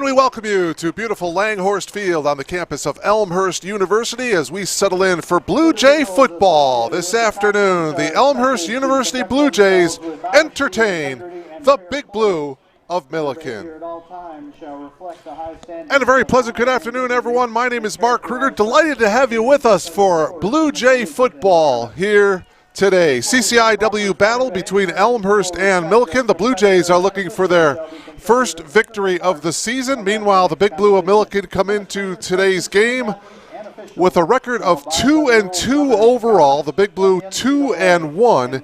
And we welcome you to beautiful Langhorst Field on the campus of Elmhurst University as we settle in for Blue Jay football this afternoon. The Elmhurst University Blue Jays entertain the Big Blue of Milliken. And a very pleasant good afternoon, everyone. My name is Mark Kruger. Delighted to have you with us for Blue Jay football here today. CCIW battle between Elmhurst and Milliken. The Blue Jays are looking for their first victory of the season. Meanwhile, the Big Blue of Milliken come into today's game with a record of 2-2 overall. The Big Blue 2-1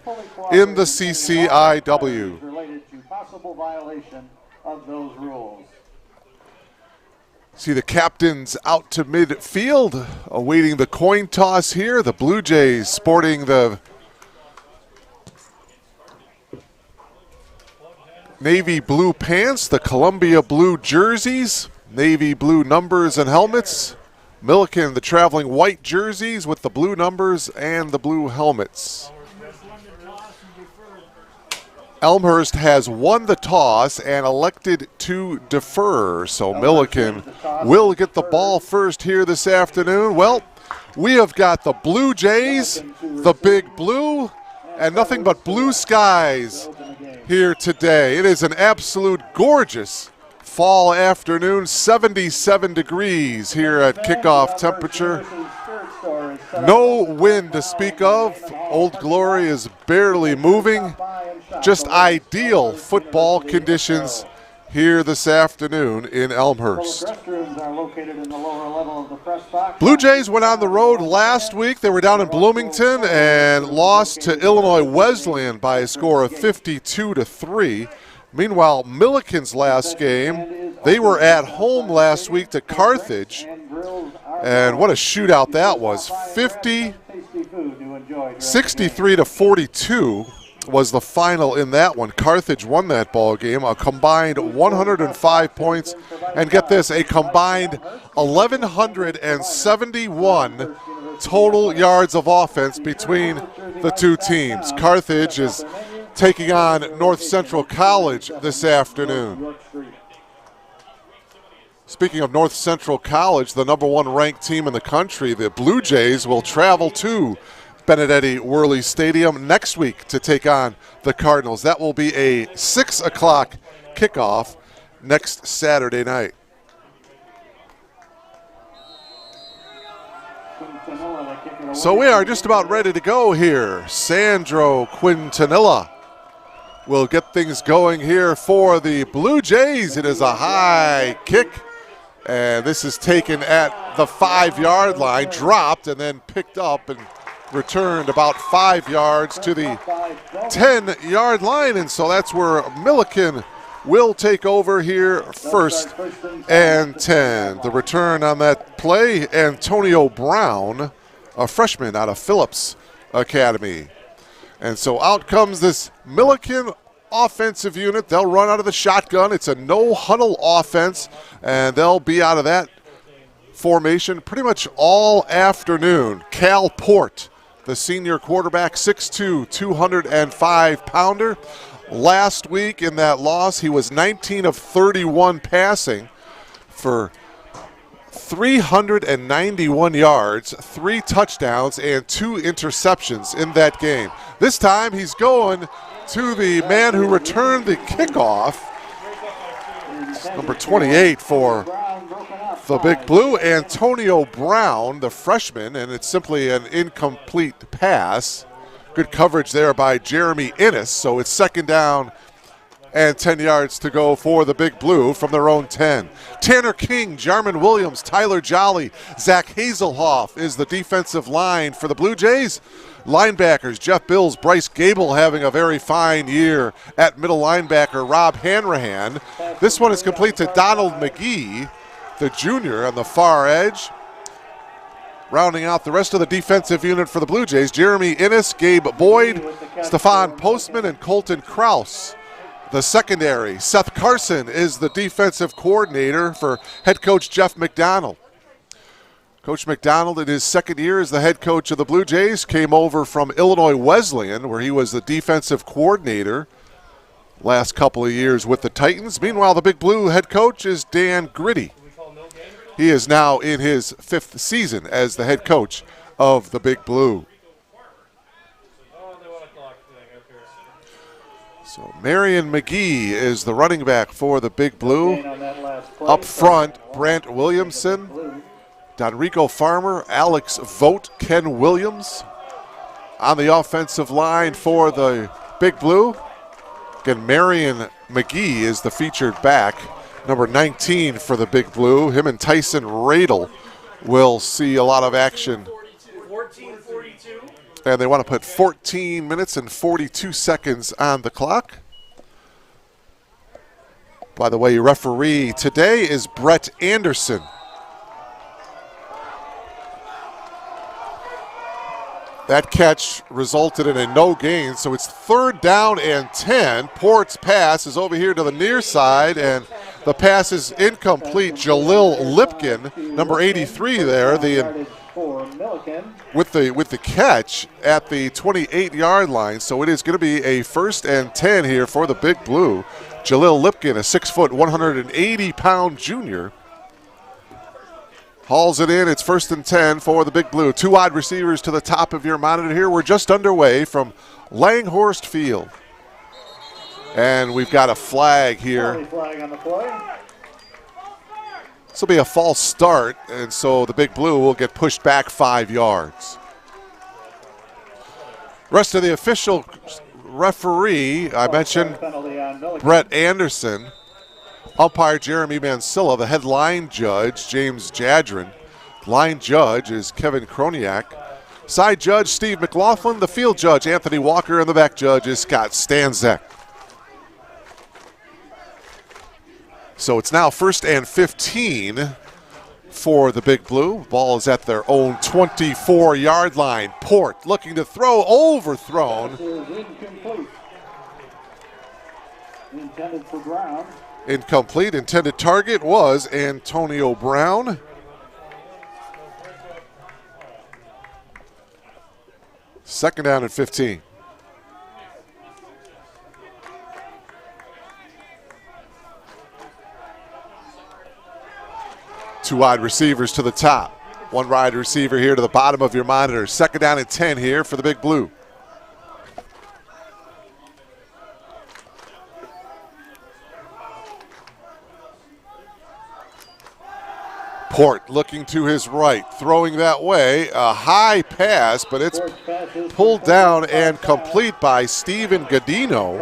in the CCIW. Related to possible violation of those rules. See the captains out to midfield, awaiting the coin toss here. The Blue Jays sporting the navy blue pants, the Columbia blue jerseys, navy blue numbers and helmets. Milliken, the traveling white jerseys with the blue numbers and the blue helmets. Elmhurst has won the toss and elected to defer, so Milliken will get the ball first here this afternoon. Well, we have got the Blue Jays, the Big Blue, and nothing but blue skies here today. It is an absolute gorgeous fall afternoon, 77 degrees here at kickoff temperature. No wind to speak of. Old Glory is barely moving. Just ideal football conditions here this afternoon in Elmhurst. Blue Jays went on the road last week. They were down in Bloomington and lost to Illinois Wesleyan by a score of 52-3. Meanwhile, Milliken's last game, they were at home last week to Carthage. And what a shootout that was. 63-42 was the final in that one. Carthage won that ball game, a combined 105 points, and get this, a combined 1,171 total yards of offense between the two teams. Carthage is taking on North Central College this afternoon. Speaking of North Central College, the #1 ranked team in the country, the Blue Jays will travel to Benedetti Worley Stadium next week to take on the Cardinals. That will be a 6 o'clock kickoff next Saturday night. So we are just about ready to go here. Sandro Quintanilla will get things going here for the Blue Jays. It is a high kick, and this is taken at the 5-yard line, dropped and then picked up and returned about 5 yards to the 10-yard line, and so that's where Milliken will take over here, 1st and 10. The return on that play, Antonio Brown, a freshman out of Phillips Academy. And so out comes this Milliken offensive unit. They'll run out of the shotgun. It's a no-huddle offense, and they'll be out of that formation pretty much all afternoon. Cal Port, the senior quarterback, 6'2", 205-pounder. Last week in that loss, he was 19 of 31 passing for 391 yards, 3 touchdowns, and 2 interceptions in that game. This time he's going to the man who returned the kickoff, number 28 for the Big Blue, Antonio Brown, the freshman, and it's simply an incomplete pass. Good coverage there by Jeremy Innes, so it's 2nd down and 10 yards to go for the Big Blue from their own 10. Tanner King, Jarman Williams, Tyler Jolly, Zach Hazelhoff is the defensive line for the Blue Jays. Linebackers, Jeff Bills, Bryce Gable having a very fine year at middle linebacker, Rob Hanrahan. This one is complete to Donald McGee, the junior on the far edge. Rounding out the rest of the defensive unit for the Blue Jays, Jeremy Innes, Gabe Boyd, Stefan Postman, and Colton Kraus. The secondary, Seth Carson is the defensive coordinator for head coach Jeff McDonald. Coach McDonald, in his 2nd year as the head coach of the Blue Jays, came over from Illinois Wesleyan, where he was the defensive coordinator last couple of years with the Titans. Meanwhile, the Big Blue head coach is Dan Gritty. He is now in his 5th season as the head coach of the Big Blue. So Marion McGee is the running back for the Big Blue. Up front, Brant Williamson, Donrico Farmer, Alex Vogt, Ken Williams. On the offensive line for the Big Blue, again, Marion McGee is the featured back, number 19 for the Big Blue. Him and Tyson Radel will see a lot of action. And they want to put 14 minutes and 42 seconds on the clock. By the way, your referee today is Brett Anderson. That catch resulted in a no gain, so it's 3rd down and 10. Port's pass is over here to the near side, and the pass is incomplete. Jalil Lipkin, number 83 there, with the catch at the 28-yard line. So it is going to be a 1st and 10 here for the Big Blue. Jalil Lipkin, a 6-foot, 180-pound junior, hauls it in. It's 1st and 10 for the Big Blue. 2 wide receivers to the top of your monitor here. We're just underway from Langhorst Field. And we've got a flag here. Flag on the play. This will be a false start, and so the Big Blue will get pushed back 5 yards. Rest of the official referee, I mentioned Brett Anderson. Umpire Jeremy Mansilla, the head line judge, James Jadrin. Line judge is Kevin Kroniak. Side judge, Steve McLaughlin. The field judge, Anthony Walker. And the back judge is Scott Stanzek. So it's now 1st and 15 for the Big Blue. Ball is at their own 24-yard line. Port looking to throw, overthrown. Incomplete. Intended for Brown. Incomplete. Intended target was Antonio Brown. Second down and 15. Two wide receivers to the top. One wide receiver here to the bottom of your monitor. 2nd down and 10 here for the Big Blue. Port looking to his right, throwing that way. A high pass, but it's pulled down and complete by Steven Godino.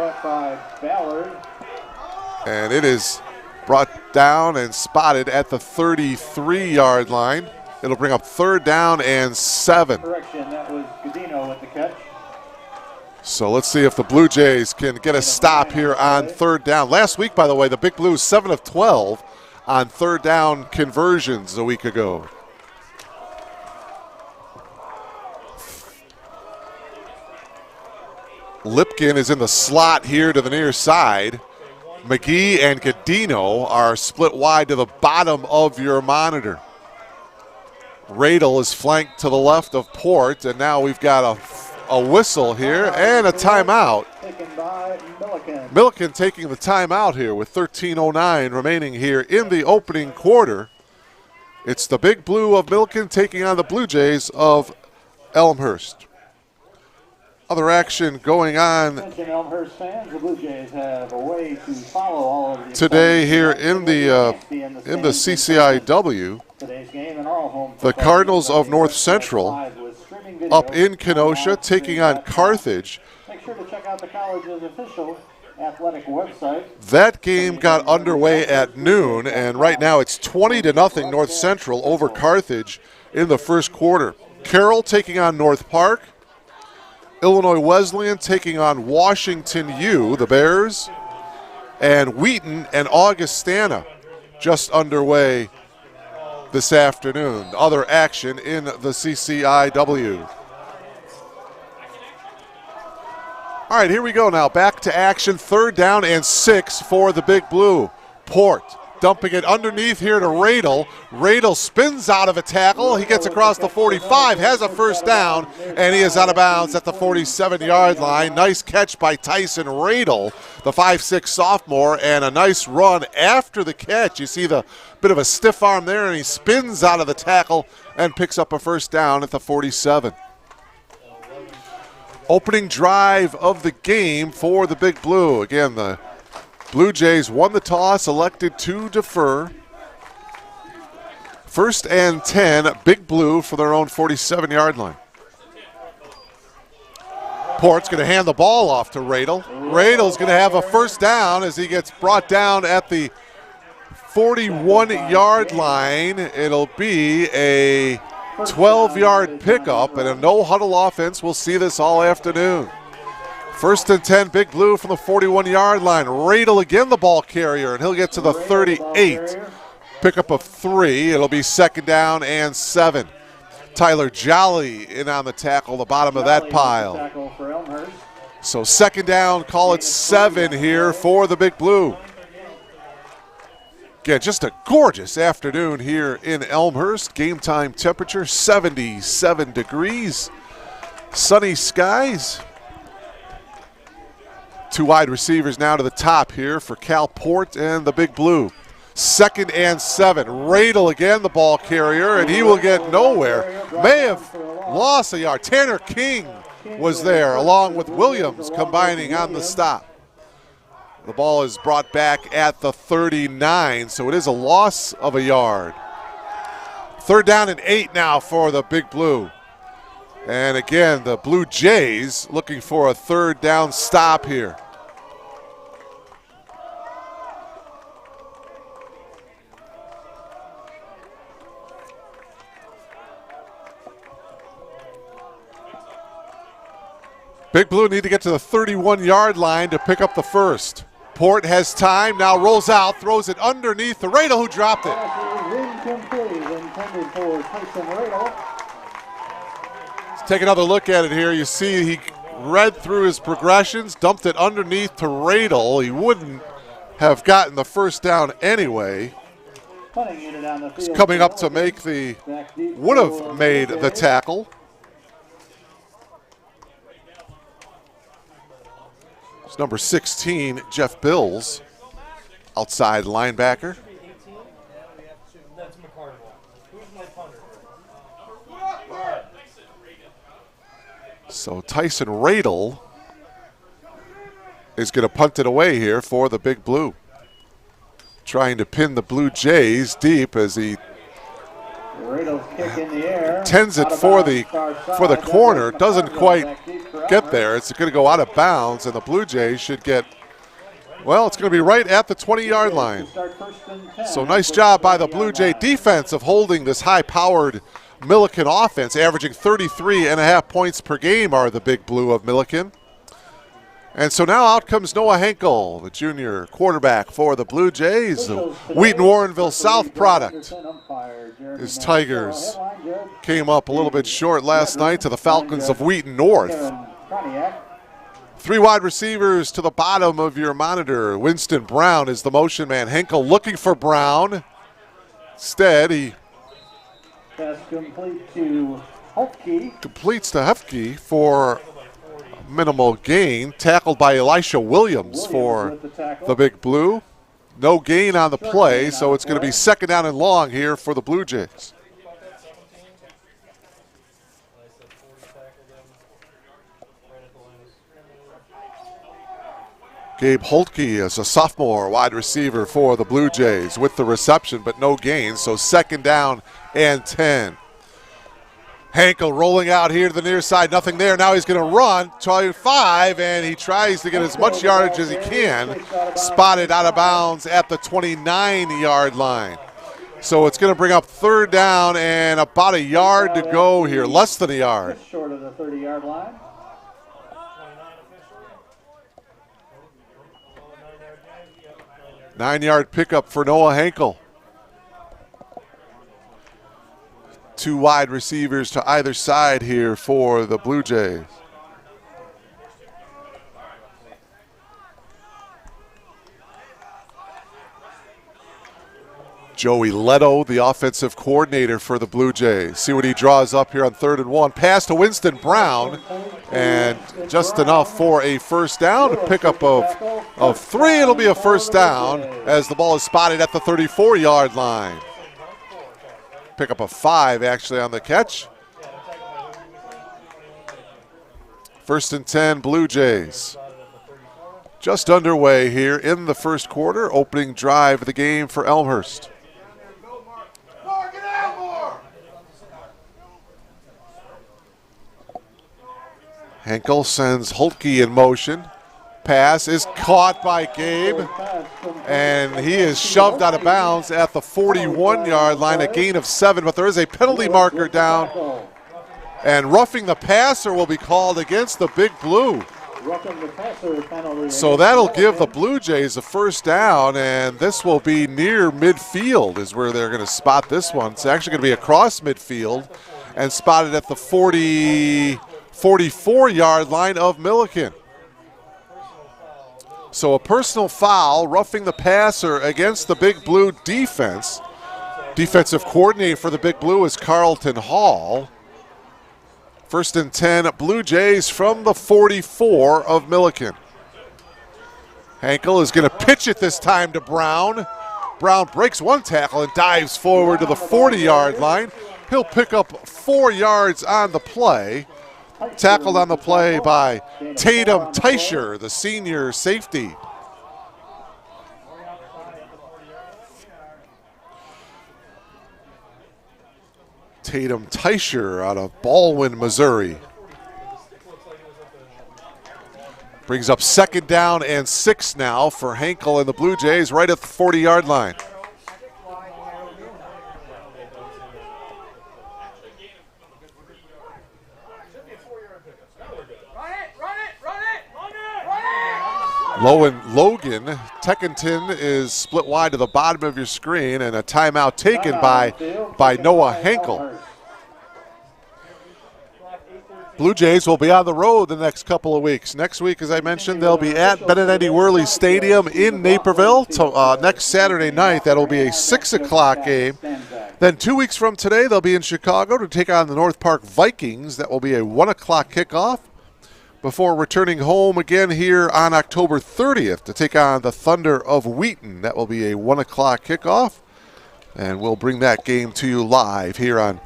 And it is brought down and spotted at the 33-yard line. It'll bring up 3rd down and 7. Correction, that was Godino with the catch. So let's see if the Blue Jays can get a stop here on 3rd down. Last week, by the way, the Big Blues 7 of 12 on 3rd down conversions a week ago. Lipkin is in the slot here to the near side. McGee and Godino are split wide to the bottom of your monitor. Radel is flanked to the left of Port, and now we've got a whistle here and a timeout. Taken by Milliken. Milliken taking the timeout here with 13:09 remaining here in the opening quarter. It's the Big Blue of Milliken taking on the Blue Jays of Elmhurst. Other action going on Attention Elmhurst fans, the Blue Jays have a way to follow all of the today here in the CCIW. Today's game in our home. The Cardinals of North Central up in Kenosha taking on Carthage. Make sure to check out the college's official athletic website. That game got underway at noon, and right now it's 20-0 North Central over Carthage in the first quarter. Carroll taking on North Park. Illinois Wesleyan taking on Washington U, the Bears. And Wheaton and Augustana just underway this afternoon. Other action in the CCIW. All right, here we go now. Back to action. 3rd down and 6 for the Big Blue. Port dumping it underneath here to Radel. Radel spins out of a tackle. He gets across the 45, has a first down, and he is out of bounds at the 47-yard line. Nice catch by Tyson Radel, the 5'6" sophomore, and a nice run after the catch. You see the bit of a stiff arm there, and he spins out of the tackle and picks up a first down at the 47. Opening drive of the game for the Big Blue. Again, the Blue Jays won the toss, elected to defer. 1st and 10, Big Blue for their own 47-yard line. Port's going to hand the ball off to Radel. Radel's going to have a first down as he gets brought down at the 41-yard line. It'll be a 12-yard pickup and a no-huddle offense. We'll see this all afternoon. 1st and 10, Big Blue from the 41-yard line. Radel again the ball carrier, and he'll get to the 38. Pickup of 3. It'll be 2nd down and 7. Tyler Jolly in on the tackle, the bottom of that pile. So 2nd down, call it 7 here for the Big Blue. Again, just a gorgeous afternoon here in Elmhurst. Game time temperature 77 degrees. Sunny skies. 2 wide receivers now to the top here for Cal Port and the Big Blue. 2nd and 7. Radel again, the ball carrier, and he will get nowhere. May have lost a yard. Tanner King was there along with Williams combining on the stop. The ball is brought back at the 39, so it is a loss of a yard. 3rd down and 8 now for the Big Blue. And again, the Blue Jays looking for a 3rd down stop here. Big Blue need to get to the 31-yard line to pick up the first. Port has time, now rolls out, throws it underneath the Radel, who dropped it. Let's take another look at it here. You see he read through his progressions, dumped it underneath to Radel. He wouldn't have gotten the first down anyway. He's coming up to make the, would have made the tackle. It's number 16, Jeff Bills, outside linebacker. So Tyson Radel is going to punt it away here for the Big Blue. Trying to pin the Blue Jays deep as he tends it for the corner. Doesn't quite get there. It's going to go out of bounds, and the Blue Jays should get, well, it's going to be right at the 20-yard line. So nice job by the Blue Jay defense of holding this high-powered Milliken offense. Averaging 33.5 points per game are the Big Blue of Milliken. And so now out comes Noah Henkel, the junior quarterback for the Blue Jays, the Wheaton Warrenville South product. His Tigers came up a little bit short last night to the Falcons of Wheaton North. 3 wide receivers to the bottom of your monitor. Winston Brown is the motion man. Henkel looking for Brown. Instead, he completes to Hefke for minimal gain. Tackled by Elisha Williams for the Big Blue. No gain on the play, so it's going to be 2nd down and long here for the Blue Jays. Gabe Holtke is a sophomore wide receiver for the Blue Jays with the reception, but no gain, so 2nd down and 10. Henkel rolling out here to the near side, nothing there. Now he's going to run, try 5, and he tries to get as much yardage as he can. Spotted out of bounds at the 29-yard line. So it's going to bring up 3rd down and about a yard to go here, less than a yard. Short of the 30-yard line. Nine-yard pickup for Noah Henkel. 2 wide receivers to either side here for the Blue Jays. Joey Leto, the offensive coordinator for the Blue Jays. See what he draws up here on 3rd and 1. Pass to Winston Brown, and just enough for a first down. A pickup of 3. It'll be a first down as the ball is spotted at the 34-yard line. Pickup of 5 actually on the catch. 1st and 10, Blue Jays. Just underway here in the first quarter, opening drive of the game for Elmhurst. Henkel sends Holtke in motion. Pass is caught by Gabe, and he is shoved out of bounds at the 41-yard line, a gain of 7, but there is a penalty marker down, and roughing the passer will be called against the Big Blue. So that'll give the Blue Jays a first down, and this will be near midfield is where they're going to spot this one. It's actually going to be across midfield and spotted at the 44-yard line of Milliken. So a personal foul, roughing the passer against the Big Blue defense. Defensive coordinator for the Big Blue is Carlton Hall. 1st and 10, Blue Jays from the 44 of Milliken. Henkel is going to pitch it this time to Brown. Brown breaks one tackle and dives forward to the 40-yard line. He'll pick up 4 yards on the play. Tackled on the play by Tatum Teicher, the senior safety. Tatum Teicher out of Baldwin, Missouri. Brings up 2nd down and 6 now for Henkel and the Blue Jays right at the 40-yard line. Logan Teckenton is split wide to the bottom of your screen, and a timeout taken by Noah Henkel. Blue Jays will be on the road the next couple of weeks. Next week, as I mentioned, they'll be at Benedetti Worley Stadium in Naperville. Next Saturday night, that'll be a 6 o'clock game. Then 2 weeks from today, they'll be in Chicago to take on the North Park Vikings. That will be a 1 o'clock kickoff, before returning home again here on October 30th to take on the Thunder of Wheaton. That will be a 1 o'clock kickoff, and we'll bring that game to you live here on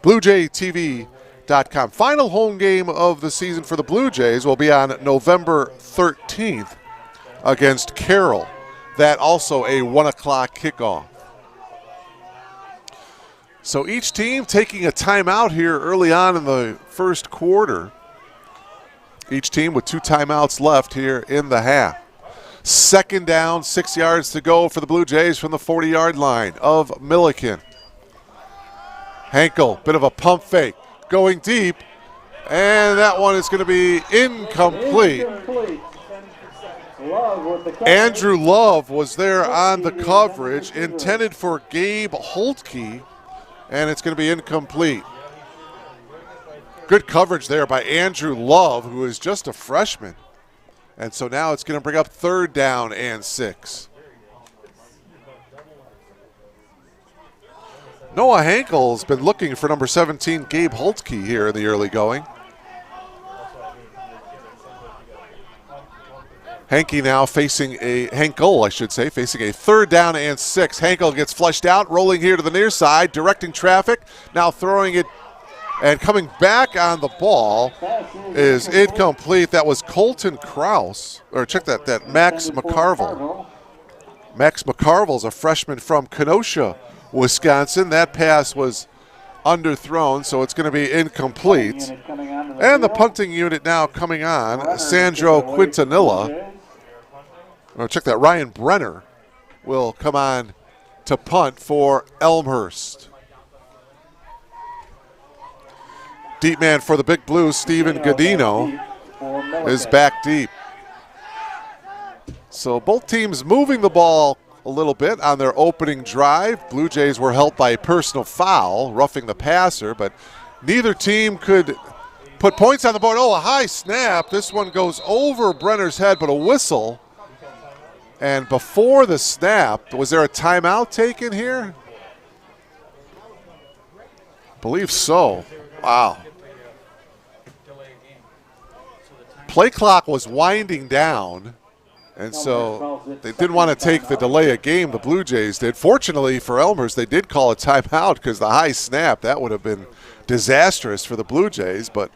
BlueJayTV.com. Final home game of the season for the Blue Jays will be on November 13th against Carroll. That also a 1 o'clock kickoff. So each team taking a timeout here early on in the first quarter. Each team with 2 timeouts left here in the half. 2nd down, 6 yards to go for the Blue Jays from the 40-yard line of Milliken. Henkel, bit of a pump fake, going deep, and that one is going to be incomplete. Andrew Love was there on the coverage, intended for Gabe Holtke, and it's going to be incomplete. Good coverage there by Andrew Love, who is just a freshman. And so now it's going to bring up 3rd down and 6. Noah Henkel's been looking for number 17, Gabe Holtke, here in the early going. Henkel, facing a 3rd down and 6. Henkel gets flushed out, rolling here to the near side, directing traffic, now throwing it. And coming back on the ball is incomplete. That was Colton Kraus. Or check that Max McCarville. Max McCarville's a freshman from Kenosha, Wisconsin. That pass was underthrown, so it's going to be incomplete. And the punting unit now coming on, Sandro Quintanilla. Or check that, Ryan Brenner will come on to punt for Elmhurst. Deep man for the Big Blue, Steven Godino, is back deep. So both teams moving the ball a little bit on their opening drive. Blue Jays were helped by a personal foul, roughing the passer, but neither team could put points on the board. Oh, a high snap. This one goes over Brenner's head, but a whistle. And before the snap, was there a timeout taken here? I believe so. Wow. Play clock was winding down, and so they didn't want to take the delay of game, the Blue Jays did. Fortunately for Elmhurst, they did call a timeout because the high snap, that would have been disastrous for the Blue Jays, but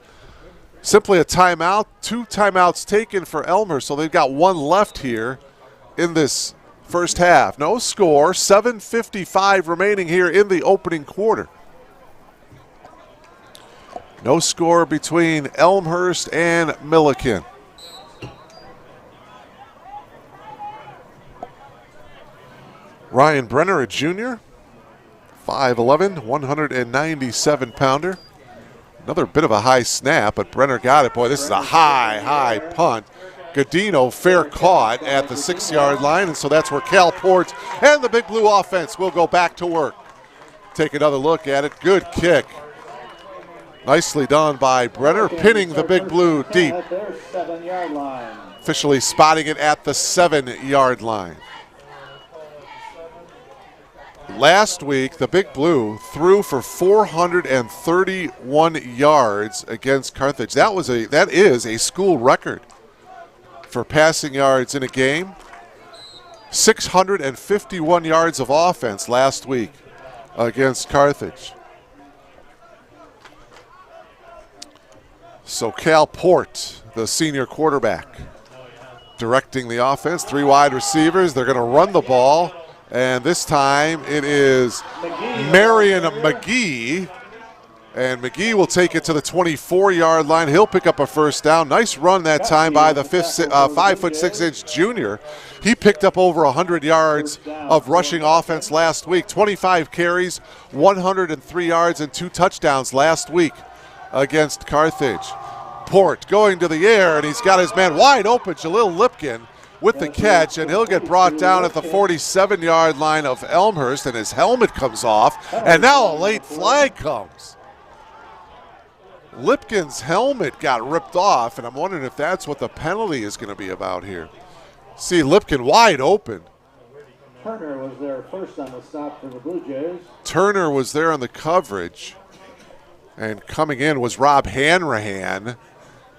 simply a timeout, 2 timeouts taken for Elmhurst, so they've got 1 left here in this first half. No score, 7:55 remaining here in the opening quarter. No score between Elmhurst and Milliken. Ryan Brenner, a junior, 5'11", 197-pounder. Another bit of a high snap, but Brenner got it. Boy, this is a high punt. Godino fair caught at the 6-yard line, and so that's where Cal Port and the Big Blue offense will go back to work. Take another look at it. Good kick. Nicely done by Brenner, pinning the Big Blue deep. Officially spotting it at the 7-yard line. Last week, the Big Blue threw for 431 yards against Carthage. That is a school record for passing yards in a game. 651 yards of offense last week against Carthage. So Cal Port, the senior quarterback, directing the offense. 3 wide receivers. They're going to run the ball. And this time it is Marion McGee. And McGee will take it to the 24-yard line. He'll pick up a first down. Nice run that time by the 5'6" junior. He picked up over 100 yards of rushing offense last week. 25 carries, 103 yards, and 2 touchdowns last week against Carthage. Port going to the air, and he's got his man wide open, Jalil Lipkin, with the catch, and he'll get brought down at the 47-yard line of Elmhurst, and his helmet comes off, and now a late flag comes. Lipkin's helmet got ripped off, and I'm wondering if that's what the penalty is going to be about here. See Lipkin wide open. Turner was there first on the stop for the Blue Jays. Turner was there on the coverage, and coming in was Rob Hanrahan,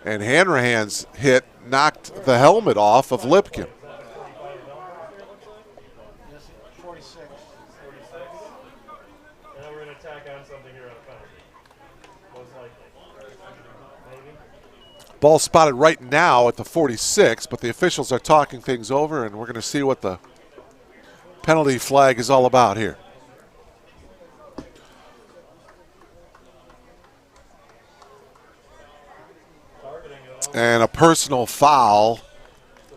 and Hanrahan's hit knocked the helmet off of Lipkin. 46. And we're going to tack on something here on penalty. Most likely. Maybe. Ball spotted right now at the 46, but the officials are talking things over, and we're going to see what the penalty flag is all about here. And a personal foul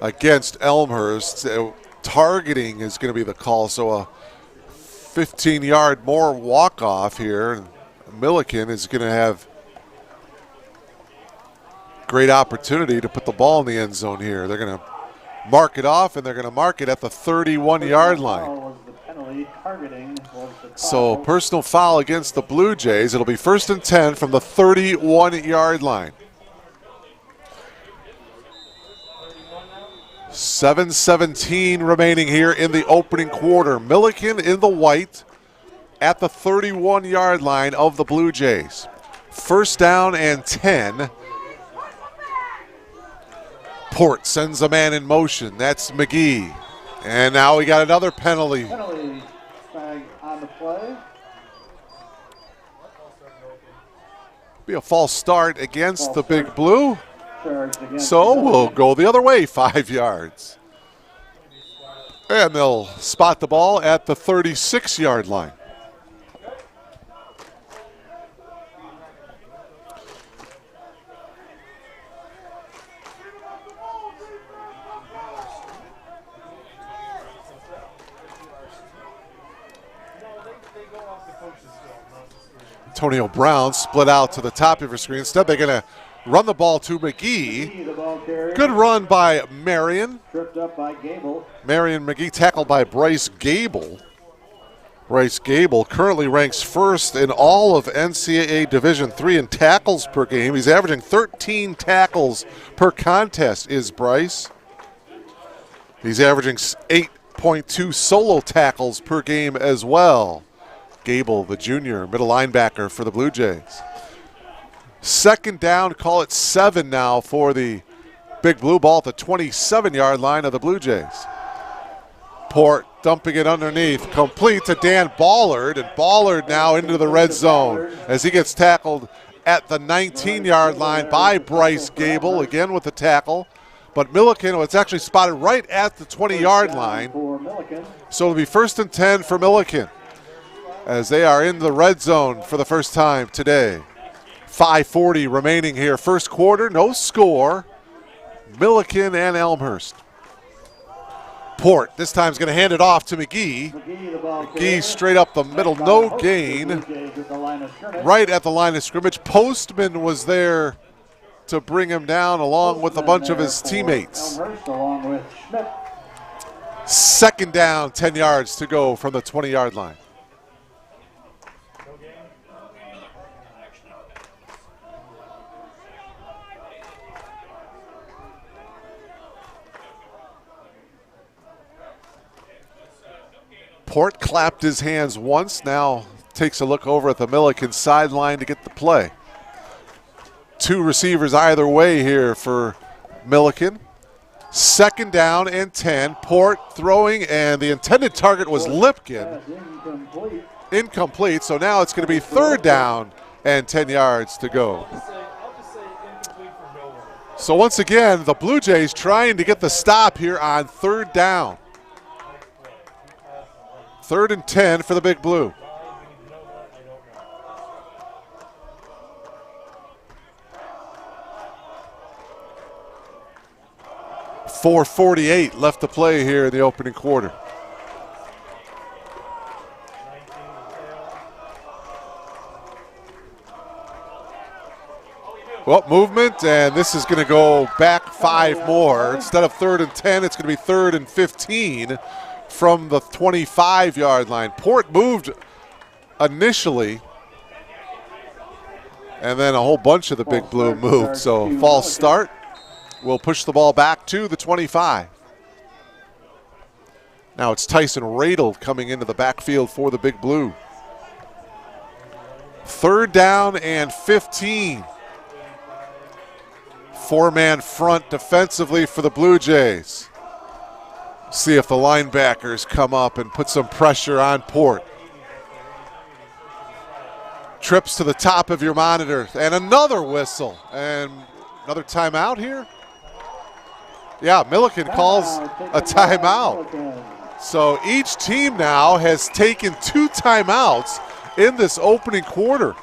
against Elmhurst. Targeting is going to be the call, so a 15-yard more walk-off here. Milliken is going to have great opportunity to put the ball in the end zone here. They're going to mark it off, and they're going to mark it at the 31-yard line. So personal foul against the Blue Jays. It'll be 1st and 10 from the 31-yard line. 7:17 remaining here in the opening quarter. Milliken in the white at the 31-yard line of the Blue Jays. 1st down and 10. Port sends a man in motion. That's McGee. And now we got another penalty. Penalty flag on the play. Be a false start against the Big Blue. So we'll go the other way, 5 yards. And they'll spot the ball at the 36-yard line. Antonio Brown split out to the top of your screen. Instead, they're going to run the ball to McGee. Good run by Marion. Tripped up by Gable. Marion McGee tackled by Bryce Gable. Bryce Gable currently ranks 1st in all of NCAA Division III in tackles per game. He's averaging 13 tackles per contest is Bryce. He's averaging 8.2 solo tackles per game as well. Gable, the junior, middle linebacker for the Blue Jays. Second down, call it 7 now for the Big Blue, ball at the 27-yard line of the Blue Jays. Port dumping it underneath, complete to Dan Ballard, and Ballard now into the red zone as he gets tackled at the 19-yard line by Bryce Gable, again with the tackle. But Milliken, it's actually spotted right at the 20-yard line. So it'll be 1st and 10 for Milliken as they are in the red zone for the first time today. 5:40 remaining here. First quarter, no score. Milliken and Elmhurst. Port this time is going to hand it off to McGee. McGee straight up the middle, no gain. Right at the line of scrimmage. Postman was there to bring him down along with a bunch of his teammates. Second down, 10 yards to go from the 20-yard line. Port clapped his hands once, now takes a look over at the Milliken sideline to get the play. Two receivers either way here for Milliken. Second down and 10. Port throwing, and the intended target was Lipkin. Incomplete, so now it's going to be third down and 10 yards to go. So once again, the Blue Jays trying to get the stop here on third down. 3rd and 10 for the Big Blue. .448 left to play here in the opening quarter. Well, movement, and this is going to go back 5 more. Instead of 3rd and 10, it's going to be 3rd and 15. From the 25-yard line. Port moved initially, and then a whole bunch of the Big Blue moved. So false start will push the ball back to the 25. Now it's Tyson Radel coming into the backfield for the Big Blue. 3rd down and 15. 4-man front defensively for the Blue Jays. See if the linebackers come up and put some pressure on Port. Trips to the top of your monitor, and another whistle, and another timeout here. Yeah, Milliken calls a timeout. So each team now has taken 2 timeouts in this opening quarter.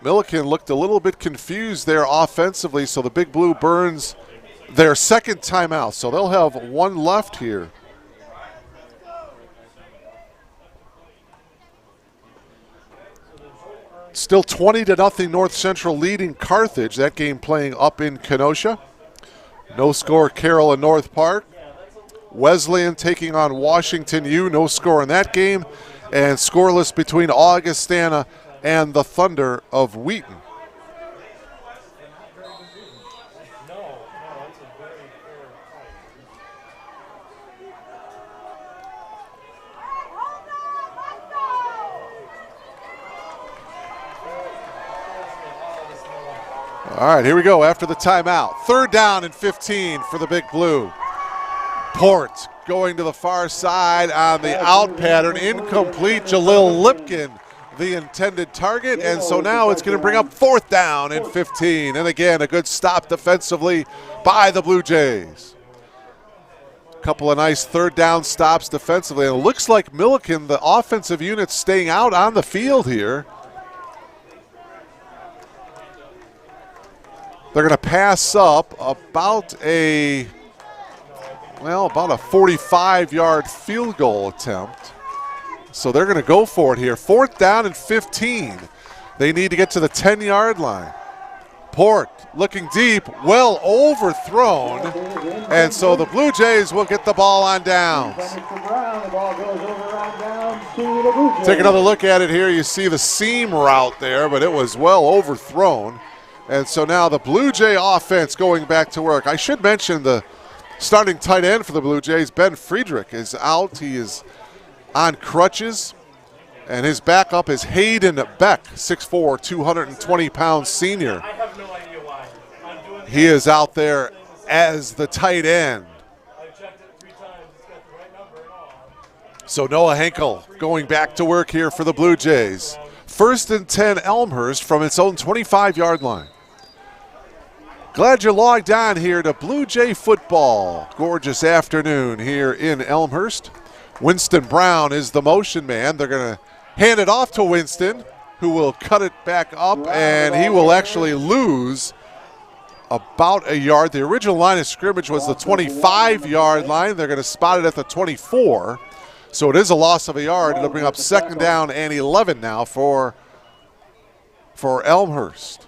Milliken looked a little bit confused there offensively, so the Big Blue burns their second timeout, so they'll have 1 left here. Still 20-0 North Central leading Carthage. That game playing up in Kenosha. No score Carroll and North Park. Wesleyan taking on Washington U. No score in that game. And scoreless between Augustana and the Thunder of Wheaton. All right, here we go after the timeout. 3rd down and 15 for the Big Blue. Port going to the far side on the out pattern. Incomplete. Jalil Lipkin, the intended target. And so now it's going to bring up 4th down and 15. And again, a good stop defensively by the Blue Jays. A couple of nice 3rd down stops defensively. And it looks like Milliken, the offensive unit, staying out on the field here. They're going to pass up about a 45-yard field goal attempt. So they're going to go for it here. 4th down and 15. They need to get to the 10-yard line. Port looking deep, well overthrown. And so the Blue Jays will get the ball on downs. Take another look at it here. You see the seam route there, but it was well overthrown. And so now the Blue Jay offense going back to work. I should mention the starting tight end for the Blue Jays, Ben Friedrich, is out. He is on crutches. And his backup is Hayden Beck, 6'4", 220-pound senior. I have no idea why. He is out there as the tight end. I checked it 3 times. It's got the right number and all. So Noah Henkel going back to work here for the Blue Jays. 1st and 10 Elmhurst from its own 25-yard line. Glad you logged on here to Blue Jay football. Gorgeous afternoon here in Elmhurst. Winston Brown is the motion man. They're going to hand it off to Winston, who will cut it back up, and he will actually lose about a yard. The original line of scrimmage was the 25-yard line. They're going to spot it at the 24. So it is a loss of a yard. It'll bring up 2nd down and 11 now for Elmhurst.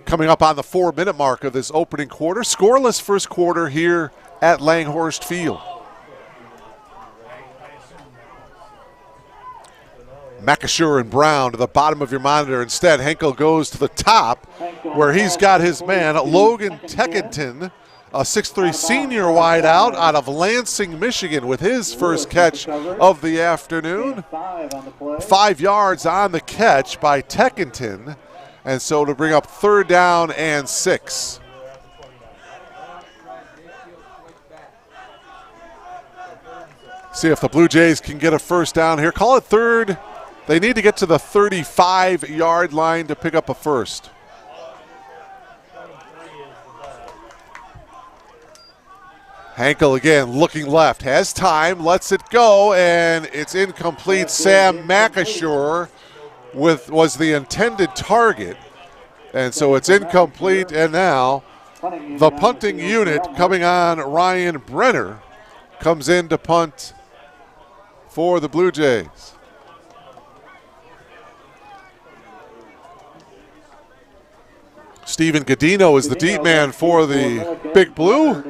Coming up on the 4-minute mark of this opening quarter. Scoreless first quarter here at Langhorst Field. McAshure and Brown to the bottom of your monitor. Instead, Henkel goes to the top where he's got his man, Logan Teckington, a 6'3" senior wideout out of Lansing, Michigan, with his first catch of the afternoon. 5 yards on the catch by Teckington. And so to bring up 3rd down and 6. See if the Blue Jays can get a first down here. Call it 3rd. They need to get to the 35-yard line to pick up a first. Henkel again looking left, has time, lets it go, and it's incomplete. Sam McAshure was the intended target, and so it's incomplete. And now the punting unit coming on. Ryan Brenner comes in to punt for the Blue Jays. Stephen Godino is the deep man for the Big Blue.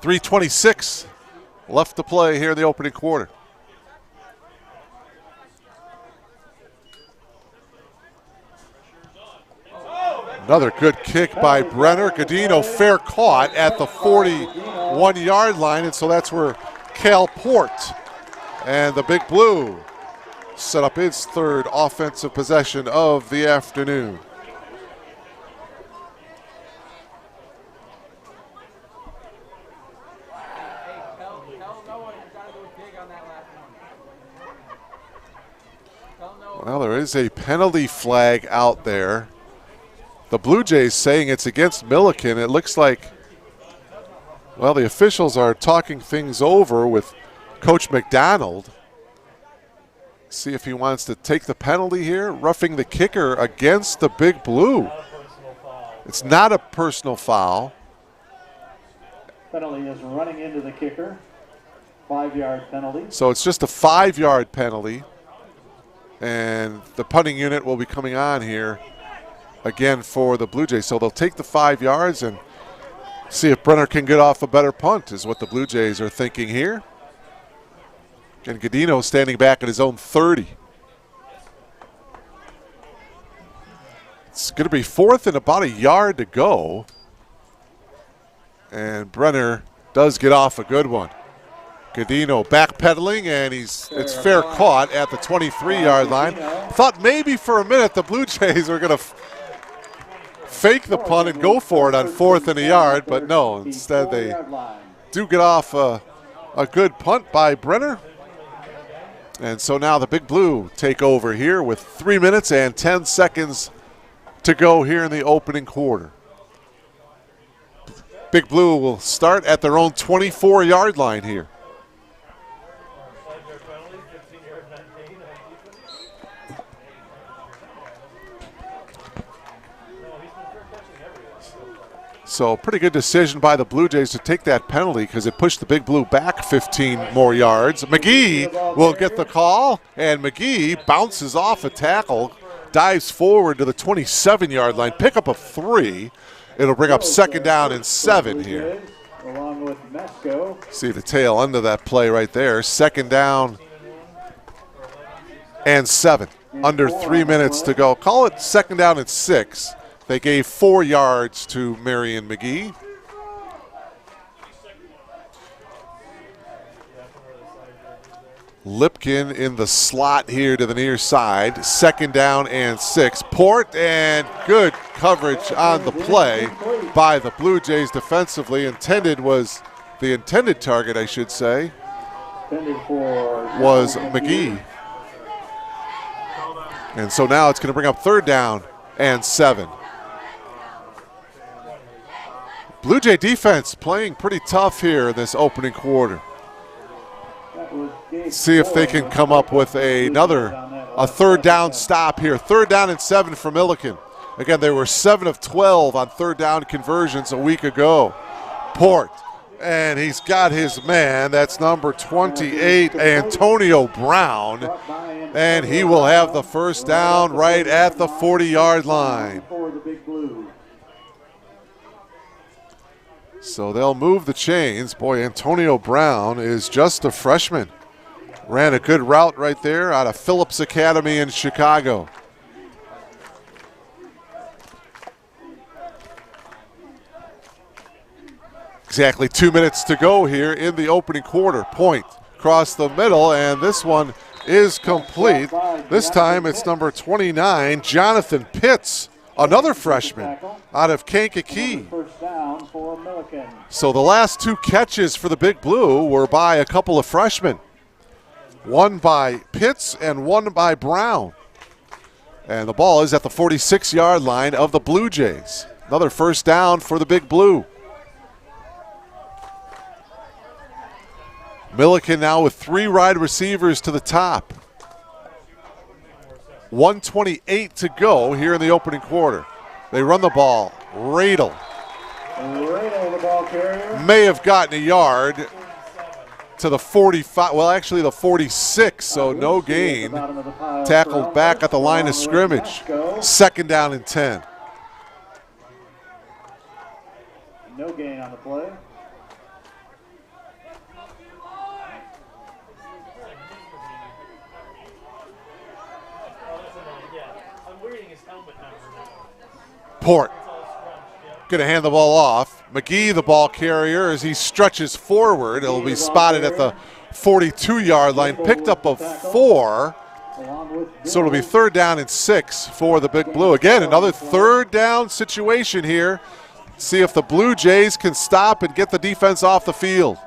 3:26 left to play here in the opening quarter. Another good kick by Brenner. Godino fair caught at the 41-yard line, and so that's where Cal Port and the Big Blue set up its 3rd offensive possession of the afternoon. Well, there is a penalty flag out there. The Blue Jays saying it's against Milliken. It looks like, well, the officials are talking things over with Coach McDonald. See if he wants to take the penalty here. Roughing the kicker against the Big Blue. It's not a personal foul. Penalty is running into the kicker. 5-yard penalty. So it's just a 5-yard penalty. And the punting unit will be coming on here again for the Blue Jays. So they'll take the 5 yards and see if Brenner can get off a better punt, is what the Blue Jays are thinking here. And Godino standing back at his own 30. It's going to be 4th and about a yard to go. And Brenner does get off a good one. Godino backpedaling, and it's fair caught at the 23-yard line. Thought maybe for a minute the Blue Jays were going to fake the punt and go for it on 4th and a yard, but no, instead they do get off a good punt by Brenner. And so now the Big Blue take over here with 3 minutes and 10 seconds to go here in the opening quarter. Big Blue will start at their own 24-yard line here. So pretty good decision by the Blue Jays to take that penalty because it pushed the Big Blue back 15 more yards. McGee will get the call, and McGee bounces off a tackle, dives forward to the 27-yard line, pick up a 3. It'll bring up 2nd down and 7 here. Along with Mesco. See the tail end of that play right there. 2nd down and 7. under 3 minutes to go. Call it second down and 6. They gave 4 yards to Marion McGee. Lipkin in the slot here to the near side. Second down and 6. Port, and good coverage on the play by the Blue Jays defensively. The intended target, I should say, was McGee. And so now it's going to bring up third down and 7. Blue Jay defense playing pretty tough here in this opening quarter. See if they can come up with a third down stop here. Third down and 7 for Milliken. Again, they were 7 of 12 on third down conversions a week ago. Port, and he's got his man. That's number 28, Antonio Brown. And he will have the first down right at the 40-yard line. So they'll move the chains. Boy, Antonio Brown is just a freshman. Ran a good route right there out of Phillips Academy in Chicago. Exactly 2 minutes to go here in the opening quarter. Point across the middle, and this one is complete. This time it's number 29, Jonathan Pitts, another freshman out of Kankakee. So the last 2 catches for the Big Blue were by a couple of freshmen. One by Pitts and one by Brown. And the ball is at the 46-yard line of the Blue Jays. Another first down for the Big Blue. Milliken now with 3 wide receivers to the top. 1:28 to go here in the opening quarter. They run the ball. Radel. The ball carrier. May have gotten a yard to the 45, well actually the 46, so no gain. Tackled back at the line of scrimmage. Second down and 10. No gain on the play. Port going to hand the ball off. McGee, the ball carrier, as he stretches forward. It'll be spotted at the 42-yard line. Picked up a 4. So it'll be third down and 6 for the Big Blue. Again, another third down situation here. See if the Blue Jays can stop and get the defense off the field.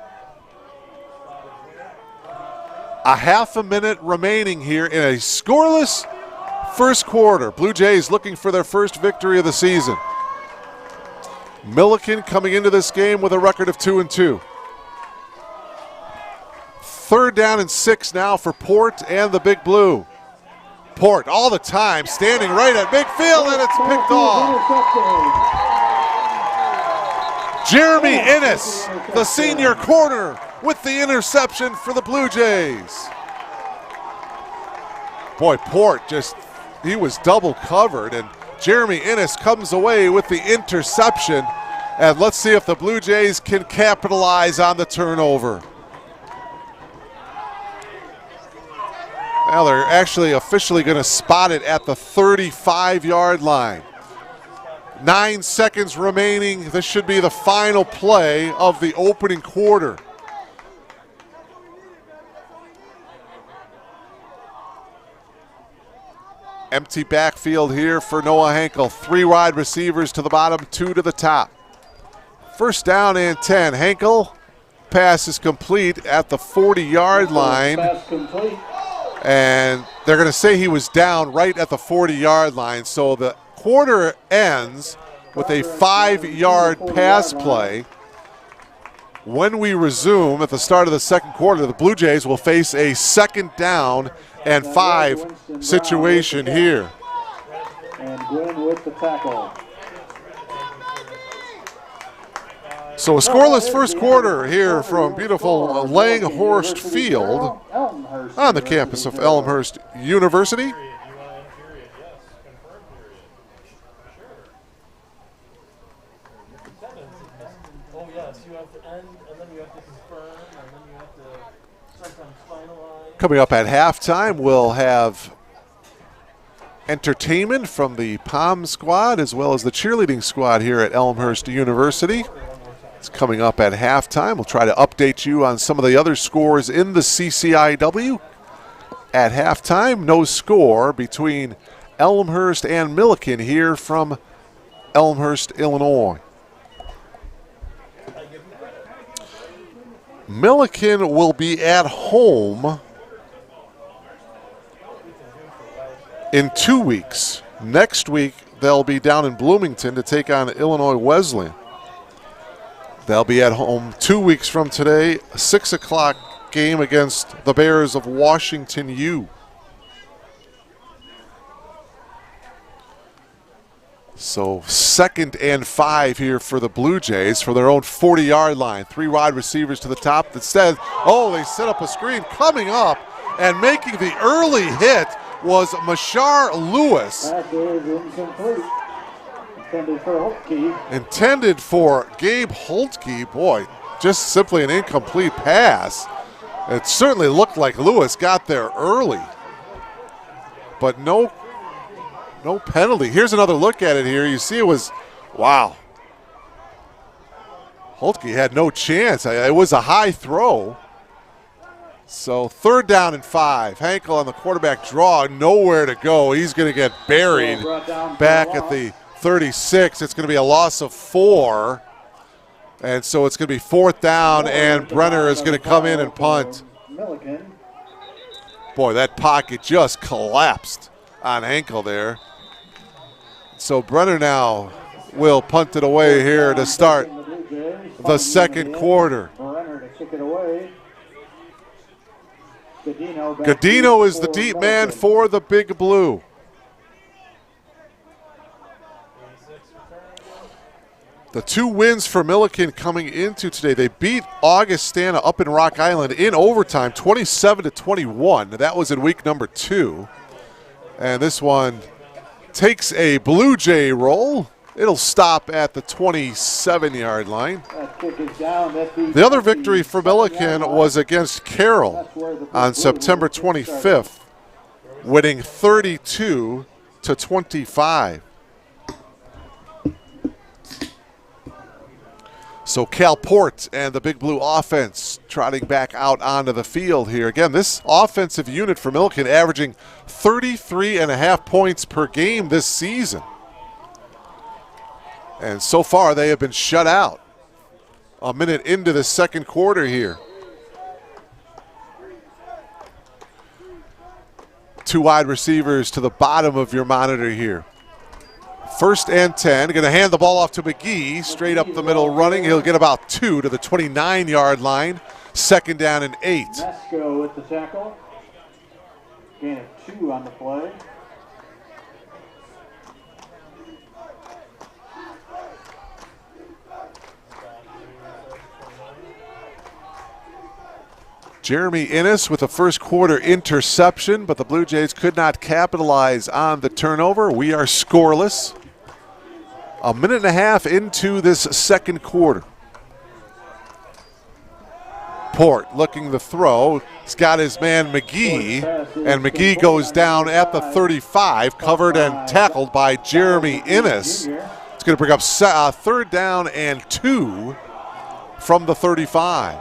A half a minute remaining here in a scoreless first quarter. Blue Jays looking for their first victory of the season. Milliken coming into this game with a record of 2-2. Third down and 6 now for Port and the Big Blue. Port all the time standing right at midfield, and it's picked off. Jeremy Innes, the senior corner, with the interception for the Blue Jays. Boy, Port he was double covered, and Jeremy Innes comes away with the interception. And let's see if the Blue Jays can capitalize on the turnover. Well, they're actually officially going to spot it at the 35-yard line. 9 seconds remaining. This should be the final play of the opening quarter. Empty backfield here for Noah Henkel. 3 wide receivers to the bottom, 2 to the top. First down and 10. Henkel, pass is complete at the 40-yard line. And they're going to say he was down right at the 40-yard line. So the quarter ends with a 5-yard pass play. When we resume at the start of the second quarter, the Blue Jays will face a second down and 5 situation here. And Gwynn with the tackle. So a scoreless first quarter here from beautiful Langhorst Field on the campus of Elmhurst University. Coming up at halftime, we'll have entertainment from the Pom squad as well as the cheerleading squad here at Elmhurst University. It's coming up at halftime. We'll try to update you on some of the other scores in the CCIW. At halftime, no score between Elmhurst and Milliken here from Elmhurst, Illinois. Milliken will be at home in 2 weeks. Next week, they'll be down in Bloomington to take on Illinois Wesleyan. They'll be at home 2 weeks from today, a 6 o'clock game against the Bears of Washington U. So 2nd and 5 here for the Blue Jays for their own 40-yard line. 3 wide receivers to the top. Instead, they set up a screen coming up and making the early hit was Mashar Lewis. That is incomplete. Intended for Holtke. Intended for Gabe Holtke. Boy, just simply an incomplete pass. It certainly looked like Lewis got there early. But no penalty. Here's another look at it here. You see it was, wow. Holtke had no chance. It was a high throw. So 3rd down and 5. Hankel on the quarterback draw, nowhere to go. He's going to get buried back at the 36. It's going to be a loss of 4. And so it's going to be 4th down, and Brenner is going to come in and punt. Boy, that pocket just collapsed on Hankel there. So Brenner now will punt it away here to start the second quarter. Brenner to kick it away. Godino is the deep man for the Big Blue. The 2 wins for Milliken coming into today. They beat Augustana up in Rock Island in overtime, 27-21. That was in week number 2. And this one takes a Blue Jay roll. It'll stop at the 27-yard line. The other victory for Milliken was against Carroll on September 25th, winning 32-25. So Cal Port and the Big Blue offense trotting back out onto the field here. Again, this offensive unit for Milliken averaging 33.5 points per game this season. And so far they have been shut out. A minute into the second quarter here. 2 wide receivers to the bottom of your monitor here. 1st and 10, going to hand the ball off to McGee, straight up the middle running. He'll get about 2 to the 29-yard line. 2nd down and 8. Masco with the tackle. Gain of 2 on the play. Jeremy Innes with a first quarter interception, but the Blue Jays could not capitalize on the turnover. We are scoreless. A minute and a half into this second quarter. Port looking to throw. He's got his man McGee, and McGee goes down at the 35, covered and tackled by Jeremy Innes. It's going to bring up 3rd down and 2 from the 35.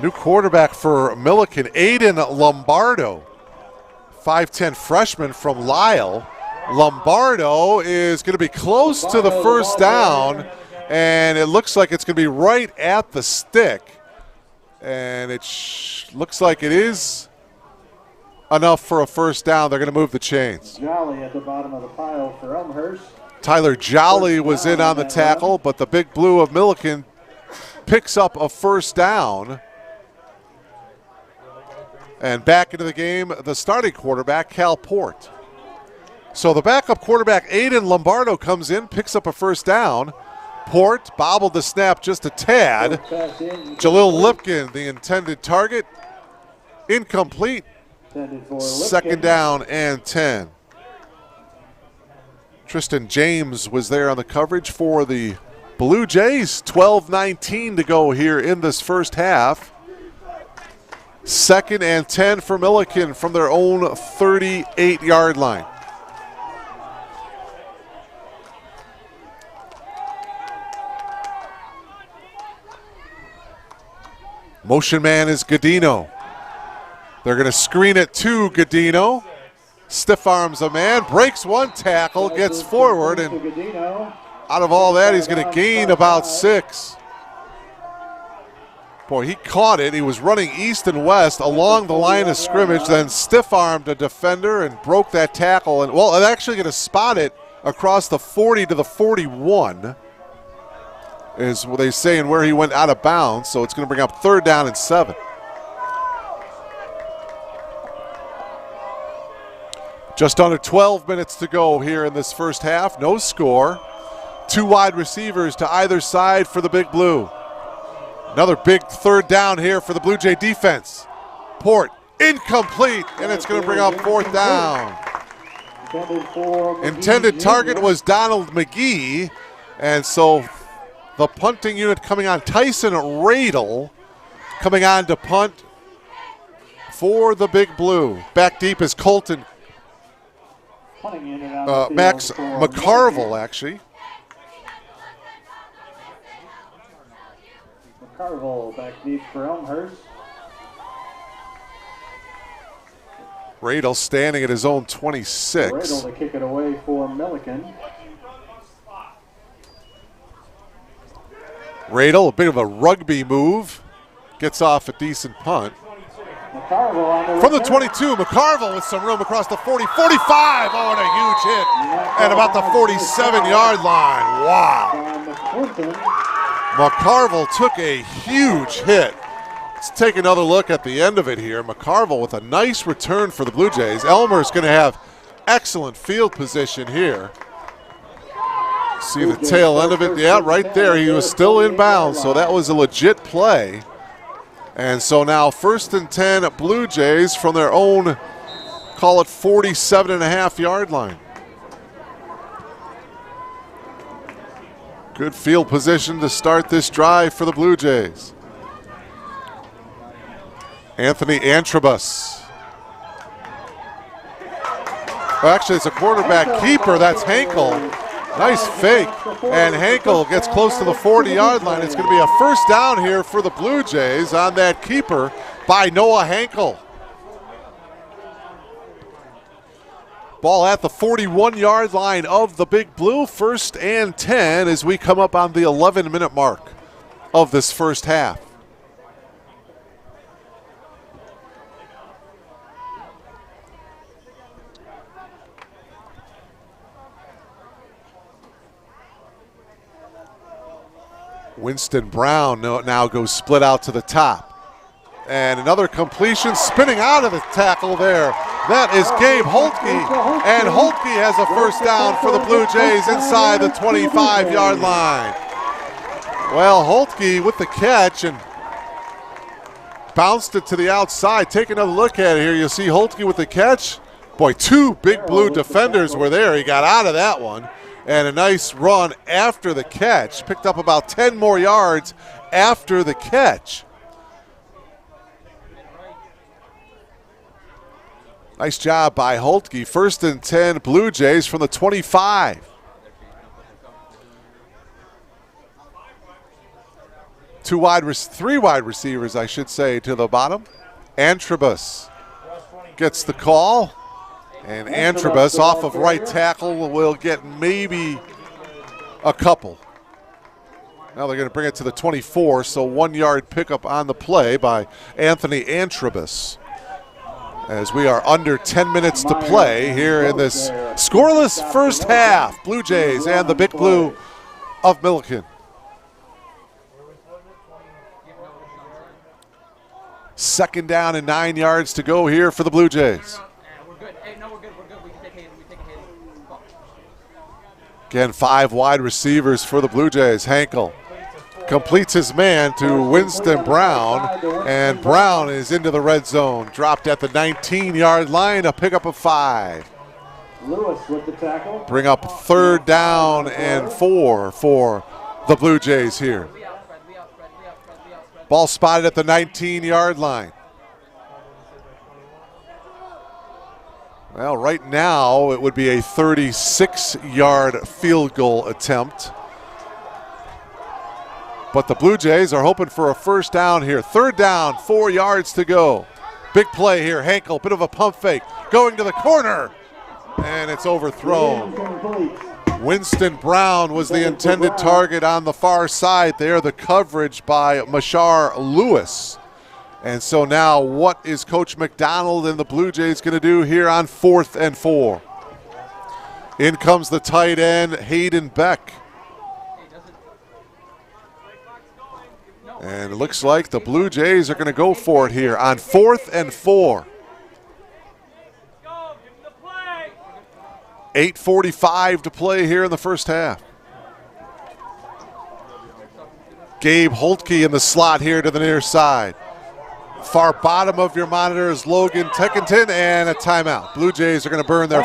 New quarterback for Milliken, Aiden Lombardo, 5'10 freshman from Lyle. Lombardo is going to be close to the first down, and it looks like it's going to be right at the stick. And it looks like it is enough for a first down. They're going to move the chains. Jolly at the bottom of the pile for Elmhurst. Tyler Jolly was in on the tackle, but the Big Blue of Milliken picks up a first down. And back into the game, the starting quarterback, Cal Port. So the backup quarterback, Aiden Lombardo, comes in, picks up a first down. Port bobbled the snap just a tad. Jalil Lipkin, the intended target, incomplete. 2nd down and 10. Tristan James was there on the coverage for the Blue Jays. 12:19 to go here in this first half. 2nd and 10 for Milliken from their own 38-yard line. Motion man is Godino. They're going to screen it to Godino. Stiff arms a man, breaks one tackle, gets forward, and out of all that, he's going to gain about 6. Boy, he caught it. He was running east and west along the line of scrimmage, then stiff-armed a defender and broke that tackle. And well, they're actually going to spot it across the 40 to the 41, is what they say, and where he went out of bounds. So it's going to bring up 3rd down and 7. Just under 12 minutes to go here in this first half. No score. 2 wide receivers to either side for the Big Blue. Another big 3rd down here for the Blue Jay defense. Port incomplete, and it's going to bring up 4th down. Intended target was Donald McGee, and so the punting unit coming on. Tyson Radel coming on to punt for the Big Blue. Back deep is Colton. Max McCarville, actually. McCarville back deep for Elmhurst. Radel standing at his own 26. Radel to kick it away for Milliken. Radel, a bit of a rugby move. Gets off a decent punt. From the 22, McCarville with some room across the 40, 45. Oh, and a huge hit. And about the 47-yard line. Wow. McCarville took a huge hit. Let's take another look at the end of it here. McCarville with a nice return for the Blue Jays. Elmer's going to have excellent field position here. See the tail end of it? Yeah, right there. He was still in bounds, so that was a legit play. And so now 1st and 10 Blue Jays from their own, call it 47.5-yard line. Good field position to start this drive for the Blue Jays. Anthony Antrobus. Well, actually, it's a quarterback keeper. That's Hankel. Nice fake. And Hankel gets close to the 40-yard line. It's going to be a 1st down here for the Blue Jays on that keeper by Noah Hankel. Ball at the 41-yard line of the Big Blue. 1st and 10 as we come up on the 11-minute mark of this first half. Winston Brown now goes split out to the top. And another completion, spinning out of the tackle there. That is Gabe Holtke, and Holtke has a 1st down for the Blue Jays inside the 25-yard line. Well, Holtke with the catch and bounced it to the outside. Take another look at it here. You'll see Holtke with the catch. Boy, 2 Big Blue defenders were there. He got out of that one. And a nice run after the catch. Picked up about 10 more yards after the catch. Nice job by Holtke. 1st and 10 Blue Jays from the 25. Three wide receivers, I should say, to the bottom. Antrobus gets the call. And Antrobus off of right tackle will get maybe a couple. Now they're going to bring it to the 24, so 1-yard pickup on the play by Anthony Antrobus. As we are under 10 minutes to play here in this scoreless first half. Blue Jays and the Big Blue of Milliken. Second down and 9 yards to go here for the Blue Jays. Again, 5 wide receivers for the Blue Jays. Hankel completes his man to Winston Brown, and Brown is into the red zone. Dropped at the 19-yard line, a pickup of 5. Lewis with the tackle. Bring up 3rd down and 4 for the Blue Jays here. Ball spotted at the 19-yard line. Well, right now it would be a 36-yard field goal attempt. But the Blue Jays are hoping for a 1st down here. 3rd down, 4 yards to go. Big play here. Hankel, bit of a pump fake. Going to the corner. And it's overthrown. Winston Brown was the intended target on the far side there. The coverage by Mashar Lewis. And so now what is Coach McDonald and the Blue Jays going to do here on 4th and 4? In comes the tight end, Hayden Beck. And it looks like the Blue Jays are going to go for it here on 4th and 4. 8:45 to play here in the first half. Gabe Holtke in the slot here to the near side. Far bottom of your monitor is Logan Teckington, and a timeout. Blue Jays are going to burn their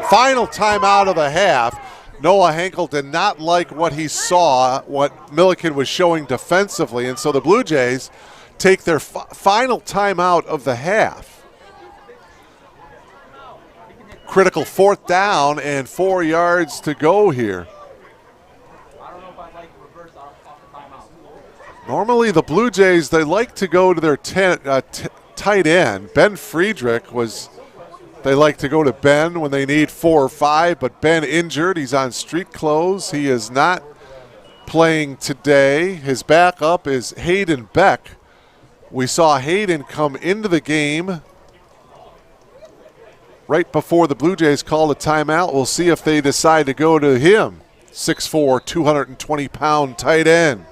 final timeout of the half. Noah Hankel did not like what he saw, what Milliken was showing defensively, and so the Blue Jays take their final timeout of the half. Critical 4th down and 4 yards to go here. Normally the Blue Jays, they like to go to their tight end. Ben Friedrich they like to go to Ben when they need 4 or 5, but Ben injured. He's on street clothes. He is not playing today. His backup is Hayden Beck. We saw Hayden come into the game right before the Blue Jays called a timeout. We'll see if they decide to go to him. 6'4", 220-pound tight end.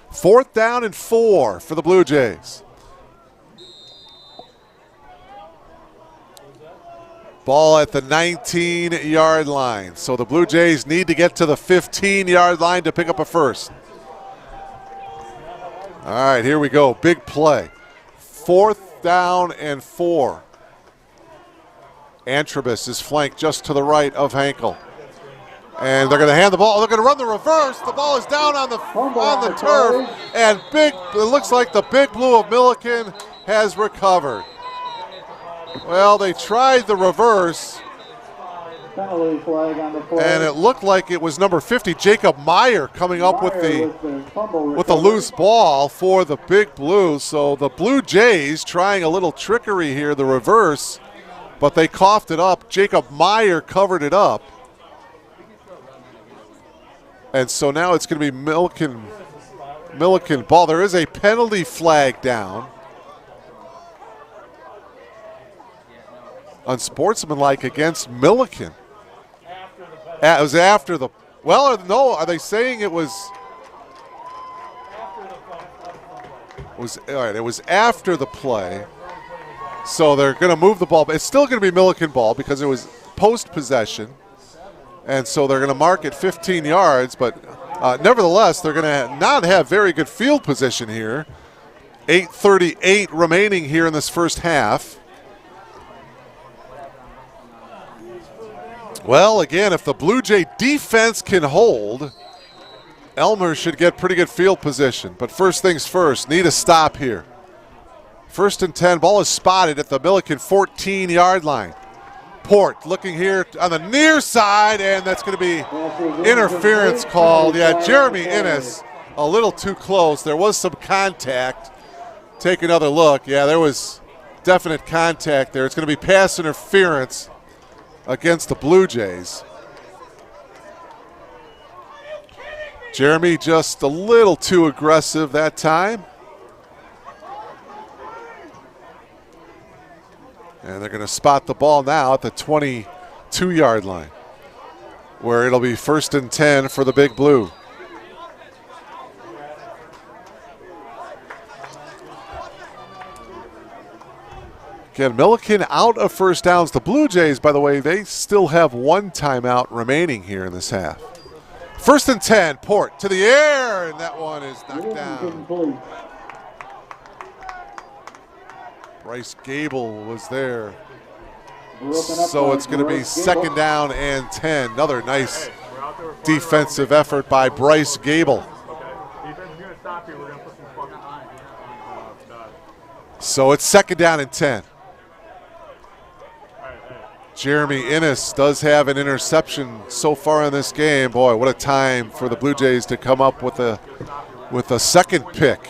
4th down and 4 for the Blue Jays. Ball at the 19-yard line. So the Blue Jays need to get to the 15-yard line to pick up a first. All right, here we go. Big play. 4th down and 4. Antrobus is flanked just to the right of Hankel. And they're going to hand the ball. They're going to run the reverse. The ball is down on the turf. And it looks like the Big Blue of Milliken has recovered. Well, they tried the reverse. Penalty flag on the play. And it looked like it was number 50, Jacob Meyer, coming up with the loose ball for the Big Blue. So the Blue Jays trying a little trickery here, the reverse, but they coughed it up. Jacob Meyer covered it up. And so now it's going to be Milliken ball. There is a penalty flag down. Unsportsmanlike against Milliken. It was after the, well, no, are they saying it was all right, it was after the play. So they're going to move the ball, but it's still going to be Milliken ball because it was post-possession. And so they're going to mark it 15 yards, but nevertheless, they're going to not have very good field position here. 8:38 remaining here in this first half. Well, again, if the Blue Jay defense can hold, Elmhurst should get pretty good field position. But first things first, need a stop here. 1st and 10, ball is spotted at the Milliken 14-yard line. Port looking here on the near side, and that's going to be interference called. Yeah, Jeremy Innes a little too close. There was some contact. Take another look. Yeah, there was definite contact there. It's going to be pass interference against the Blue Jays. Jeremy just a little too aggressive that time. And they're going to spot the ball now at the 22-yard line, where it'll be 1st and 10 for the Big Blue. Again, Milliken out of first downs. The Blue Jays, by the way, they still have 1 timeout remaining here in this half. 1st and 10, Port to the air, and that one is knocked down. Bryce Gable was there. So it's going to be second down and 10. Another nice defensive effort by Bryce Gable. So it's second down and 10. Jeremy Innes does have an interception so far in this game. Boy, what a time for the Blue Jays to come up with a second pick.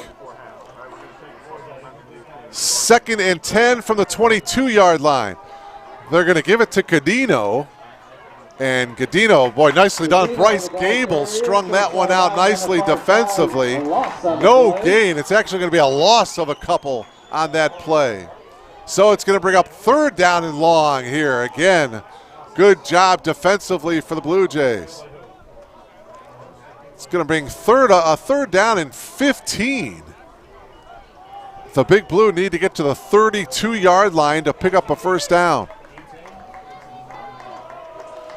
Second and 10 from the 22-yard line. They're going to give it to Gadino. And Gadino, boy, nicely done. Bryce Gable strung that one out nicely defensively. No gain. It's actually going to be a loss of a couple on that play. So it's going to bring up third down and long here. Again, good job defensively for the Blue Jays. It's going to bring a third down and 15. The Big Blue need to get to the 32-yard line to pick up a first down.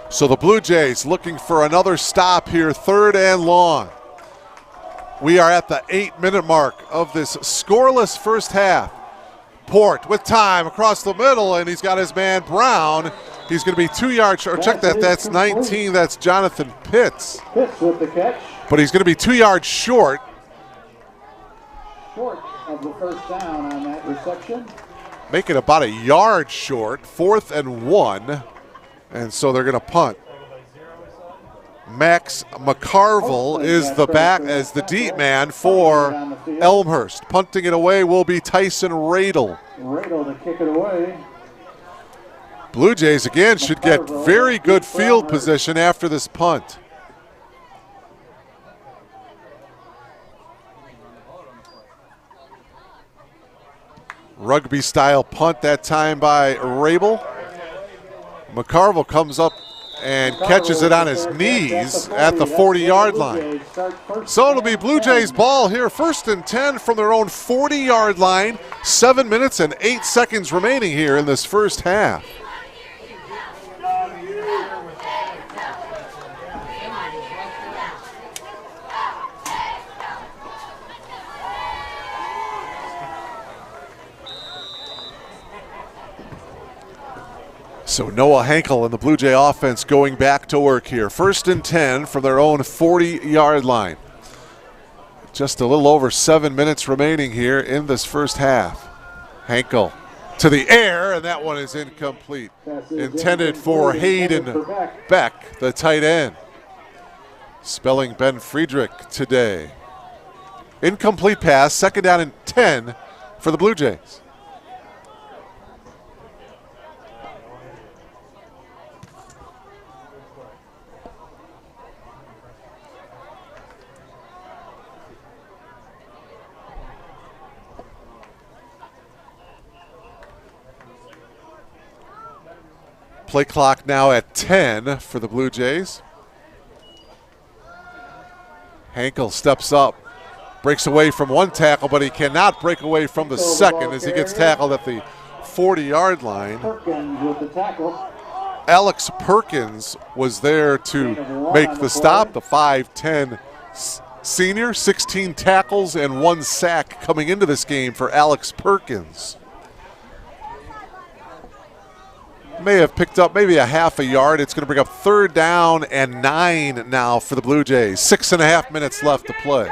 So the Blue Jays looking for another stop here, third and long. We are at the 8-minute mark of this scoreless first half. Port with time across the middle, and he's got his man Brown. He's going to be 2 yards short. Check that. That's 19. That's Jonathan Pitts. Pitts with the catch. But he's going to be 2 yards short. Short of the first down on that reception. Make it about a yard short. 4th and 1. And so they're going to punt. Max McCarville is the deep man for Elmhurst. Punting it away will be Tyson Radel. Radel to kick it away. Blue Jays again should get very good field position after this punt. Rugby style punt that time by Rabel. McCarville comes up and catches it on his knees at the 40-yard line. So it'll be Blue Jays ball here, first and 10 from their own 40-yard line. 7 minutes and 8 seconds remaining here in this first half. So Noah Hankel and the Blue Jay offense going back to work here. First and 10 from their own 40-yard line. Just a little over 7 minutes remaining here in this first half. Hankel to the air, and that one is incomplete. Intended for Hayden Beck, the tight end. Spelling Ben Friedrich today. Incomplete pass, second down and 10 for the Blue Jays. Play clock now at 10 for the Blue Jays. Hankel steps up, breaks away from one tackle, but he cannot break away from the second as he gets tackled at the 40-yard line. Perkins with the tackle. Alex Perkins was there to make the stop, the 5'10 senior, 16 tackles and 1 sack coming into this game for Alex Perkins. May have picked up maybe a half a yard. It's going to bring up third down and 9 now for the Blue Jays. 6.5 minutes left to play.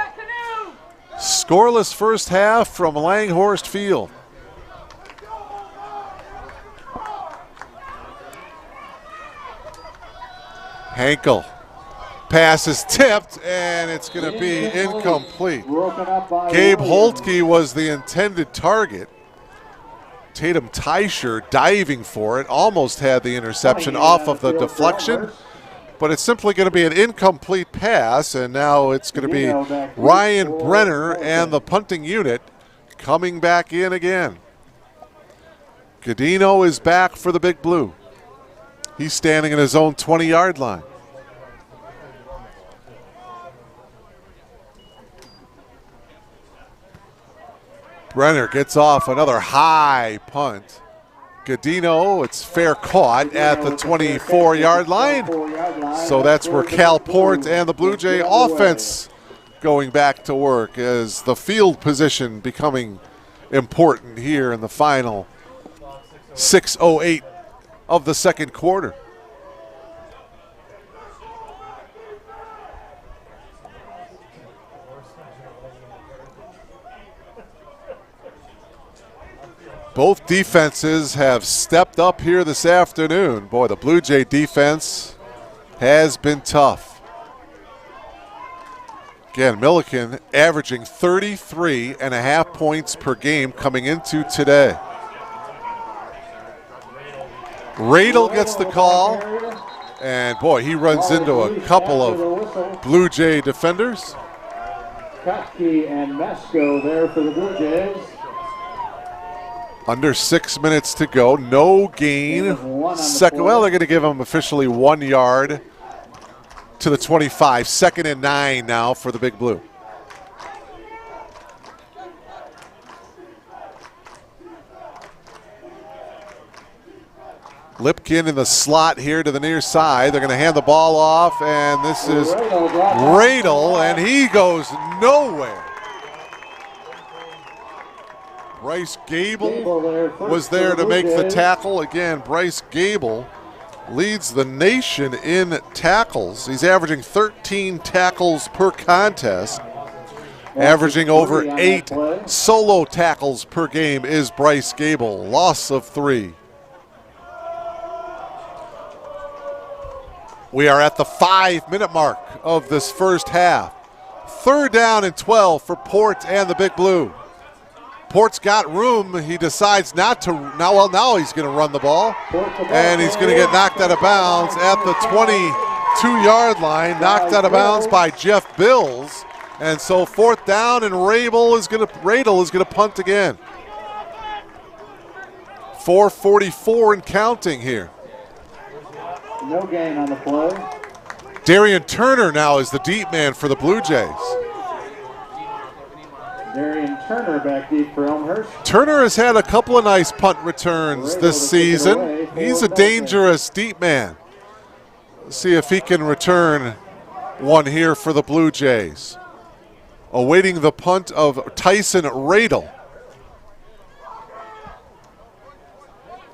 Scoreless first half from Langhorst Field. Hankel. Pass is tipped, and it's going to be incomplete. Gabe Holtke was the intended target. Tatum Teicher diving for it, almost had the interception off of the deflection, but it's simply going to be an incomplete pass, and now it's going to be Ryan Brenner and the punting unit coming back in again. Gadino is back for the Big Blue. He's standing in his own 20-yard line. Brenner gets off another high punt. Gadino, it's fair caught at the 24-yard line. So that's where Cal Port and the Blue Jay offense going back to work as the field position becoming important here in the final 6:08 of the second quarter. Both defenses have stepped up here this afternoon. Boy, the Blue Jay defense has been tough. Again, Milliken averaging 33.5 points per game coming into today. Radel gets the call, and boy, he runs into a couple of Blue Jay defenders. Kotsky and Mesco there for the Blue Jays. Under 6 minutes to go, no gain. Second, well, they're going to give him officially 1 yard to the 25. 2nd and 9 now for the Big Blue. Lipkin in the slot here to the near side. They're going to hand the ball off, and this is Radel, and he goes nowhere. Bryce Gable was there to make the tackle. Again, Bryce Gable leads the nation in tackles. He's averaging 13 tackles per contest. Averaging over 8 solo tackles per game is Bryce Gable. Loss of 3. We are at the 5-minute mark of this first half. 3rd down and 12 for Port and the Big Blue. Port's got room. He decides not to. Now he's going to run the ball. And he's going to get knocked out of bounds at the 22-yard line. Knocked out of bounds by Jeff Bills. And so 4th down, and Radel is going to punt again. 4:44 and counting here. No gain on the play. Darian Turner now is the deep man for the Blue Jays. Darian Turner back deep for Elmhurst. Turner has had a couple of nice punt returns this season. He's a dangerous deep man. Let's see if he can return one here for the Blue Jays. Awaiting the punt of Tyson Radel.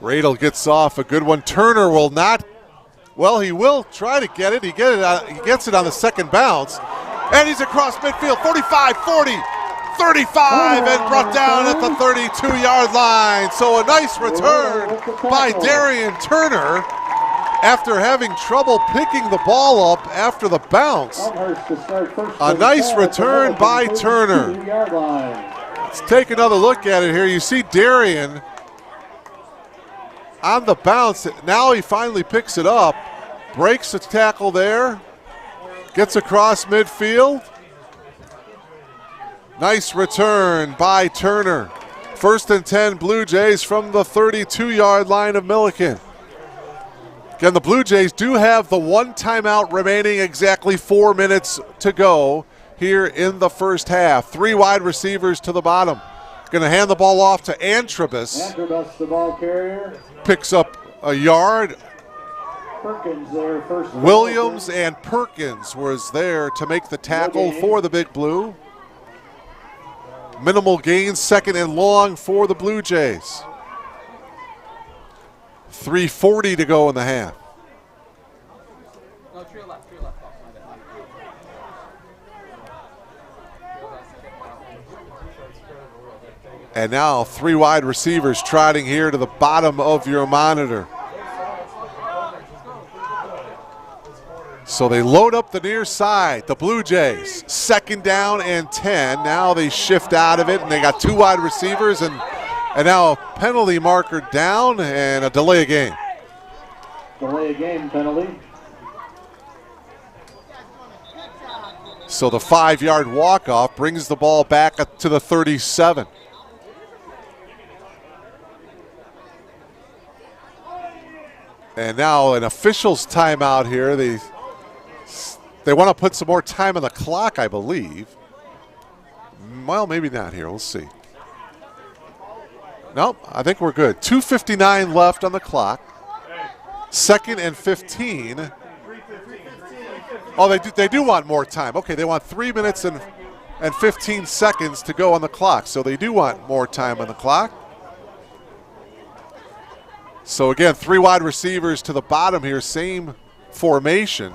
Radel gets off a good one. Turner will not. Well, he will try to get it. He gets it on the second bounce. And he's across midfield. 45, 40, 35, and brought down at the 32-yard line. So a nice return by Darian Turner after having trouble picking the ball up after the bounce. A nice return by Turner. Let's take another look at it here. You see Darian on the bounce. Now he finally picks it up, breaks the tackle there, gets across midfield. Nice return by Turner. 1st and 10 Blue Jays from the 32-yard line of Milliken. Again, the Blue Jays do have the 1 timeout remaining, exactly 4 minutes to go here in the first half. 3 wide receivers to the bottom. Going to hand the ball off to Antrobus. Antrobus, the ball carrier. Picks up a yard. Perkins there first. Williams and Perkins was there to make the tackle for the Big Blue. Minimal gains, 2nd and long for the Blue Jays. 3:40 to go in the half. No, to your left, And now 3 wide receivers trotting here to the bottom of your monitor. So they load up the near side, the Blue Jays. 2nd down and 10. Now they shift out of it, and they got 2 wide receivers, and now a penalty marker down and a delay of game. Delay of game penalty. So the 5-yard walk-off brings the ball back to the 37. And now an official's timeout here. They want to put some more time on the clock, I believe. Well, maybe not here. We'll see. Nope, I think we're good. 2:59 left on the clock. 2nd and 15. Oh, they do want more time. Okay, they want 3 minutes and 15 seconds to go on the clock. So they do want more time on the clock. So again, 3 wide receivers to the bottom here, same formation.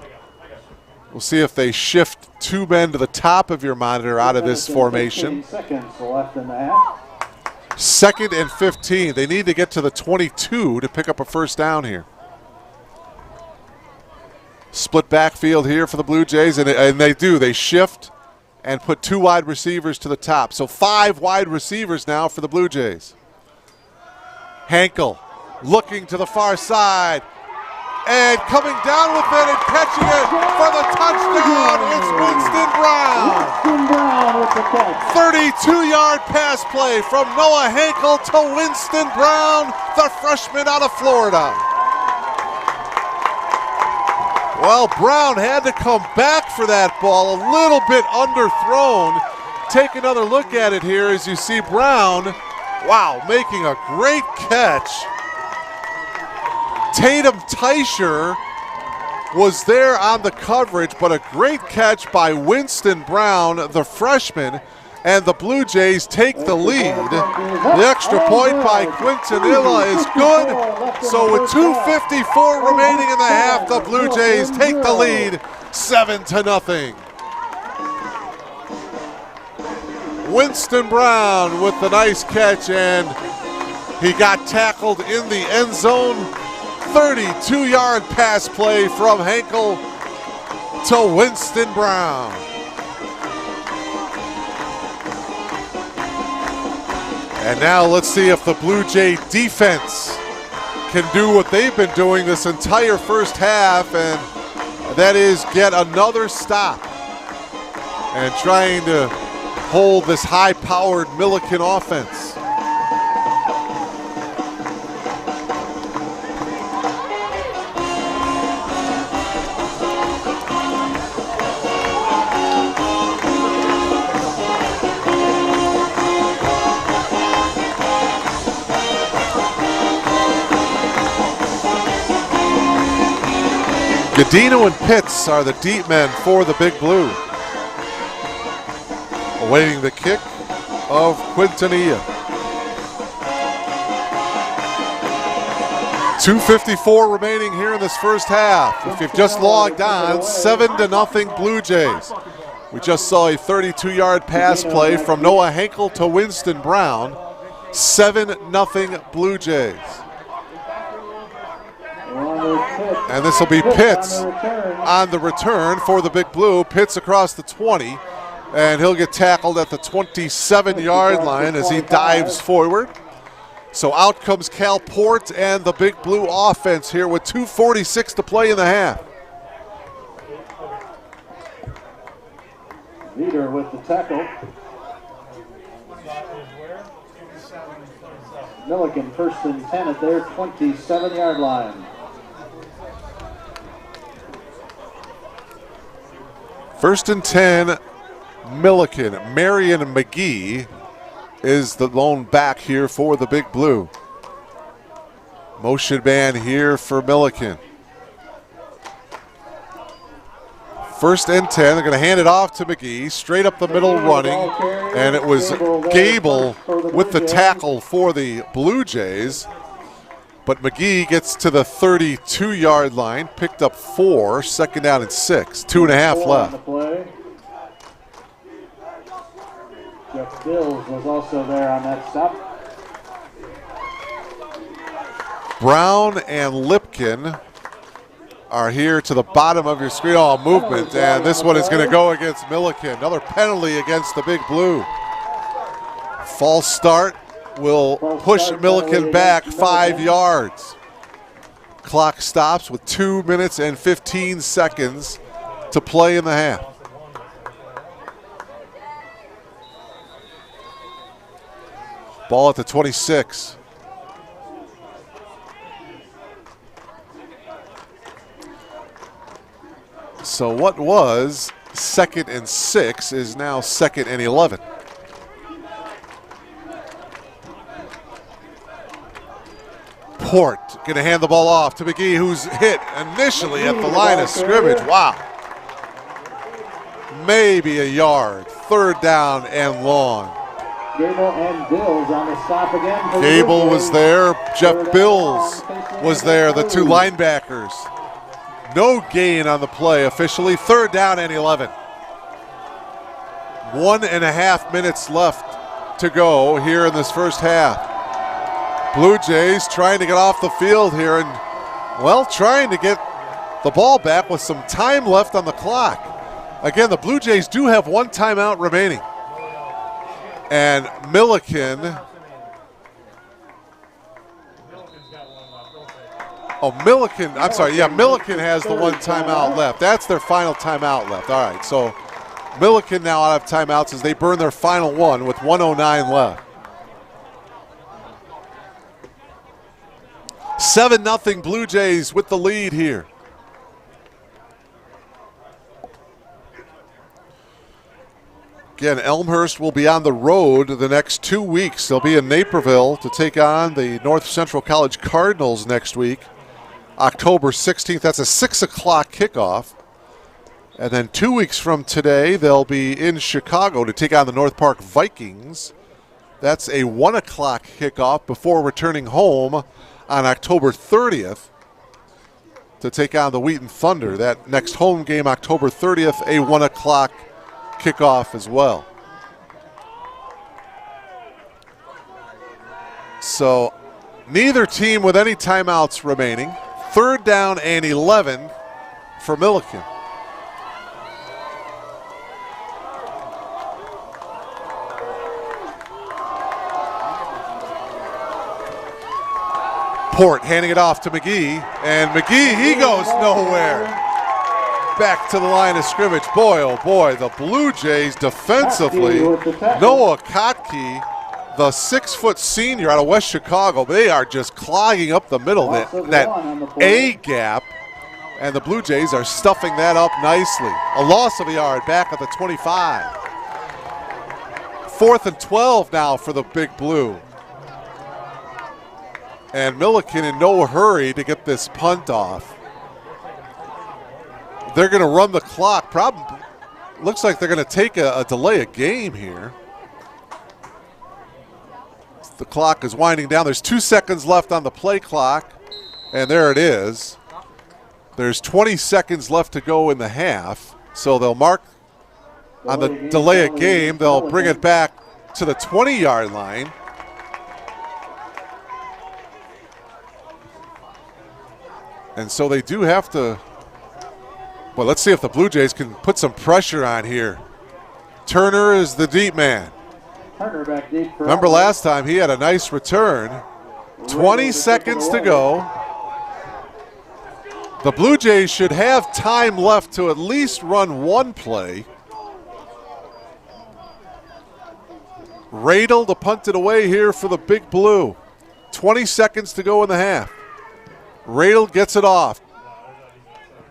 We'll see if they shift 2 men to the top of your monitor out of this formation. 15 seconds left in the half. 2nd and 15. They need to get to the 22 to pick up a first down here. Split backfield here for the Blue Jays, and they do. They shift and put 2 wide receivers to the top. So 5 wide receivers now for the Blue Jays. Hankel looking to the far side and coming down with it and catching it for the touchdown. It's Winston Brown. Winston Brown with the catch. 32-yard pass play from Noah Hankel to Winston Brown, the freshman out of Florida. Well, Brown had to come back for that ball, a little bit underthrown. Take another look at it here as you see Brown, wow, making a great catch. Tatum Teicher was there on the coverage, but a great catch by Winston Brown, the freshman, and the Blue Jays take the lead. The extra point by Quintanilla is good. So with 2:54 remaining in the half, the Blue Jays take the lead 7-0. Winston Brown with the nice catch, and he got tackled in the end zone. 32-yard pass play from Hankel to Winston Brown. And now let's see if the Blue Jay defense can do what they've been doing this entire first half, and that is get another stop and trying to hold this high-powered Milliken offense. Gadino and Pitts are the deep men for the Big Blue. Awaiting the kick of Quintanilla. 2:54 remaining here in this first half. If you've just logged on, 7-0 Blue Jays. We just saw a 32-yard pass play from Noah Hankel to Winston Brown. 7-0 Blue Jays. And this will be Pitts on the return for the Big Blue. Pitts across the 20, and he'll get tackled at the 27-yard line as he dives forward. So out comes Cal Port and the Big Blue offense here with 2:46 to play in the half. Leader with the tackle. Milliken 1st and 10 at their 27-yard line. 1st and 10, Milliken. Marion McGee is the lone back here for the Big Blue. Motion man here for Milliken. 1st and 10, they're going to hand it off to McGee, straight up the middle running, and it was Gable with the tackle for the Blue Jays. But McGee gets to the 32-yard line, picked up 4, 2nd down and 6, 2.5 left. Jeff Bills was also there on that stop. Brown and Lipkin are here to the bottom of your screen. Oh, movement, and this one is going to go against Milliken. Another penalty against the Big Blue. False start will push Milliken back 5 yards. Clock stops with 2 minutes and 15 seconds to play in the half. Ball at the 26. So what was 2nd and 6 is now 2nd and 11. Port going to hand the ball off to McGee, who's hit initially at the line of scrimmage. Wow. Maybe a yard. 3rd down and long. Gable and Bills on the stop again. For Gable the was there. Jeff Bills was there, the two linebackers. No gain on the play officially. 3rd down and 11. 1.5 minutes left to go here in this first half. Blue Jays trying to get off the field here and, well, trying to get the ball back with some time left on the clock. Again, the Blue Jays do have 1 timeout remaining. And Milliken, Milliken has the 1 timeout left. That's their final timeout left. All right, so Milliken now out of timeouts as they burn their final one with 1:09 left. 7-0 Blue Jays with the lead here. Again, Elmhurst will be on the road the next 2 weeks. They'll be in Naperville to take on the North Central College Cardinals next week, October 16th. That's a 6 o'clock kickoff. And then 2 weeks from today, they'll be in Chicago to take on the North Park Vikings. That's a 1 o'clock kickoff before returning home on October 30th to take on the Wheaton Thunder. That next home game, October 30th, a 1 o'clock kickoff as well. So neither team with any timeouts remaining. 3rd down and 11 for Milliken. Port handing it off to McGee, and McGee, he goes nowhere. Back to the line of scrimmage. Boy, oh boy, the Blue Jays defensively. Noah Kotke, the 6-foot senior out of West Chicago, they are just clogging up the middle, that A gap, and the Blue Jays are stuffing that up nicely. A loss of a yard back at the 25. 4th and 12 now for the Big Blue. And Milliken in no hurry to get this punt off. They're going to run the clock. Probably looks like they're going to take a delay a game here. The clock is winding down. There's 2 seconds left on the play clock, and there it is. There's 20 seconds left to go in the half, so they'll mark on the delay a game. They'll bring it back to the 20-yard line. And so they do have to, well, let's see if the Blue Jays can put some pressure on here. Turner is the deep man. Turner back deep. Remember last time he had a nice return. 20 seconds to go. The Blue Jays should have time left to at least run 1 play. Radel to punt it away here for the Big Blue. 20 seconds to go in the half. Radel gets it off.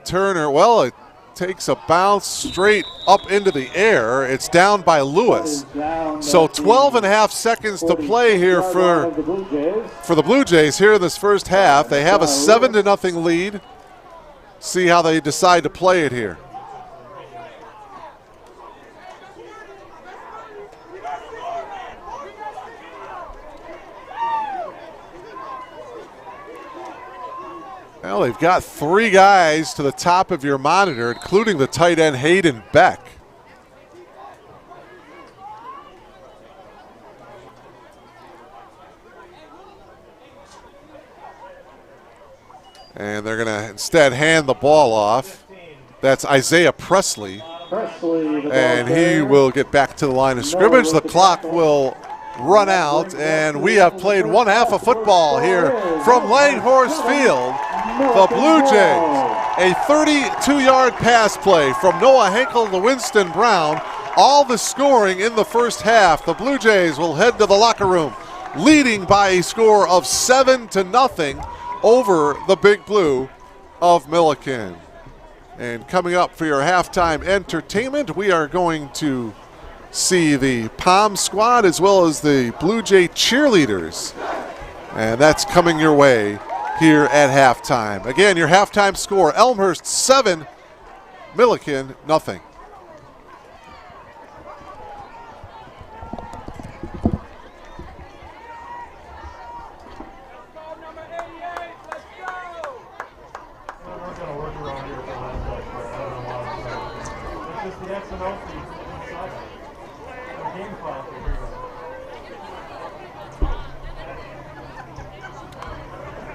Turner, well, it takes a bounce straight up into the air. It's down by Lewis. So 12.5 seconds to play here for the Blue Jays here in this first half. They have a 7-0 lead. See how they decide to play it here. Well, they've got 3 guys to the top of your monitor, including the tight end Hayden Beck. And they're going to instead hand the ball off. That's Isaiah Presley. And he will get back to the line of scrimmage. The clock will run out, and we have played 1 half of football here from Langhorse Field. The Blue Jays, a 32-yard pass play from Noah Henkel to Winston Brown. All the scoring in the first half. The Blue Jays will head to the locker room, leading by a score of 7-0 over the Big Blue of Milliken. And coming up for your halftime entertainment, we are going to see the Palm Squad as well as the Blue Jay cheerleaders. And that's coming your way here at halftime. Again, your halftime score, Elmhurst 7, Milliken nothing. Sanofi inside of it. A game file for here.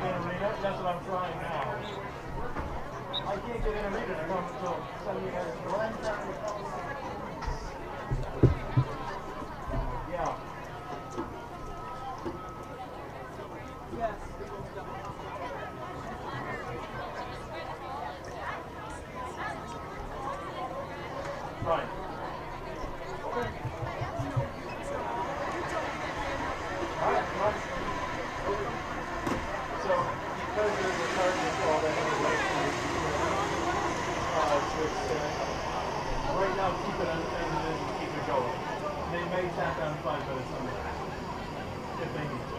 Interreader? That's what I'm trying now. I can't get interreader to come until 7 minutes. Yeah. Yes. Right. Okay. Alright, right. So, because there's a charging call that right now keep it and then keep it going. They may tap down 5 minutes on that. If they need to.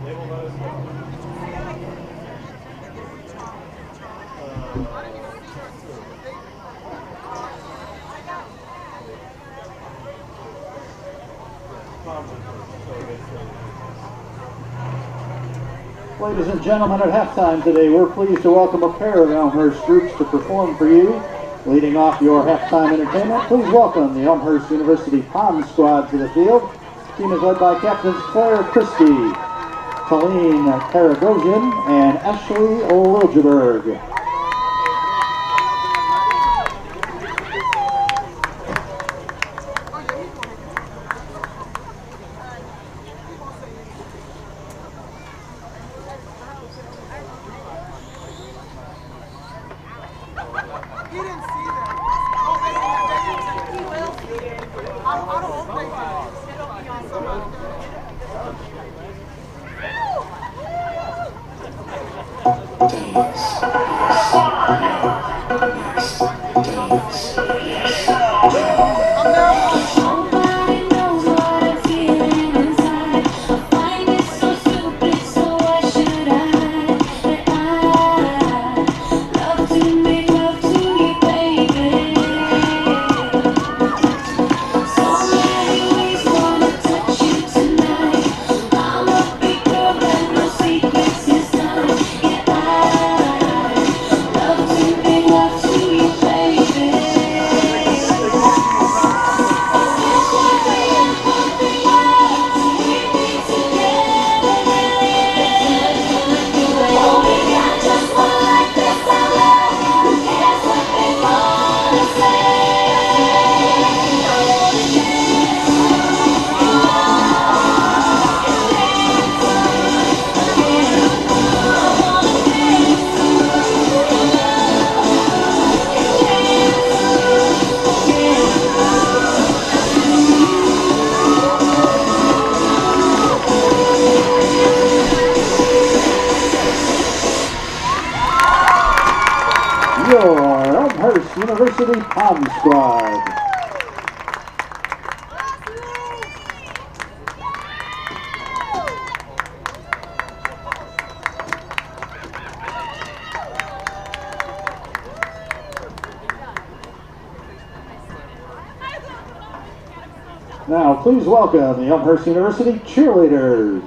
They will let us go. Ladies and gentlemen, at halftime today, we're pleased to welcome a pair of Elmhurst groups to perform for you. Leading off your halftime entertainment, please welcome the Elmhurst University Pond Squad to the field. The team is led by Captains Claire Christie, Colleen Karagosian, and Ashley Oliljeberg. Your Elmhurst University Pond Squad. Now, please welcome the Elmhurst University cheerleaders.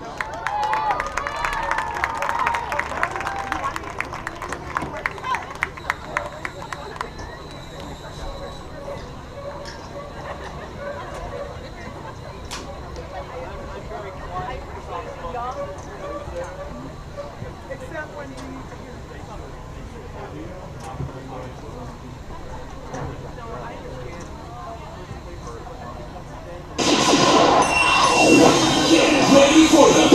Ready for the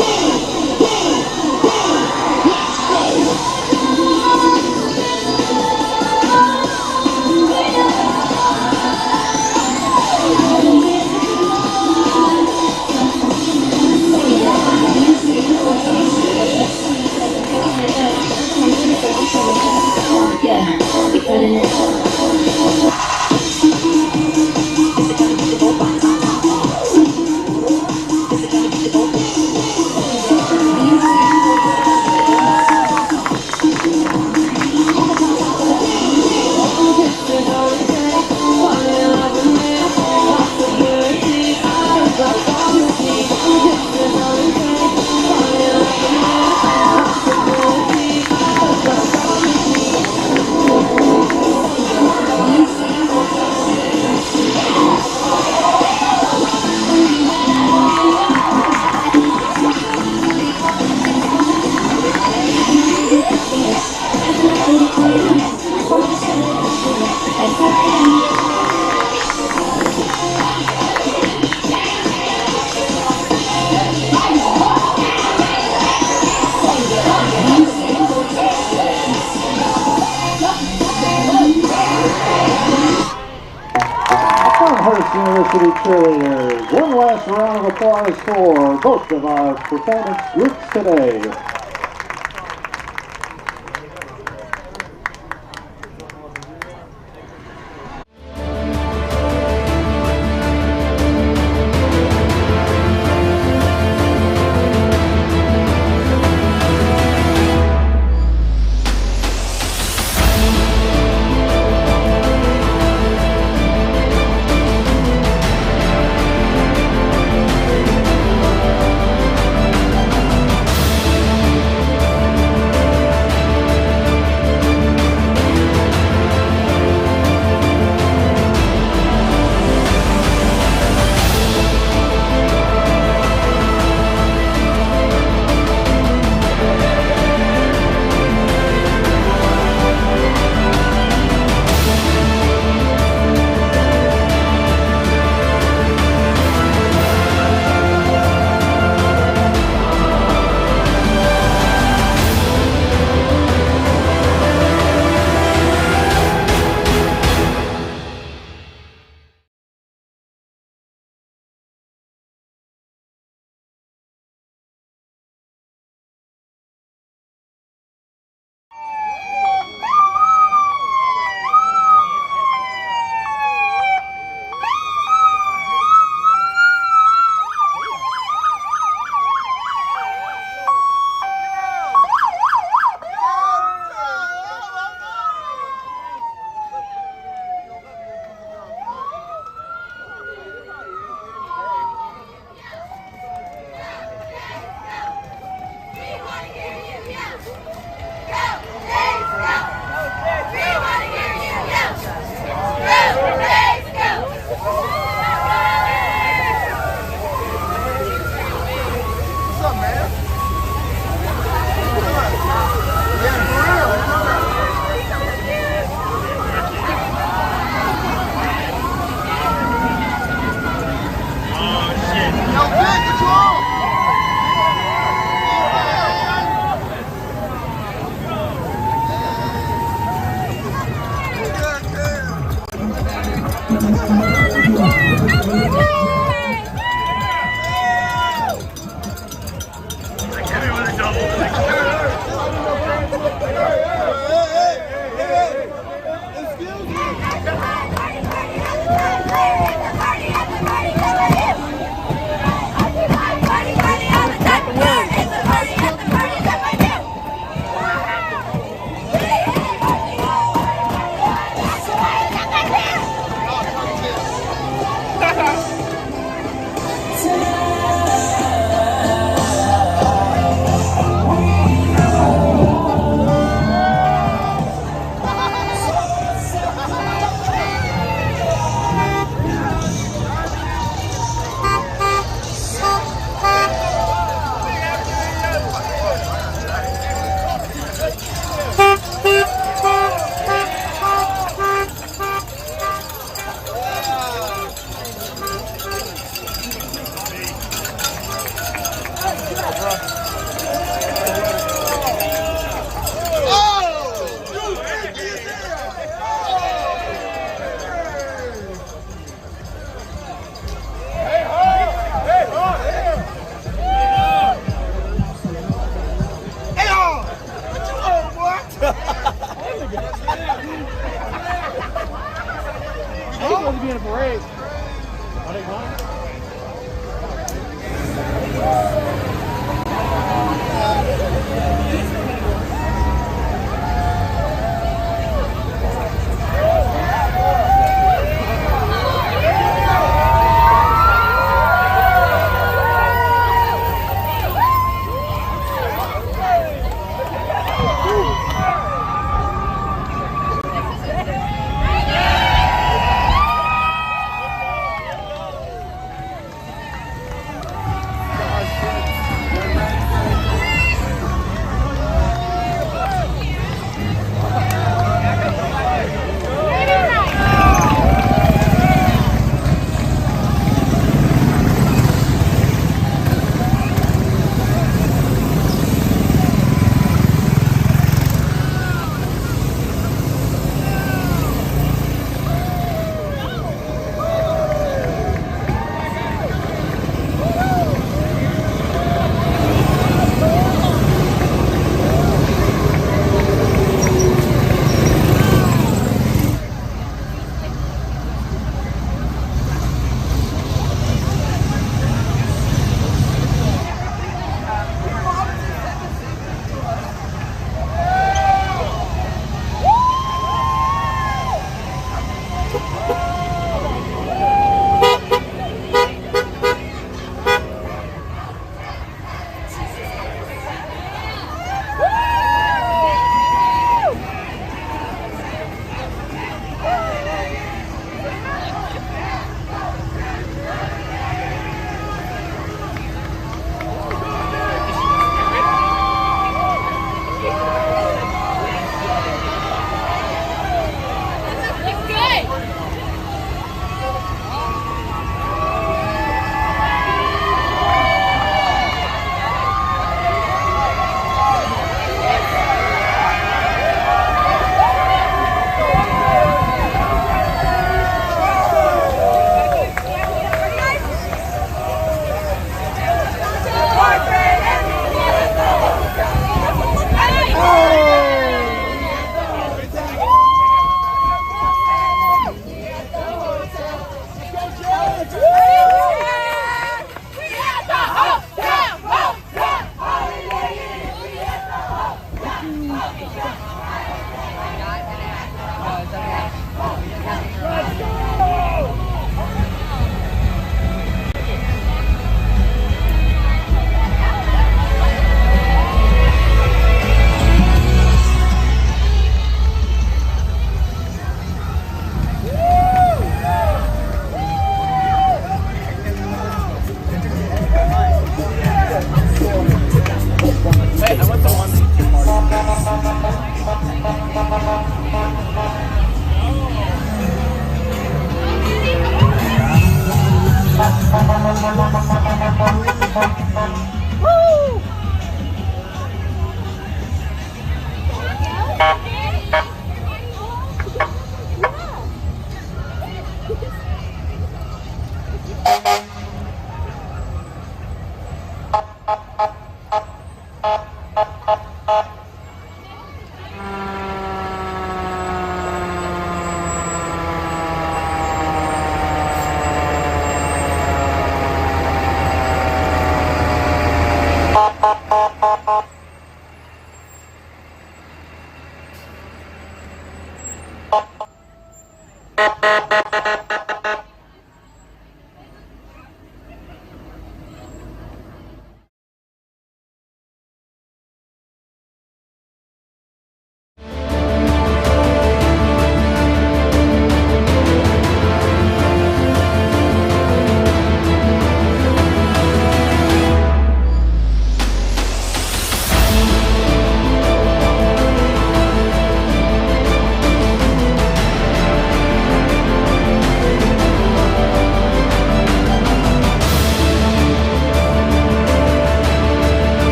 Elmhurst University cheerleaders. One last round of applause for both of our performance groups today.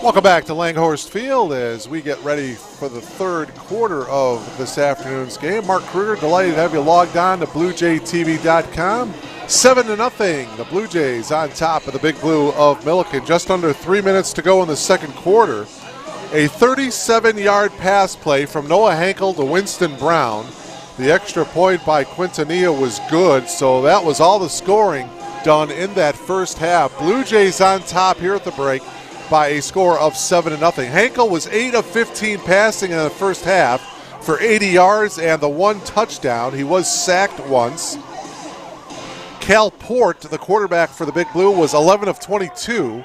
Welcome back to Langhorst Field as we get ready for the third quarter of this afternoon's game. Mark Kruger, delighted to have you logged on to BlueJayTV.com. 7-0, the Blue Jays on top of the Big Blue of Milliken. Just under 3 minutes to go in the second quarter. A 37-yard pass play from Noah Hankel to Winston Brown. The extra point by Quintanilla was good, so that was all the scoring done in that first half. Blue Jays on top here at the break by a score of 7-0. Hankel was 8 of 15 passing in the first half for 80 yards and the 1 touchdown. He was sacked once. Cal Port, the quarterback for the Big Blue, was 11 of 22.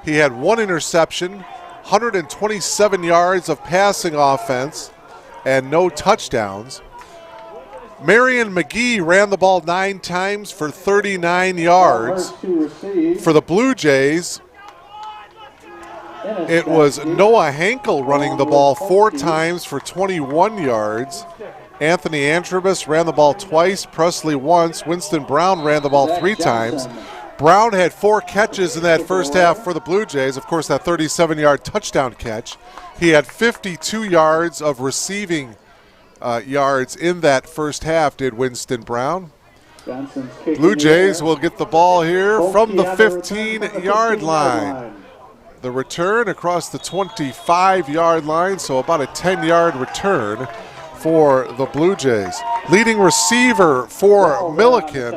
He had 1 interception, 127 yards of passing offense, and no touchdowns. Marion McGee ran the ball 9 times for 39 yards. For the Blue Jays, it was Noah Hankel running the ball 4 times for 21 yards. Anthony Antrobus ran the ball twice, Presley once. Winston Brown ran the ball 3 times. Brown had 4 catches in that first half for the Blue Jays. Of course, that 37-yard touchdown catch. He had 52 yards of receiving yards in that first half, did Winston Brown. Blue Jays will get the ball here from the 15-yard line. The return across the 25-yard line, so about a 10-yard return for the Blue Jays. Leading receiver for Milliken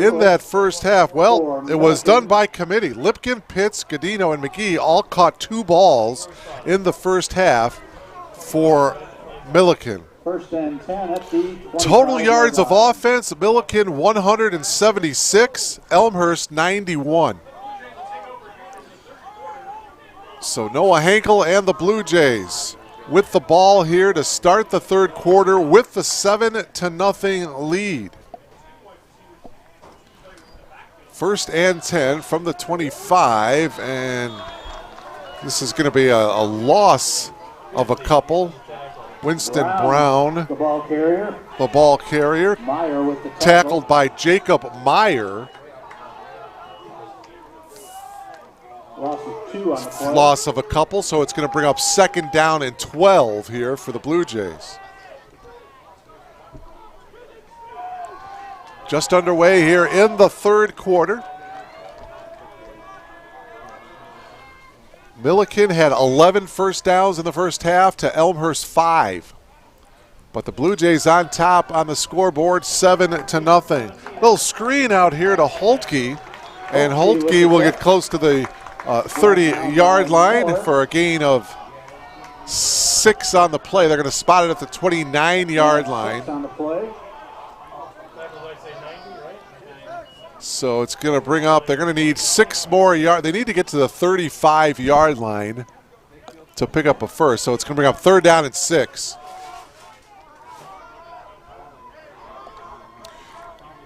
in that first half, well, it was done by committee. Lipkin, Pitts, Godino, and McGee all caught 2 balls in the first half for Milliken. First and 10 at the Total yards of offense, Milliken 176, Elmhurst 91. So Noah Hankel and the Blue Jays with the ball here to start the third quarter with the 7-0 lead. First and 10 from the 25, and this is going to be a loss of a couple. Winston Brown, the ball carrier. Meyer with the tackled by Jacob Meyer. Loss of a couple, so it's going to bring up 2nd down and 12 here for the Blue Jays. Just underway here in the third quarter. Milliken had 11 first downs in the first half to Elmhurst 5. But the Blue Jays on top on the scoreboard, 7-0. Little screen out here to Holtke, and Holtke will get close to the 30-yard line for a gain of 6 on the play. They're going to spot it at the 29-yard line. So it's going to bring up, they're going to need 6 more yards. They need to get to the 35-yard line to pick up a first. So it's going to bring up 3rd down and 6.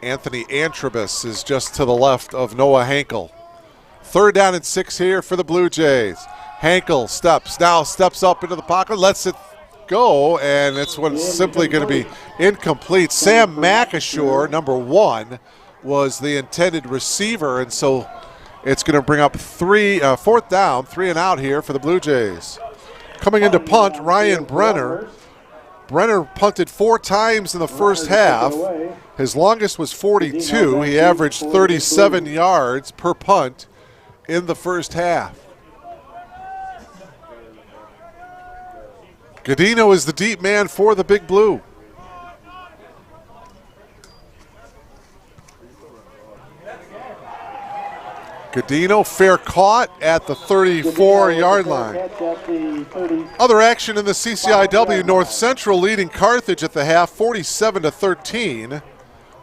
Anthony Antrobus is just to the left of Noah Hankel. 3rd down and 6 here for the Blue Jays. Hankel steps up into the pocket, lets it go, and it's what's simply going to be incomplete. Sam McAshore, number 1, was the intended receiver, and so it's going to bring up 4th down, 3 and out here for the Blue Jays. Coming into punt, Ryan Brenner. Brenner punted 4 times in the first half. His longest was 42. He averaged 37 yards per punt in the first half. Godino is the deep man for the Big Blue. Godino, fair caught at the 34-yard line. Other action in the CCIW, North Central leading Carthage at the half, 47-13.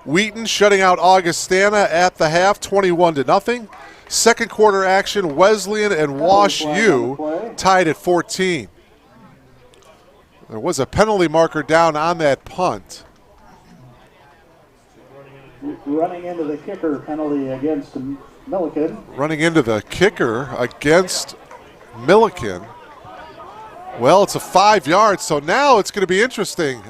Wheaton shutting out Augustana at the half, 21-0. Second quarter action, Wesleyan and Wash U tied at 14. There was a penalty marker down on that punt. Running into the kicker penalty against Milliken. Running into the kicker against Milliken. Well, it's a 5 yards, so now it's going to be interesting.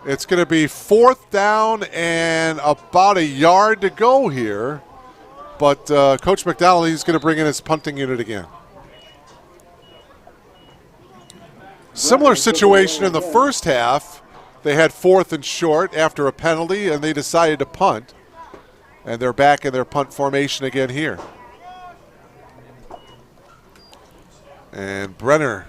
It's going to be 4th down and about a yard to go here. But Coach McDonald, he's going to bring in his punting unit again. Similar situation in the first half. They had 4th and short after a penalty, and they decided to punt. And they're back in their punt formation again here. And Brenner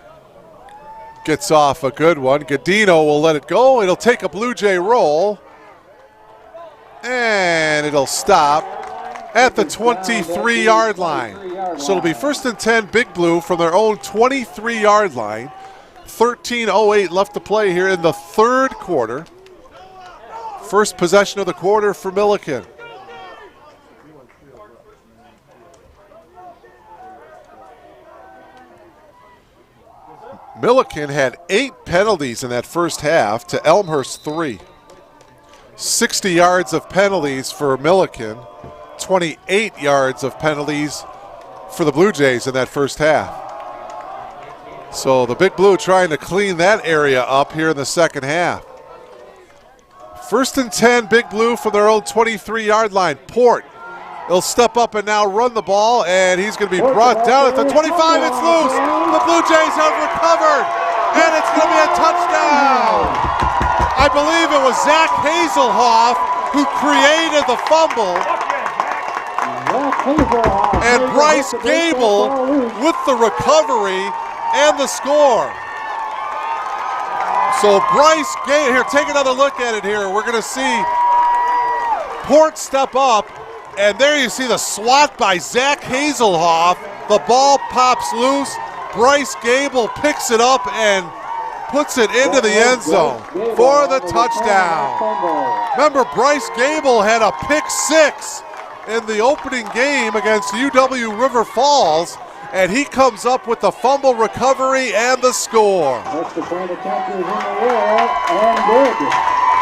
gets off a good one. Godino will let it go. It'll take a Blue Jay roll. And it'll stop at the 23-yard line. So it'll be 1st and 10, Big Blue from their own 23-yard line. 13:08 left to play here in the third quarter. First possession of the quarter for Milliken. Milliken had 8 penalties in that first half to Elmhurst 3. 60 yards of penalties for Milliken, 28 yards of penalties for the Blue Jays in that first half. So the Big Blue trying to clean that area up here in the second half. 1st and 10, Big Blue from their own 23-yard line. Port, he'll step up and now run the ball, and he's going to be brought down at the 25. It's loose. The Blue Jays have recovered, and it's going to be a touchdown. I believe it was Zach Hazelhoff who created the fumble. And Bryce Gable with the recovery and the score. So Bryce Gable, here, take another look at it here. We're going to see Port step up, and there you see the swat by Zach Hazelhoff. The ball pops loose. Bryce Gable picks it up and puts it into the end zone for the touchdown. Remember, Bryce Gable had a pick 6 in the opening game against UW River Falls, and he comes up with the fumble recovery and the score. Extra point attempt is in the air and good.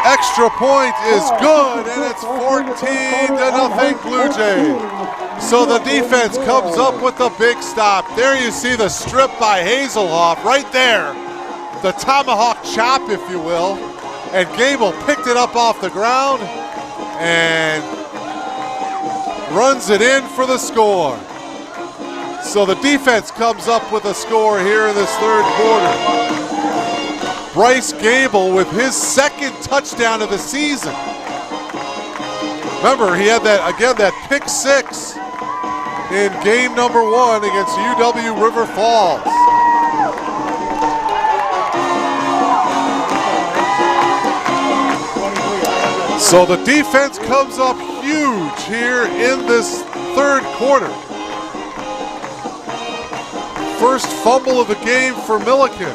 Extra point is good, and it's 14-0 Blue Jays. So the defense comes up with a big stop. There you see the strip by Hazelhoff right there. The tomahawk chop, if you will. And Gable picked it up off the ground and runs it in for the score. So the defense comes up with a score here in this third quarter. Bryce Gable with his 2nd touchdown of the season. Remember, he had that pick 6 in game number 1 against UW River Falls. So the defense comes up huge here in this third quarter. First fumble of the game for Milliken.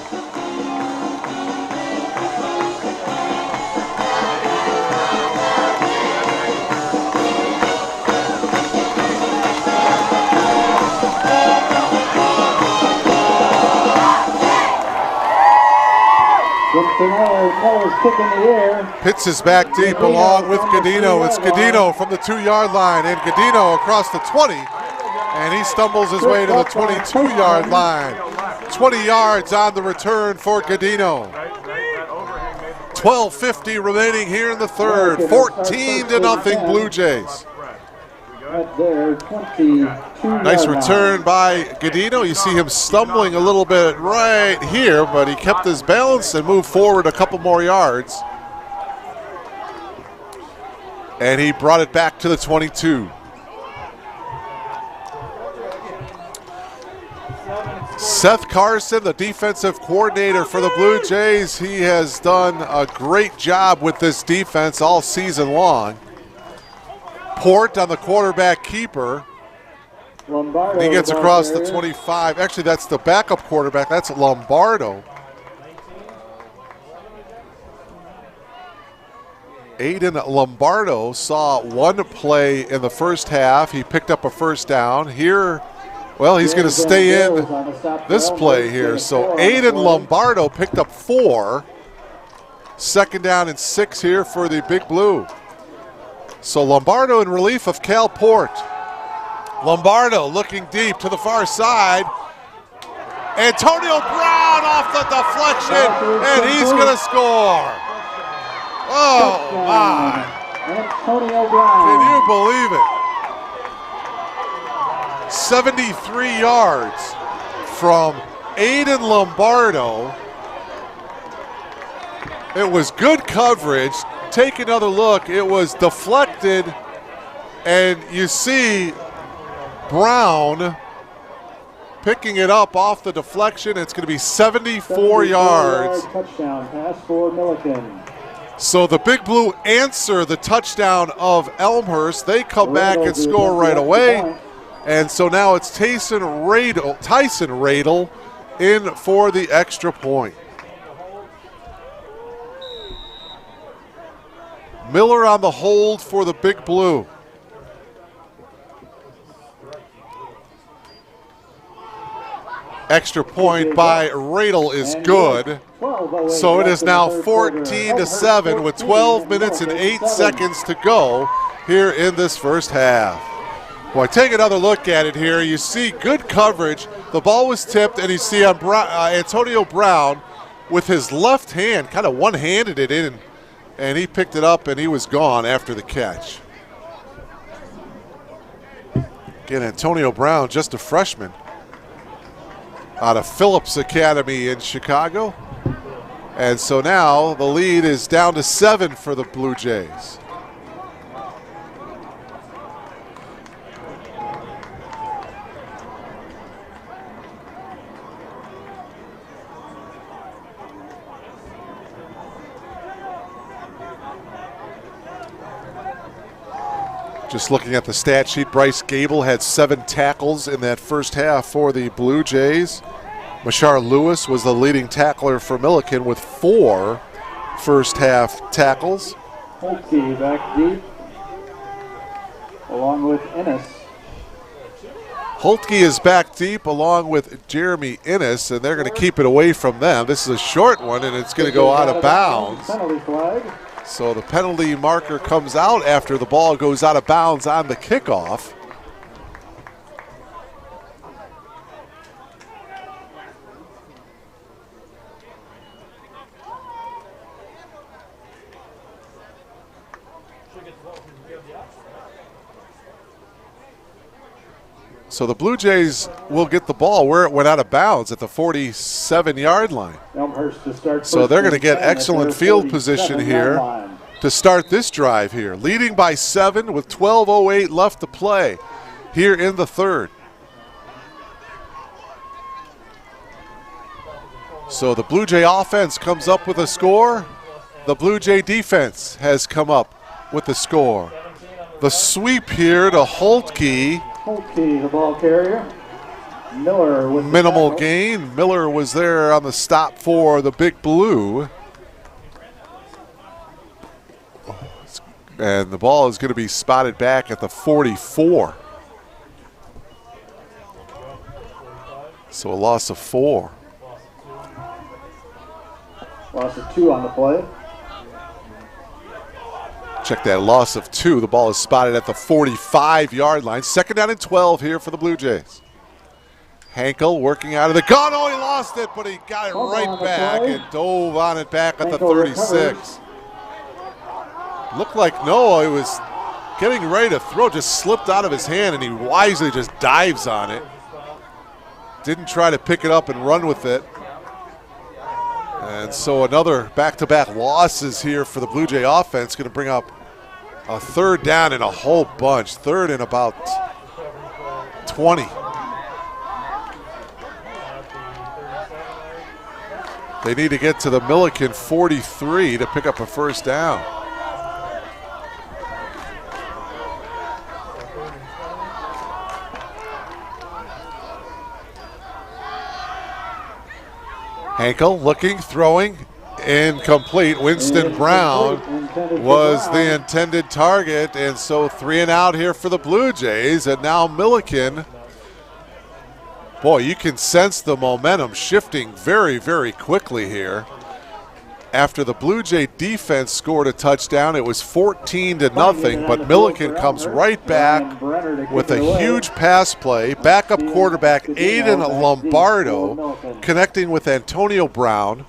Miller's kick in the air. Hits his back deep along with Godino. It's Godino from the 2-yard line, and Godino across the 20. And he stumbles his way to the 22-yard line. 20 yards on the return for Godino. 12:50 remaining here in the third. 14-0 Blue Jays. Right there, 22. Nice return by Godino. You see him stumbling a little bit right here, but he kept his balance and moved forward a couple more yards. And he brought it back to the 22. Seth Carson, the defensive coordinator for the Blue Jays, he has done a great job with this defense all season long. Port on the quarterback keeper. Lombardo, he gets across the 25. Actually, that's the backup quarterback. That's Lombardo. Aiden Lombardo saw one play in the first half. He picked up a first down. Here, well, he's going to stay in this play here. So Aiden Lombardo picked up 4. 2nd down and 6 here for the Big Blue. So Lombardo in relief of Cal Port. Lombardo looking deep to the far side. Antonio Brown off the deflection, and he's going to score. Oh, my. Antonio Brown. Can you believe it? 73 yards from Aiden Lombardo It was good coverage. Take another look. It was deflected, and you see Brown picking it up off the deflection. It's going to be 74 yards. Touchdown pass for Milliken. So the Big Blue answer the touchdown of Elmhurst. They come back and score right away. And so now it's Tyson Radel in for the extra point. Miller on the hold for the Big Blue. Extra point by Radel is good. So it is now 14-7 with 12 minutes and 8 seconds to go here in this first half. Boy, take another look at it here. You see good coverage. The ball was tipped, and you see on Antonio Brown with his left hand, kind of one-handed it in, and he picked it up, and he was gone after the catch. Again, Antonio Brown, just a freshman out of Phillips Academy in Chicago. And so now the lead is down to 7 for the Blue Jays. Just looking at the stat sheet, Bryce Gable had 7 tackles in that first half for the Blue Jays. Mashar Lewis was the leading tackler for Milliken with 4 first half tackles. Holtke back deep, along with Ennis. Holtke is back deep along with Jeremy Innes, and they're going to keep it away from them. This is a short one, and it's going to go out of bounds. Penalty flag. So the penalty marker comes out after the ball goes out of bounds on the kickoff. So the Blue Jays will get the ball where it went out of bounds at the 47-yard line. Elmhurst to start. So they're going to get excellent field position here to start this drive here. Leading by 7 with 12:08 left to play here in the third. So the Blue Jay offense comes up with a score. The Blue Jay defense has come up with the score. The sweep here to Holtke. Holtke, the ball carrier. Miller with minimal gain. Miller was there on the stop for the Big Blue. And the ball is going to be spotted back at the 44. So a loss of 4. Loss of 2 on the play. Check that, loss of 2. The ball is spotted at the 45-yard line. 2nd down and 12 here for the Blue Jays. Hankel working out of the gun. Oh, he lost it, but he got it right back and dove on it back at the 36. Looked like Noah was getting ready to throw, just slipped out of his hand, and he wisely just dives on it. Didn't try to pick it up and run with it. And so another back-to-back losses here for the Blue Jay offense. Going to bring up a 3rd down and a whole bunch. 3rd and about 20. They need to get to the Milliken 43 to pick up a 1st down. Hankel looking, throwing, incomplete. Winston Brown was the intended target, and so 3 and out here for the Blue Jays. And now Milliken, boy, you can sense the momentum shifting very, very quickly here. After the Blue Jay defense scored a touchdown, it was 14-0, but Milliken comes right back with a huge pass play. Backup quarterback Aiden Lombardo connecting with Antonio Brown.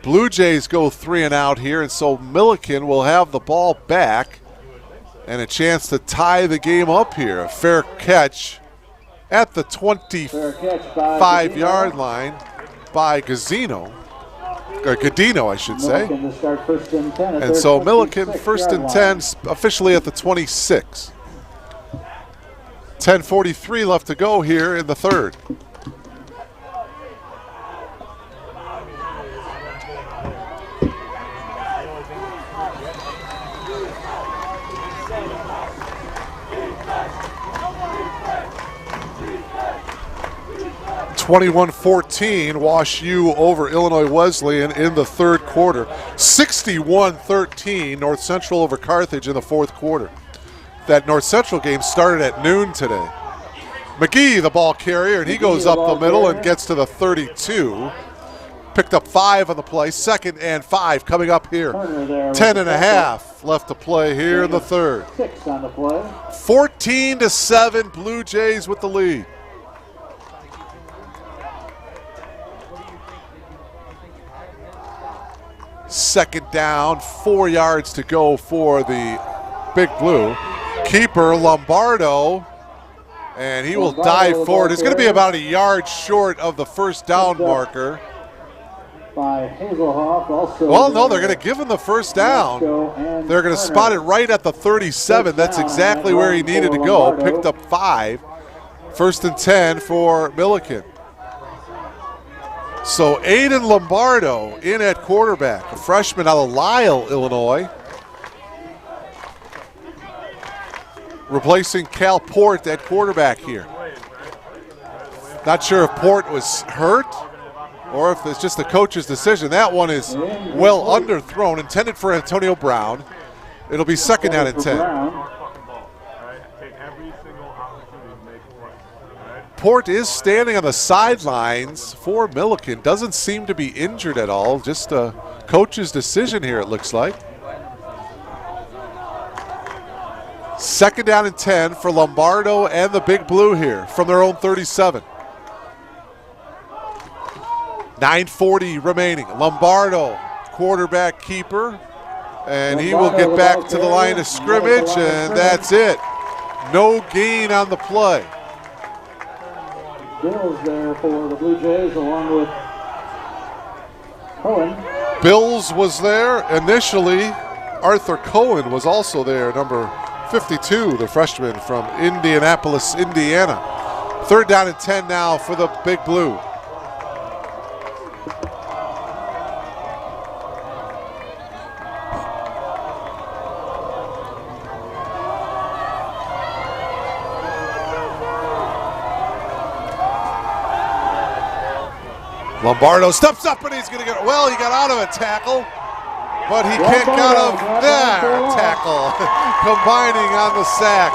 Blue Jays go 3 and out here, and so Milliken will have the ball back and a chance to tie the game up here. A fair catch at the 25-yard line by Gazzino. Gadino, I should say. Milliken to start first and 10 at And their so Milliken 26 first yard and line. 10, officially at the 26. 10:43 left to go here in the third. (21-14) Wash U over Illinois Wesleyan in the third quarter. 61-13 North Central over Carthage in the fourth quarter. That North Central game started at noon today. McGee, the ball carrier, and he goes up the middle and gets to the 32. Picked up 5 on the play. 2nd and 5 coming up here. 10 and a half left to play here in the third. 6 on the play. 14-7 Blue Jays with the lead. Second down, 4 yards to go for the Big Blue. Keeper Lombardo, and he will dive forward. It's going to be about a yard short of the first down marker. By Hazelhoff also. Well, no, they're going to give him the first down. They're going to spot it right at the 37. That's exactly where he needed to go. Picked up 5. First and 10 for Milliken. So Aiden Lombardo in at quarterback, a freshman out of Lisle, Illinois. Replacing Cal Port at quarterback here. Not sure if Port was hurt or if it's just the coach's decision. That one is well underthrown, intended for Antonio Brown. It'll be second down and 10. Port is standing on the sidelines for Milliken. Doesn't seem to be injured at all. Just a coach's decision here, it looks like. Second down and 10 for Lombardo and the Big Blue here from their own 37. 9:40 remaining. Lombardo, quarterback keeper, and he will get back to the line of scrimmage, and that's it. No gain on the play. Bills there for the Blue Jays along with Cohen. Bills was there initially. Arthur Cohen was also there, number 52, the freshman from Indianapolis, Indiana. Third down and 10 now for the Big Blue. Lombardo steps up and he's going to get, well, he got out of a tackle, but he can't get out of that tackle. Combining on the sack.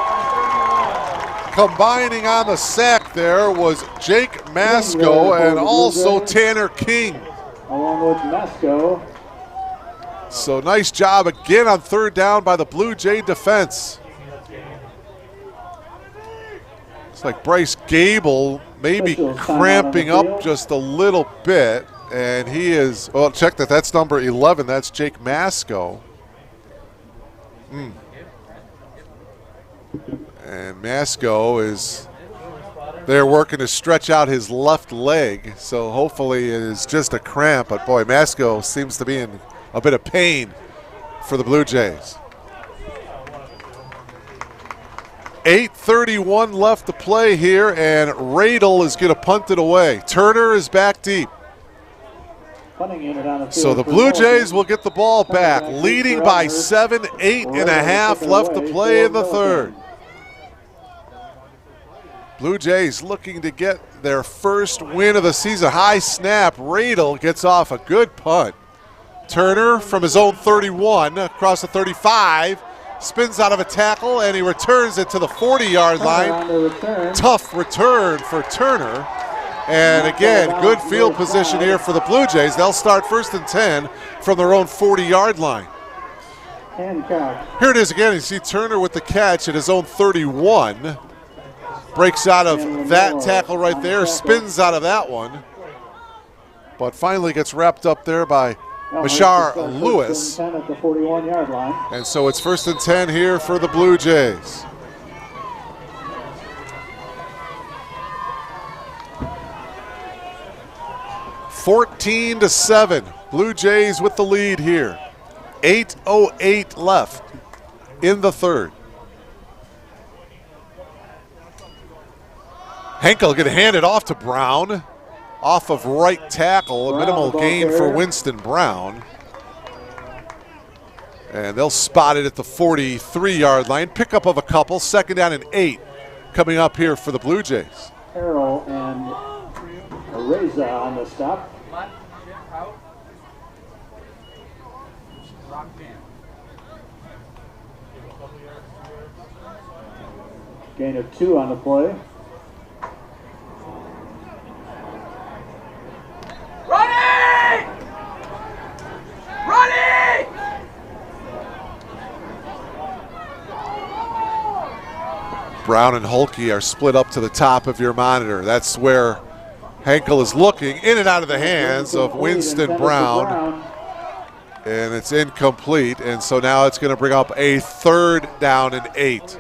Combining on the sack there was Jake Masco and also Tanner King. Along with Masco. So nice job again on third down by the Blue Jay defense. It's like Bryce Gable maybe cramping up just a little bit, and he is, well, check that, that's number 11, that's Jake Masco. And Masco is there working to stretch out his left leg, so hopefully it is just a cramp, but boy, Masco seems to be in a bit of pain for the Blue Jays. 8:31 left to play here, and Radel is going to punt it away. Turner is back deep. So the Blue Jays will get the ball back, leading by 7, 8.5 left to play in the third. Blue Jays looking to get their first win of the season. High snap, Radel gets off a good punt. Turner from his own 31 across the 35. Spins out of a tackle, and he returns it to the 40-yard line. Tough return for Turner. And again, good field position here for the Blue Jays. They'll start first and 10 from their own 40-yard line. Here it is again. You see Turner with the catch at his own 31. Breaks out of that tackle right there, spins out of that one, but finally gets wrapped up there by Mashar Lewis. At the 41-yard line. And so it's first and 10 here for the Blue Jays. (14-7). Blue Jays with the lead here. 8:08 left in the third. Henkel going to hand it off to Brown. Off of right tackle, a minimal gain for Winston Brown. And they'll spot it at the 43-yard line. Pickup of a couple, 2nd down and 8 coming up here for the Blue Jays. Harrell and Reza on the stop. Gain of 2 on the play. Brown and Holke are split up to the top of your monitor. That's where Henkel is looking, in and out of the hands of Winston Brown. And it's incomplete, and so now it's going to bring up a 3rd down and 8.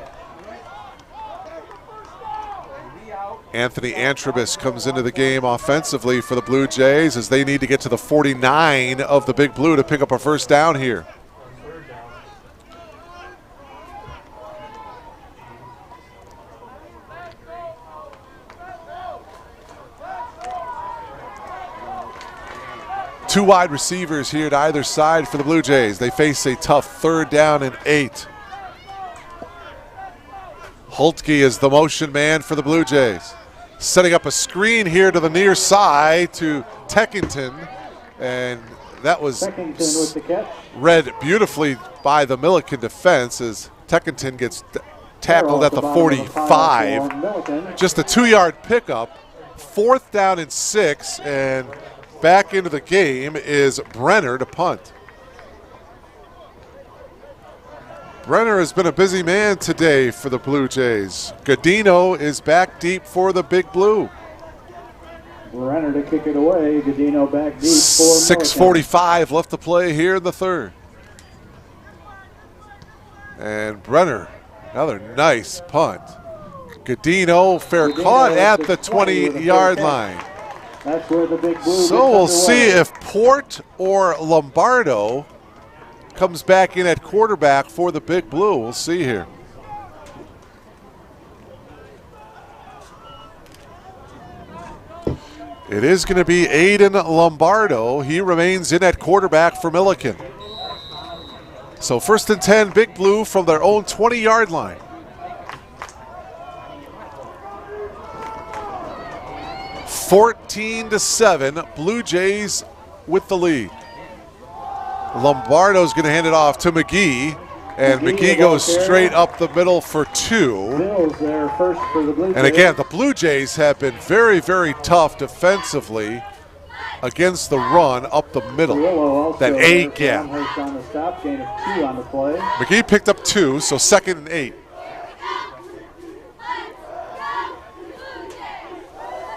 Anthony Antrobus comes into the game offensively for the Blue Jays as they need to get to the 49 of the Big Blue to pick up a 1st down here. Two wide receivers here to either side for the Blue Jays. They face a tough 3rd down and 8. Holtke is the motion man for the Blue Jays. Setting up a screen here to the near side to Teckington. And that was read beautifully by the Milliken defense as Teckington gets tackled at the 45. Just a 2-yard pickup. 4th down and 6, and back into the game is Brenner to punt. Brenner has been a busy man today for the Blue Jays. Godino is back deep for the Big Blue. Brenner to kick it away. Godino back deep for 6:45 left to play here in the third. And Brenner, another nice punt. Godino, fair caught at the 20-yard line. That's where the Big Blue. So we'll see if Port or Lombardo comes back in at quarterback for the Big Blue. We'll see here. It is going to be Aiden Lombardo. He remains in at quarterback for Milliken. So 1st and 10, Big Blue from their own 20-yard line. (14-7), Blue Jays with the lead. Lombardo's going to hand it off to McGee, and McGee goes straight up the middle for 2. Bills there first for the Blue Jays. And again, the Blue Jays have been very, very tough defensively against the run up the middle. That A gap. On the stop, gain of 2 on the play. McGee picked up 2, so 2nd and 8.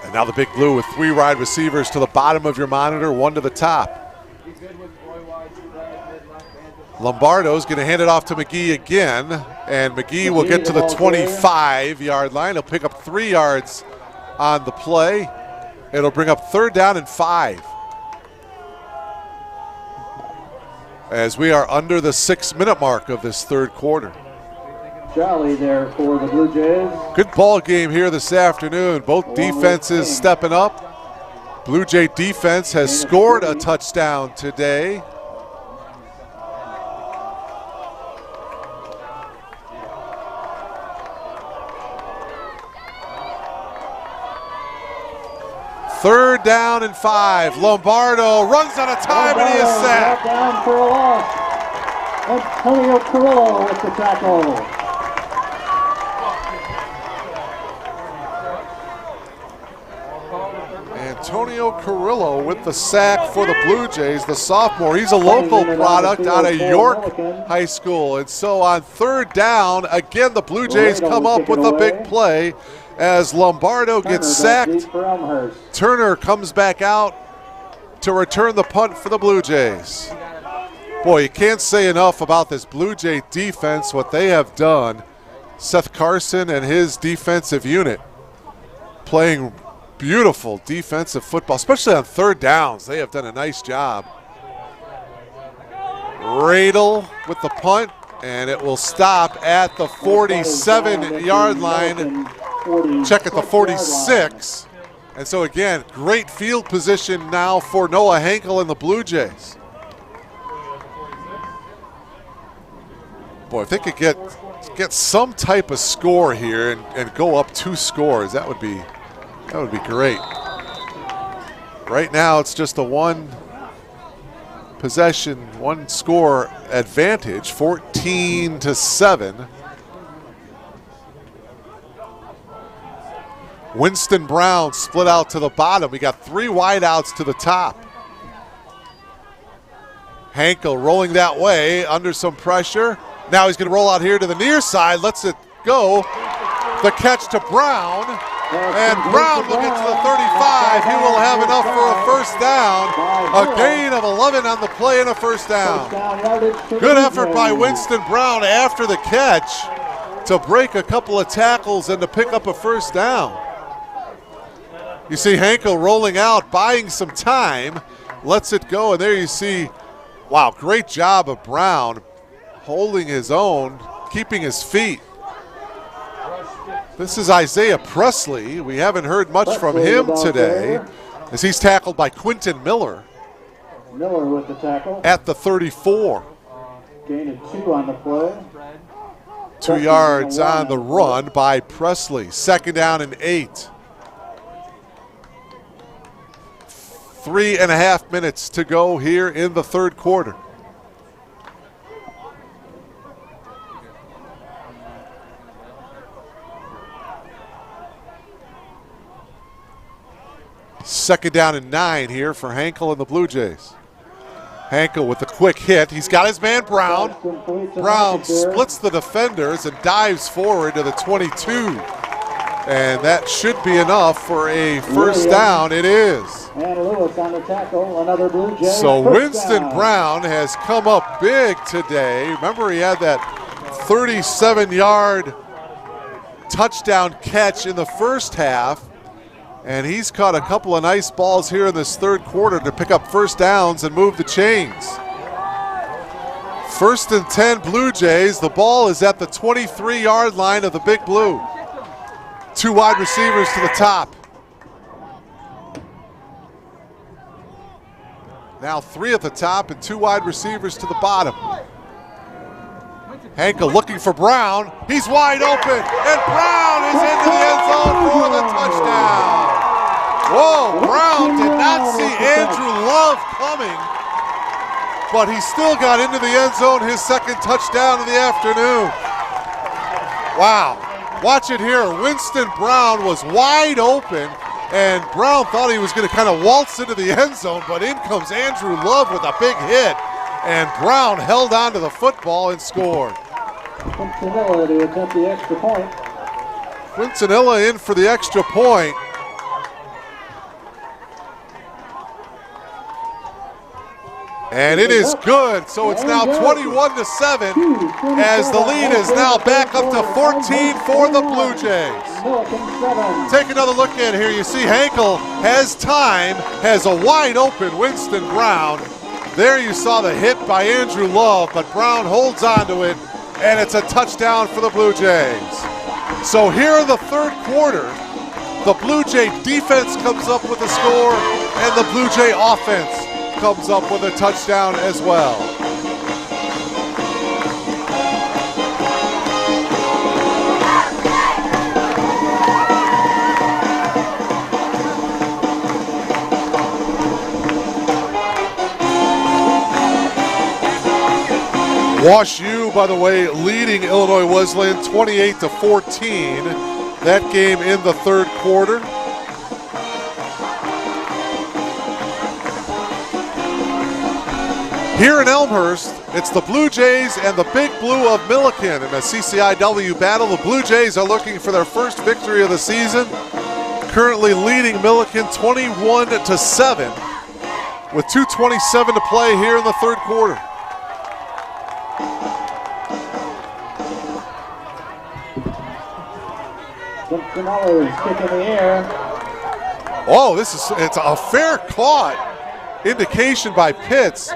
And now the Big Blue with 3 wide receivers to the bottom of your monitor, 1 to the top. Lombardo's going to hand it off to McGee again, and McGee will get to the 25-yard line. He'll pick up 3 yards on the play. It'll bring up 3rd down and 5. As we are under the 6-minute mark of this third quarter. Jolly there for the Blue Jays. Good ball game here this afternoon. Both defenses stepping up. Blue Jay defense has scored a touchdown today. Third down and 5. Lombardo runs out of time and he is sacked. Down for a loss. Antonio Carrillo with the tackle. Antonio Carrillo with the sack for the Blue Jays, the sophomore. He's a local product out of York High School. And so on 3rd down, again, the Blue Jays come up with a big play as Lombardo gets sacked. Turner comes back out to return the punt for the Blue Jays. Boy, you can't say enough about this Blue Jay defense, what they have done. Seth Carson and his defensive unit playing beautiful defensive football, especially on 3rd downs. They have done a nice job Radel with the punt, and it will stop at the 47-yard line. Check at the 46. And so again, great field position now for Noah Henkel and the Blue Jays. Boy, if they could get some type of score here and go up 2 scores, that would be great. Right now, it's just a 1 possession, 1 score advantage, 14-7. Winston Brown split out to the bottom. We got 3 wideouts to the top. Henkel rolling that way under some pressure. Now he's going to roll out here to the near side. Lets it go. The catch to Brown. And Brown will get to the 35. He will have enough for a first down. A gain of 11 on the play and a first down. Good effort by Winston Brown after the catch to break a couple of tackles and to pick up a first down. You see Henkel rolling out, buying some time, lets it go, and there you see, wow, great job of Brown holding his own, keeping his feet. This is Isaiah Presley. We haven't heard much from him today as he's tackled by Quentin Miller. Miller with the tackle. At the 34. Gain of 2 on the play. 2 yards on the run by Presley. 2nd down and 8. 3.5 minutes to go here in the 3rd quarter. Second down and 9 here for Henkel and the Blue Jays. Henkel with a quick hit. He's got his man Brown. Brown splits the defenders and dives forward to the 22. And that should be enough for a first down. It is. And Lewis on the tackle, another Blue Jay. So Winston Brown has come up big today. Remember, he had that 37-yard touchdown catch in the first half. And he's caught a couple of nice balls here in this 3rd quarter to pick up first downs and move the chains. 1st and 10 Blue Jays. The ball is at the 23-yard line of the Big Blue. 2 wide receivers to the top. Now 3 at the top and 2 wide receivers to the bottom. Henkel looking for Brown. He's wide open, and Brown is into the end zone for the touchdown. Whoa, Brown did not see Andrew Love coming, but he still got into the end zone, his 2nd touchdown of the afternoon. Wow. Watch it here. Winston Brown was wide open, and Brown thought he was going to kind of waltz into the end zone, but in comes Andrew Love with a big hit, and Brown held on to the football and scored. Quintanilla to attempt the extra point. Quintanilla in for the extra point. And it is good, so it's now 21-7 as the lead is now back up to 14 for the Blue Jays. Take another look at here. You see Henkel has time, has a wide open Winston Brown. There you saw the hit by Andrew Love, but Brown holds on to it, and it's a touchdown for the Blue Jays. So here in the 3rd quarter, the Blue Jay defense comes up with a score, and the Blue Jay offense comes up with a touchdown as well. Wash U, by the way, leading Illinois Wesleyan 28-14. That game in the 3rd quarter. Here in Elmhurst, it's the Blue Jays and the Big Blue of Milliken in a CCIW battle. The Blue Jays are looking for their first victory of the season, currently leading Milliken 21-7 with 2:27 to play here in the 3rd quarter. Quintanilla is kick in the air. Oh, it's a fair caught indication by Pitts.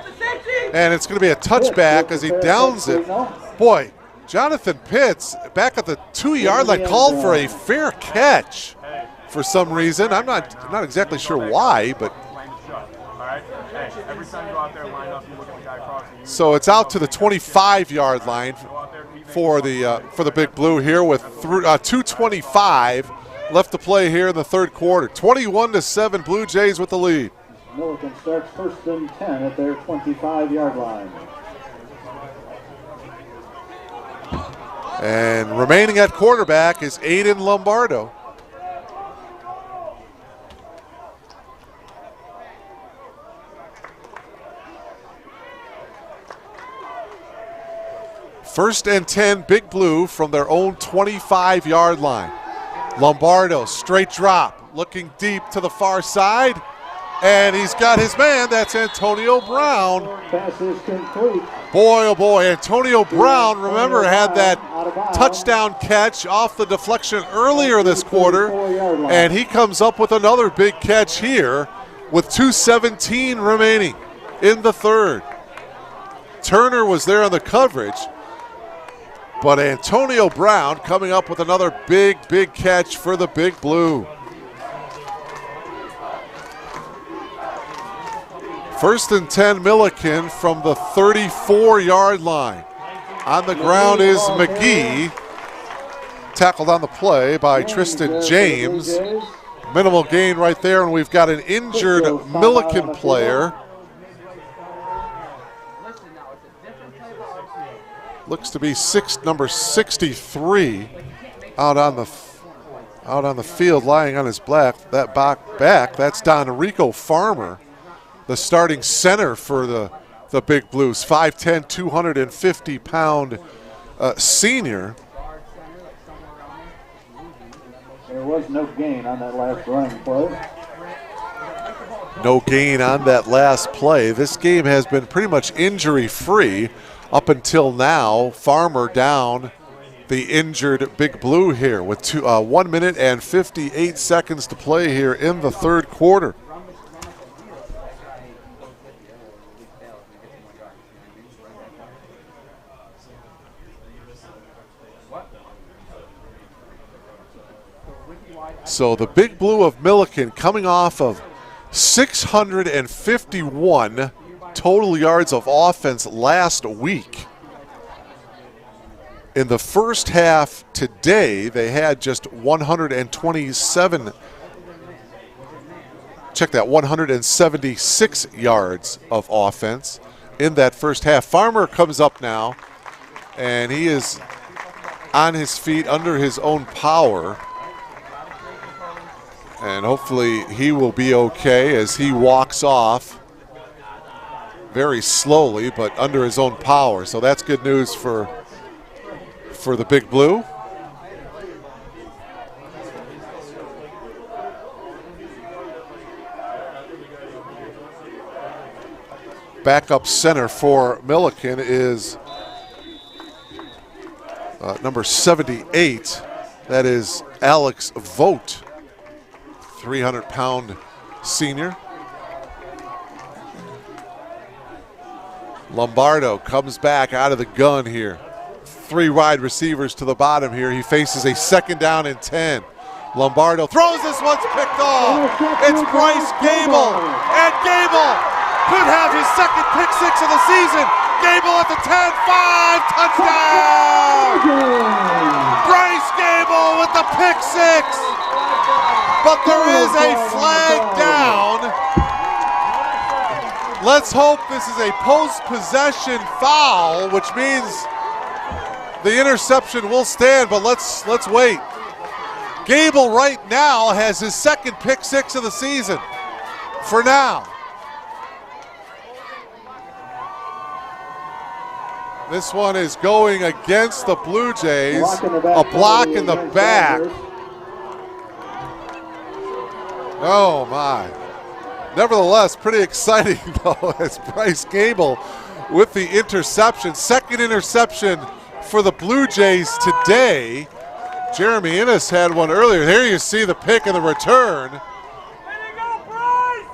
And it's going to be a touchback as he downs it. Boy, Jonathan Pitts back at the 2-yard line called for a fair catch for some reason. I'm not exactly sure why, but so it's out to the 25-yard line for the Big Blue here with 2:25 left to play here in the third quarter. 21-7, Blue Jays with the lead. Milliken starts 1st and 10 at their 25-yard line. And remaining at quarterback is Aiden Lombardo. First and 10, Big Blue from their own 25-yard line. Lombardo, straight drop, looking deep to the far side. And he's got his man, that's Antonio Brown. Pass is complete. Boy, oh boy, Antonio Brown, remember, had that touchdown catch off the deflection earlier this quarter. And he comes up with another big catch here with 2:17 remaining in the third. Turner was there on the coverage. But Antonio Brown coming up with another big catch for the Big Blue. First and 10, Milliken from the 34-yard line. On the ground is McGee. Tackled on the play by Tristan James. Minimal gain right there, and we've got an injured Milliken player. Looks to be number 63 out on the field, lying on his back. That's Donrico Farmer, the starting center for the Big Blues. 5'10", 250-pound senior. There was no gain on that last running play. No gain on that last play. This game has been pretty much injury-free up until now. Farmer down the injured Big Blue here with 1 minute and 58 seconds to play here in the third quarter. So the Big Blue of Milliken coming off of 651 total yards of offense last week. In the first half today, they had just 127, check that, 176 yards of offense in that first half. Farmer comes up now, and he is on his feet under his own power. And hopefully he will be okay as he walks off very slowly, but under his own power. So that's good news for the Big Blue. Backup center for Milliken is number 78. That is Alex Vogt, 300-pound senior. Lombardo comes back out of the gun here. 3 wide receivers to the bottom here. He faces a 2nd down and 10. Lombardo throws, this one's picked off. It's Bryce Gable. And Gable could have his 2nd pick 6 of the season. Gable at the 10-5, touchdown! Bryce Gable with the pick 6. But there is a flag down. Let's hope this is a post-possession foul, which means the interception will stand, but let's wait. Gable right now has his 2nd pick 6 of the season for now. This one is going against the Blue Jays. A block in the back. Oh my. Nevertheless, pretty exciting though, as Bryce Gable with the interception. 2nd interception for the Blue Jays today. Jeremy Innes had one earlier. Here you see the pick and the return.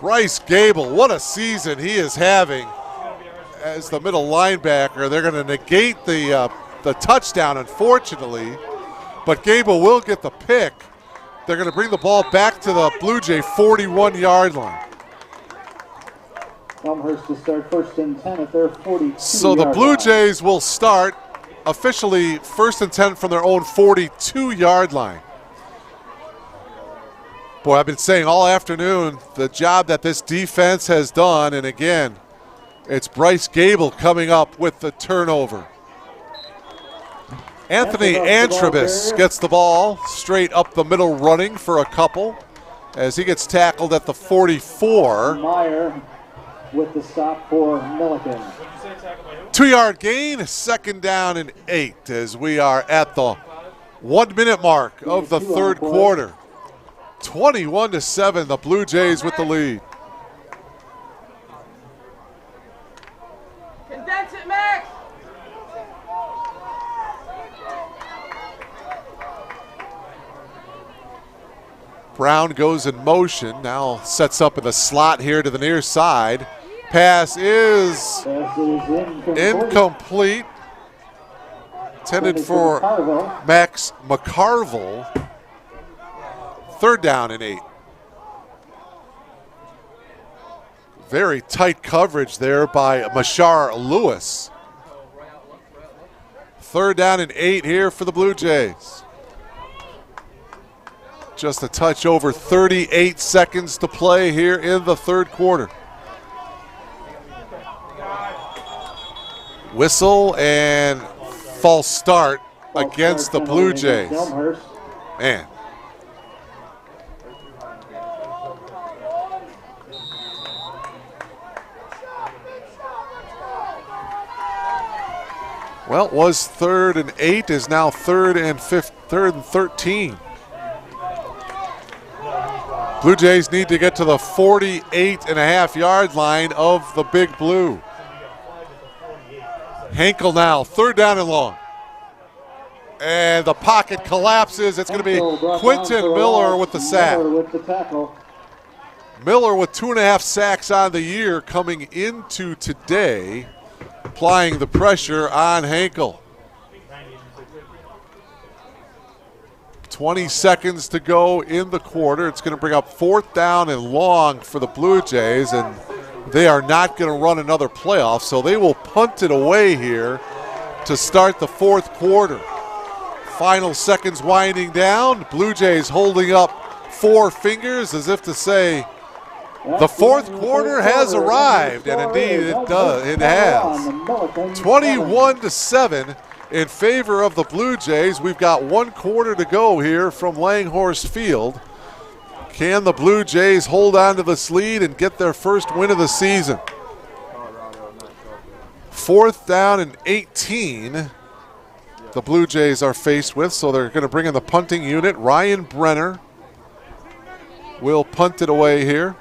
Bryce Gable, what a season he is having as the middle linebacker. They're going to negate the touchdown, unfortunately, but Gable will get the pick. They're going to bring the ball back to the Blue Jay 41-yard line. Elmhurst to start 1st and 10 at their 42. So the Blue Jays will start officially 1st and 10 from their own 42-yard line. Boy, I've been saying all afternoon the job that this defense has done, and again, it's Bryce Gable coming up with the turnover. Anthony Antrobus gets the ball straight up the middle running for a couple as he gets tackled at the 44. Meyer with the stop for Milliken. 2-yard gain, 2nd down and 8 as we are at the 1-minute mark of the 3rd quarter. 21-7, the Blue Jays with the lead. Condense it, Max! Brown goes in motion, now sets up in the slot here to the near side. Pass is incomplete. Intended for Max McCarville. 3rd down and 8. Very tight coverage there by Mashar Lewis. 3rd down and 8 here for the Blue Jays. Just a touch over 38 seconds to play here in the 3rd quarter. Whistle and false start against the Blue Jays. Man. Well, it was 3rd and 8, is now 3rd and 13. Blue Jays need to get to the 48.5-yard line of the Big Blue. Henkel now, 3rd down and long. And the pocket collapses. It's going to be Quinton Miller with the sack. Miller with 2.5 sacks on the year coming into today, applying the pressure on Henkel. 20 seconds to go in the quarter. It's going to bring up 4th down and long for the Blue Jays, and they are not going to run another playoff, so they will punt it away here to start the 4th quarter. Final seconds winding down. Blue Jays holding up 4 fingers as if to say, the 4th quarter has arrived, and indeed it does. It has. 21-7 in favor of the Blue Jays. We've got 1 quarter to go here from Langhorse Field. Can the Blue Jays hold on to this lead and get their first win of the season? 4th down and 18 the Blue Jays are faced with, so they're going to bring in the punting unit. Ryan Brenner will punt it away here.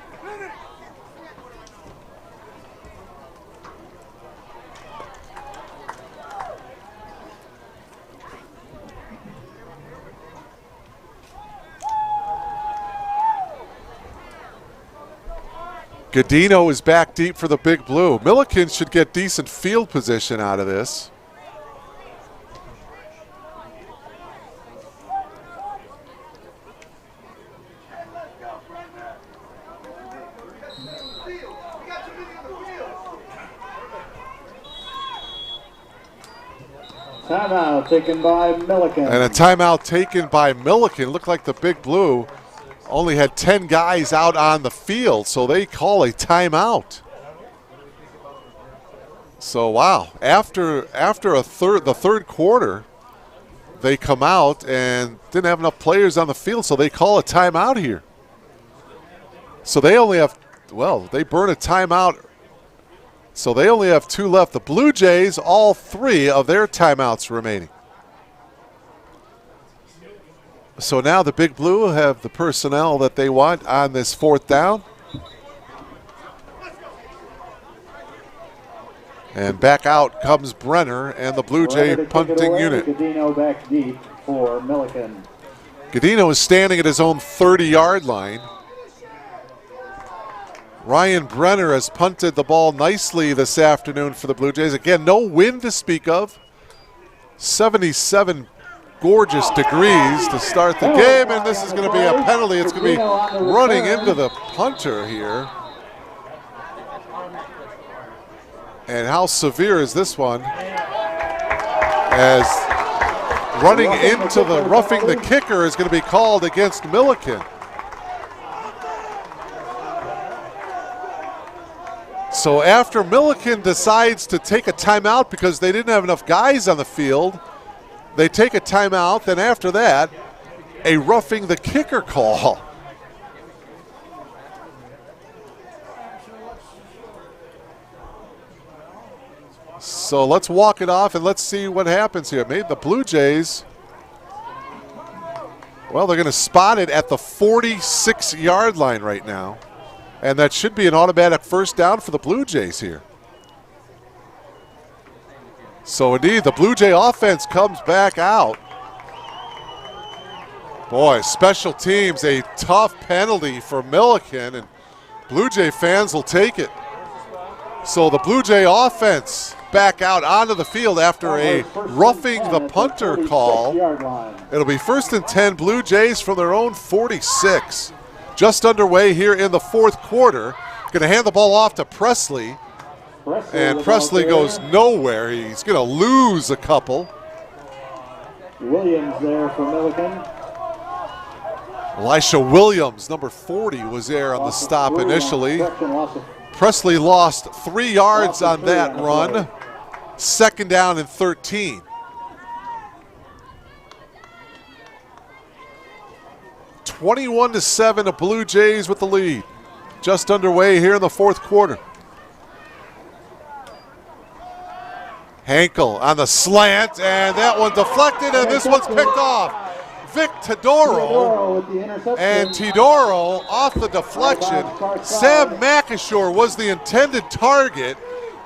Godino is back deep for the Big Blue. Milliken should get decent field position out of this. Timeout taken by Milliken. And a timeout taken by Milliken. Looked like the Big Blue only had 10 guys out on the field, so they call a timeout. So, wow, after the third quarter, they come out and didn't have enough players on the field, so they call a timeout here. So they only have, well, they burn a timeout, so they only have 2 left. The Blue Jays, all 3 of their timeouts remaining. So now the Big Blue have the personnel that they want on this 4th down. And back out comes Brenner and the Blue Jay punting unit. Godino back deep for Milliken. Godino is standing at his own 30-yard line. Ryan Brenner has punted the ball nicely this afternoon for the Blue Jays. Again, no wind to speak of. 77 gorgeous degrees to start the game, and this is going to be a penalty. It's going to be running into the punter here. And how severe is this one? As running into the roughing the kicker is going to be called against Milliken. So after Milliken decides to take a timeout because they didn't have enough guys on the field, they take a timeout. Then after that, a roughing the kicker call. So let's walk it off and let's see what happens here. Maybe the Blue Jays, well, they're going to spot it at the 46-yard line right now. And that should be an automatic first down for the Blue Jays here. So indeed, the Blue Jay offense comes back out. Boy, special teams, a tough penalty for Milliken, and Blue Jay fans will take it. So the Blue Jay offense back out onto the field after a roughing the punter call. It'll be 1st and 10 Blue Jays from their own 46. Just underway here in the fourth quarter. Going to hand the ball off to Presley. And Presley goes nowhere. He's going to lose a couple. Williams there for Milliken. Elisha Williams, number 40, was there on the stop initially. Presley lost 3 yards on that run. 2nd down and 13. 21-7, the Blue Jays with the lead. Just underway here in the fourth quarter. Hankel on the slant, and that one deflected, and this one's picked off. Vic Todoro, and Todoro off the deflection. Sam McAshore was the intended target.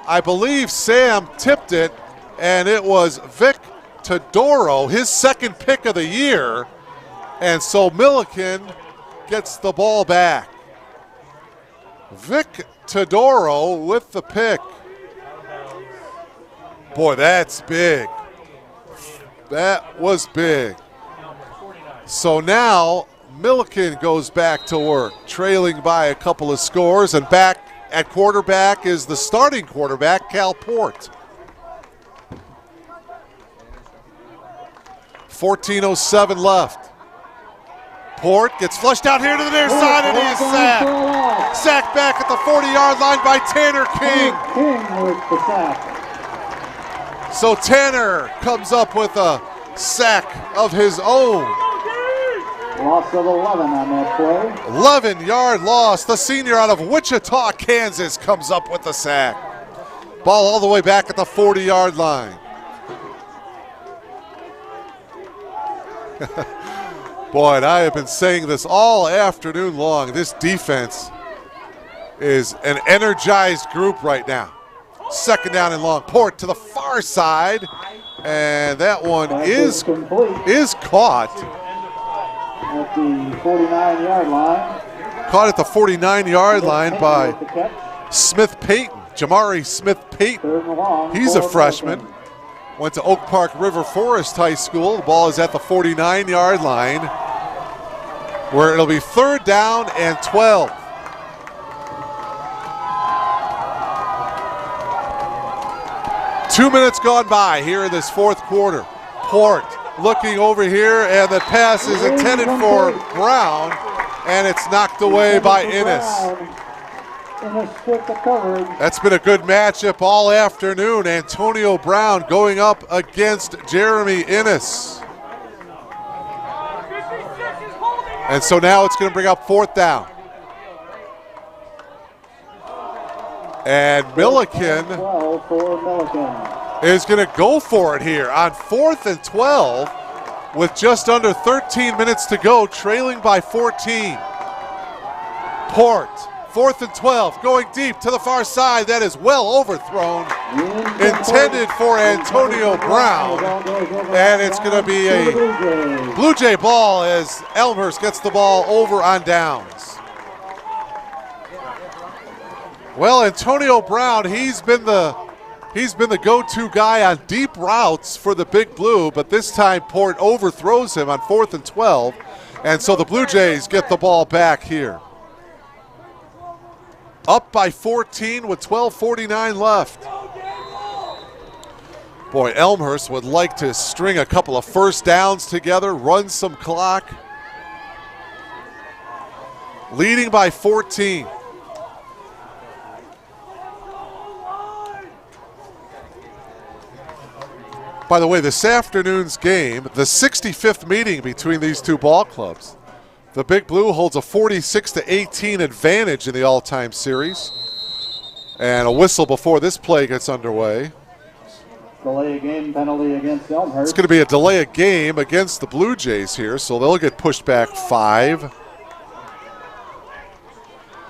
I believe Sam tipped it, and it was Vic Todoro, his second pick of the year. And so Milliken gets the ball back. Vic Todoro with the pick. Boy, that's big. That was big. So now Milliken goes back to work, trailing by a couple of scores, and back at quarterback is the starting quarterback, Cal Port. 14:07 left. Port gets flushed out here to the near side, and he is sacked. Sacked back at the 40-yard line by Tanner King. King with the sack. So Tanner comes up with a sack of his own. Loss of 11 on that play. 11-yard loss. The senior out of Wichita, Kansas comes up with the sack. Ball all the way back at the 40-yard line. Boy, and I have been saying this all afternoon long. This defense is an energized group right now. 2nd down and long. Port to the far side, and that one is caught. At the 49-yard line. Caught at the 49-yard line by Smith Payton, Jamari Smith Payton. He's a freshman. Went to Oak Park River Forest High School. The ball is at the 49-yard line, where it'll be 3rd down and 12. Two minutes gone by here in this fourth quarter. Port looking over here, and the pass is intended for Brown, and it's knocked away by Innes. That's been a good matchup all afternoon. Antonio Brown going up against Jeremy Innes. And so now it's going to bring up 4th down. And Milliken is going to go for it here on 4th and 12 with just under 13 minutes to go, trailing by 14. Port, 4th and 12, going deep to the far side. That is well overthrown, intended for Antonio Brown. And it's going to be a Blue Jay ball as Elmhurst gets the ball over on downs. Well, Antonio Brown, he's been the go-to guy on deep routes for the Big Blue, but this time Port overthrows him on 4th and 12, and so the Blue Jays get the ball back here. Up by 14 with 12:49 left. Boy, Elmhurst would like to string a couple of first downs together, run some clock. Leading by 14. By the way, this afternoon's game, the 65th meeting between these two ball clubs. The Big Blue holds a 46-18 advantage in the all-time series. And a whistle before this play gets underway. Delay a game penalty against Elmhurst. It's going to be a delay of game against the Blue Jays here, so they'll get pushed back 5.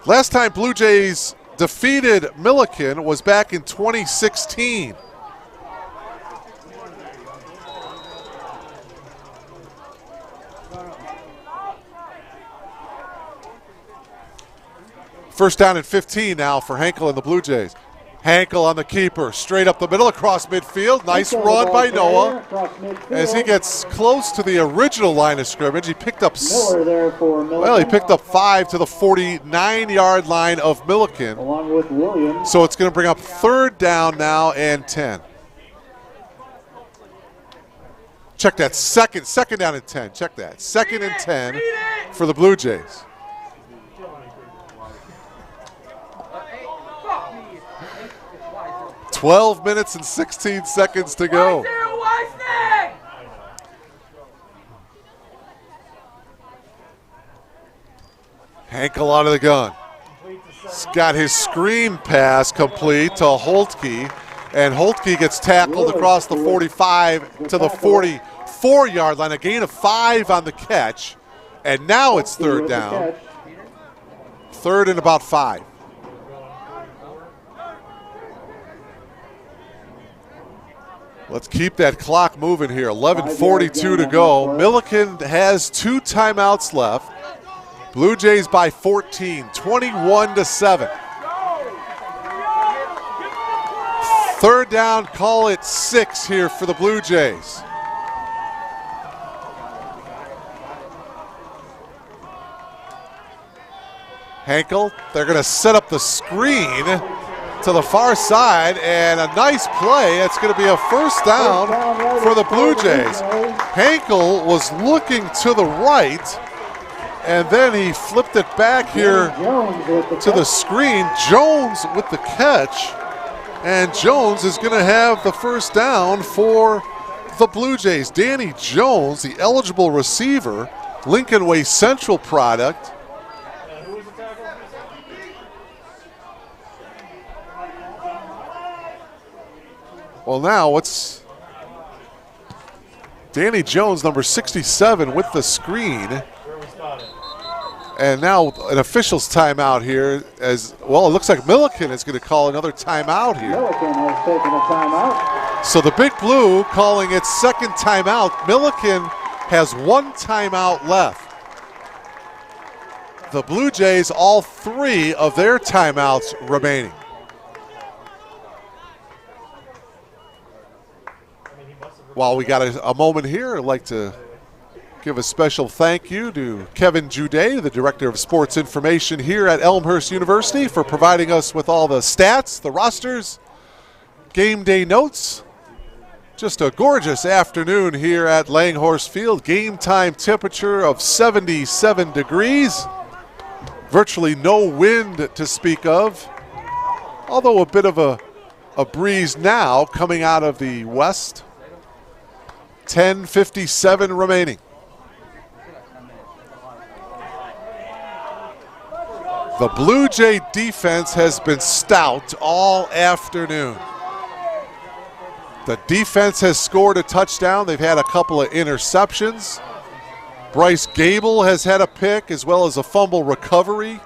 Last time Blue Jays defeated Milliken was back in 2016. First down and 15 now for Hankel and the Blue Jays. Hankel on the keeper, straight up the middle, across midfield. Nice run by Noah. As he gets close to the original line of scrimmage, he picked up, well, he picked up 5 to the 49-yard line of Milliken. Along with Williams. So it's going to bring up 3rd down now and 10. Check that, second down and 10. Check that, 2nd and 10 for the Blue Jays. 12 minutes and 16 seconds to go. Hankel out of the gun. He's got his screen pass complete to Holtke, and Holtke gets tackled across the 45 to the 44-yard line, a gain of 5 on the catch, and now it's 3rd down. 3rd and about 5. Let's keep that clock moving here. 11:42 to go. Milliken has 2 timeouts left. Blue Jays by 14, 21-7. 3rd down, call it 6 here for the Blue Jays. Hankel, they're going to set up the screen to the far side, and a nice play. It's going to be a first down for the Blue Jays. Hankel was looking to the right, and then he flipped it back here to the screen. Jones with the catch, and Jones is going to have the first down for the Blue Jays. Danny Jones, the eligible receiver, Lincoln Way Central product. Well, now it's Danny Jones, number 67, with the screen. And now an official's timeout here. As well, it looks like Milliken is going to call another timeout here. Milliken has taken a timeout. So the Big Blue calling its 2nd timeout. Milliken has 1 timeout left. The Blue Jays, all 3 of their timeouts remaining. While we got a moment here, I'd like to give a special thank you to Kevin Juday, the Director of Sports Information here at Elmhurst University, for providing us with all the stats, the rosters, game day notes. Just a gorgeous afternoon here at Langhorse Field. Game time temperature of 77 degrees. Virtually no wind to speak of, although a bit of a breeze now coming out of the west. 10:57 remaining. The Blue Jay defense has been stout all afternoon. The defense has scored a touchdown. They've had a couple of interceptions. Bryce Gable has had a pick as well as a fumble recovery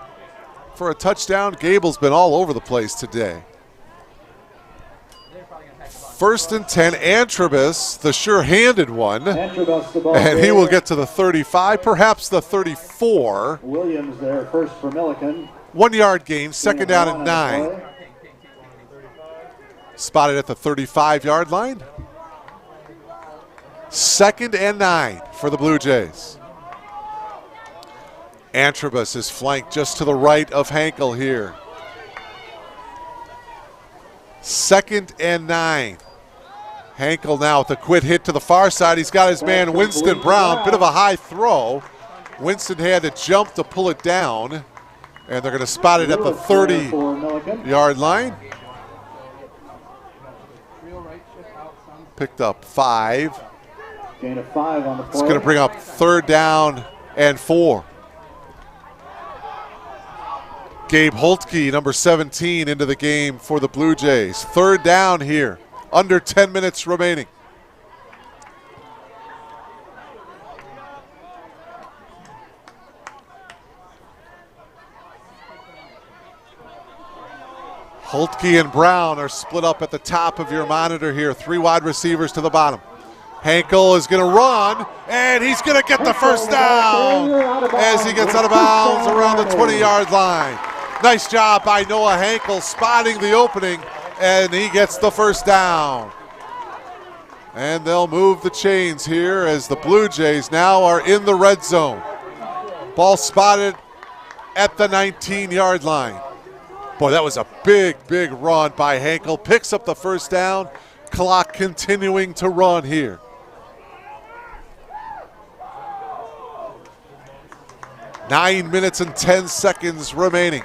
for a touchdown. Gable's been all over the place today. 1st and 10, Antrobus, the sure-handed one, and he will get to the 35, perhaps the 34. Williams there first for Milliken. 1 yard gain, second down and 9. Spotted at the 35-yard line. 2nd and 9 for the Blue Jays. Antrobus is flanked just to the right of Hankel here. 2nd and 9. Hankel now with a quick hit to the far side. He's got his man Winston Brown. Bit of a high throw. Winston had to jump to pull it down. And they're going to spot it at the 30-yard line. Picked up 5. Gain of 5 on the play. It's going to bring up 3rd down and 4. Gabe Holtke, number 17, into the game for the Blue Jays. 3rd down here, under 10 minutes remaining. Holtke and Brown are split up at the top of your monitor here. 3 wide receivers to the bottom. Hankel is going to run, and he's going to get the first down as he gets out of bounds around the 20-yard line. Nice job by Noah Hankel spotting the opening, and he gets the first down. And they'll move the chains here as the Blue Jays now are in the red zone. Ball spotted at the 19-yard line. Boy, that was a big, big run by Hankel. Picks up the first down. Clock continuing to run here. Nine minutes and 10 seconds remaining.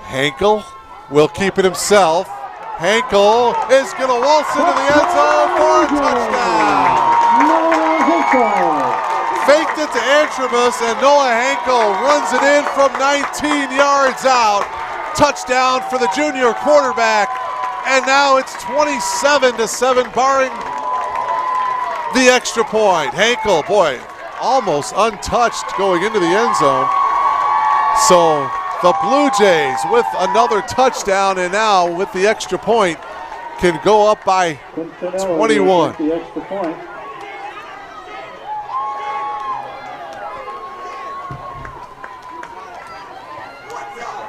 Hankel will keep it himself. Hankel is going to waltz into the end zone for a touchdown. Faked it to Antrobus, and Noah Hankel runs it in from 19 yards out. Touchdown for the junior quarterback, and now it's 27-7, barring the extra point. Hankel, boy, almost untouched going into the end zone. So the Blue Jays with another touchdown, and now with the extra point can go up by 21. The extra point.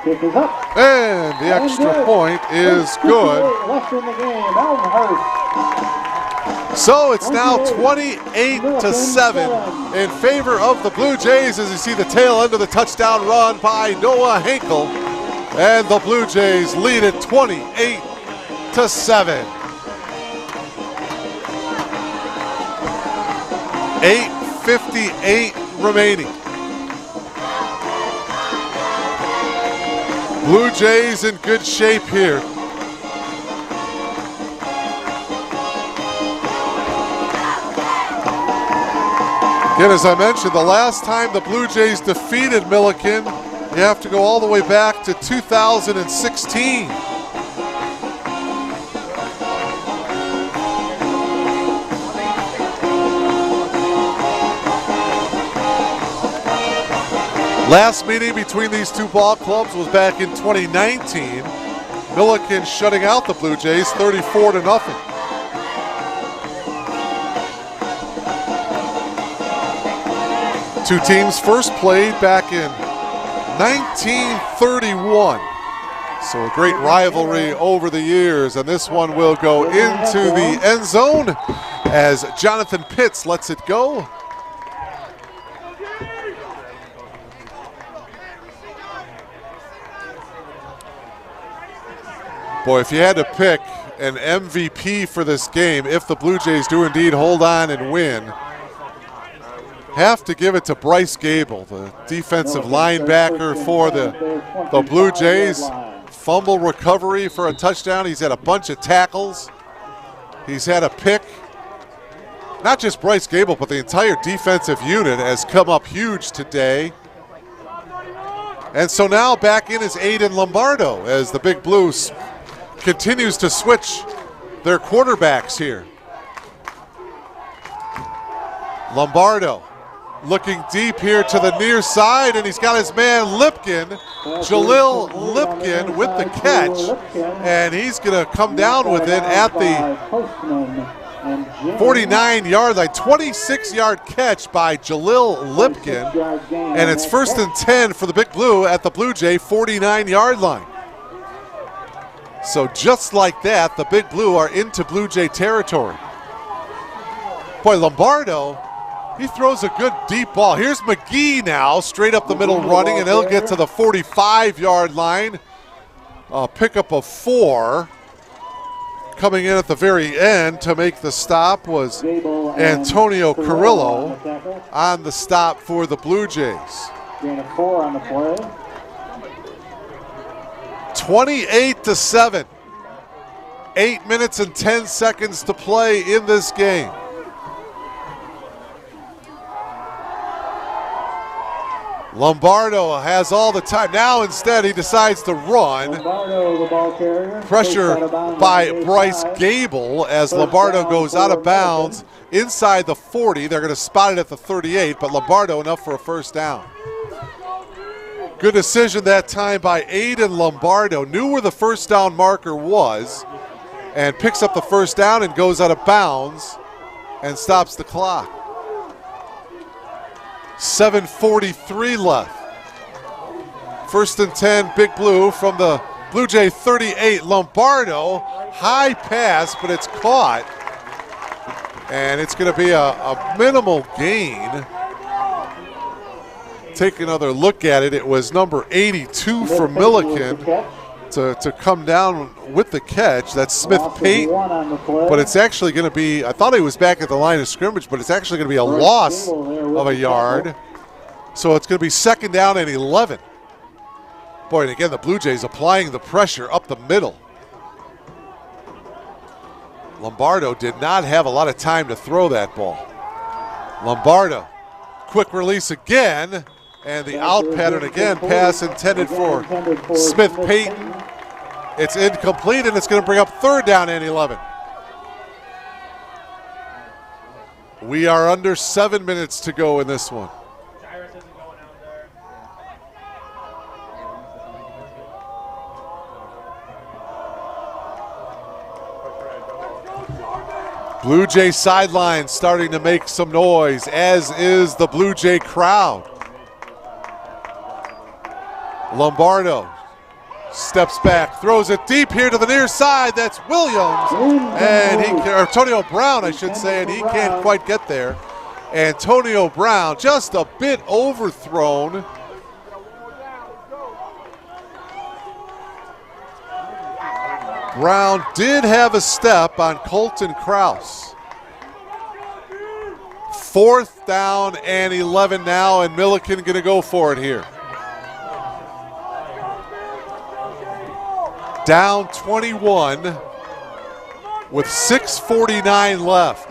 Kick is up. And the extra point is good. Left in the game, Elmhurst. So it's now 28-7 in favor of the Blue Jays as you see the tail end of the touchdown run by Noah Hankel. And the Blue Jays lead it 28-7. 8:58 remaining. Blue Jays in good shape here. Again, as I mentioned, the last time the Blue Jays defeated Milliken, you have to go all the way back to 2016. Last meeting between these two ball clubs was back in 2019. Milliken shutting out the Blue Jays 34-0. Two teams first played back in 1931. So a great rivalry over the years, and this one will go into the end zone as Jonathan Pitts lets it go. Boy, if you had to pick an MVP for this game, if the Blue Jays do indeed hold on and win, have to give it to Bryce Gable, the defensive linebacker for the Blue Jays. Fumble recovery for a touchdown. He's had a bunch of tackles. He's had a pick. Not just Bryce Gable, but the entire defensive unit has come up huge today. And so now back in is Aiden Lombardo as the Big Blues continues to switch their quarterbacks here. Lombardo looking deep here to the near side, and he's got his man Lipkin, Jalil Lipkin with the catch, and he's going to come down with it at the And 49-yard line, 26-yard catch by Jalil Lipkin. And it's 1st and 10 for the Big Blue at the Blue Jay 49-yard line. So just like that, the Big Blue are into Blue Jay territory. Boy, Lombardo, he throws a good deep ball. Here's McGee now, straight up the middle running, and he'll get to the 45-yard line. Pickup of 4. Coming in at the very end to make the stop was Antonio Carrillo on the stop for the Blue Jays. Gain of 4 on the play. 28-7. 8 minutes and 10 seconds to play in this game. Lombardo has all the time. Now instead he decides to run. Lombardo, the ball carrier. Pressure by Bryce Gable as Lombardo goes out of bounds inside the 40. They're going to spot it at the 38, but Lombardo enough for a first down. Good decision that time by Aiden Lombardo. Knew where the first down marker was and picks up the first down and goes out of bounds and stops the clock. 7:43 left. 1st and 10, Big Blue from the Blue Jay 38. Lombardo, high pass, but it's caught. And it's going to be a minimal gain. Take another look at it. It was number 82 for Milliken to come down with the catch. That's Smith Payton. But it's actually going to be, I thought he was back at the line of scrimmage, but it's actually going to be a loss of a yard. So it's going to be 2nd down and 11. Boy, and again, the Blue Jays applying the pressure up the middle. Lombardo did not have a lot of time to throw that ball. Lombardo, quick release again, and the out pattern again, pass intended for Smith Payton. It's incomplete, and it's going to bring up 3rd down and 11. We are under 7 minutes to go in this one. Blue Jay sideline starting to make some noise, as is the Blue Jay crowd. Lombardo steps back, throws it deep here to the near side. That's Williams, and or Antonio Brown, I should say, and he can't quite get there. Antonio Brown just a bit overthrown. Brown did have a step on Colton Kraus. 4th down and 11 now, and Milliken going to go for it here. Down 21 with 6:49 left.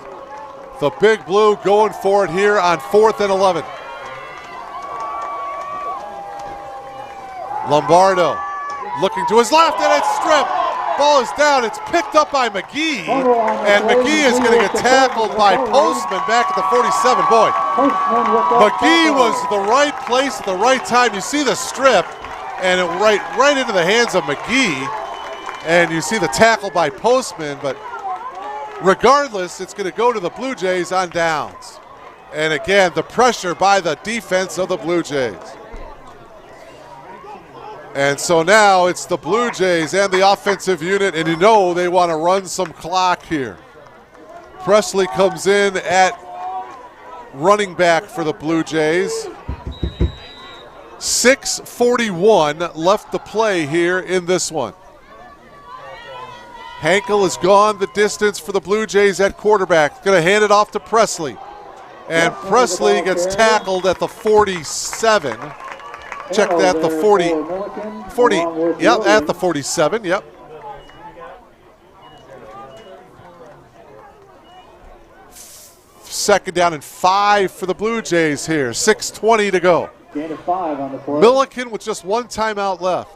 The Big Blue going for it here on 4th and 11. Lombardo looking to his left, and it's stripped. Ball is down. It's picked up by McGee, and McGee is going to get tackled by Postman back at the 47. Boy, McGee was the right place at the right time. You see the strip, and it right into the hands of McGee, and you see the tackle by Postman. But regardless, it's going to go to the Blue Jays on downs. And again, the pressure by the defense of the Blue Jays. And so now it's the Blue Jays and the offensive unit, and you know they want to run some clock here. Presley comes in at running back for the Blue Jays. 6:41 left to play here in this one. Hankel has gone the distance for the Blue Jays at quarterback. Going to hand it off to Presley. And Presley gets tackled at the 47. Check that, the 40, yep, at the 47, yep. Second down and 5 for the Blue Jays here, 6:20 to go. Gain of 5 on the play. Milliken with just 1 timeout left.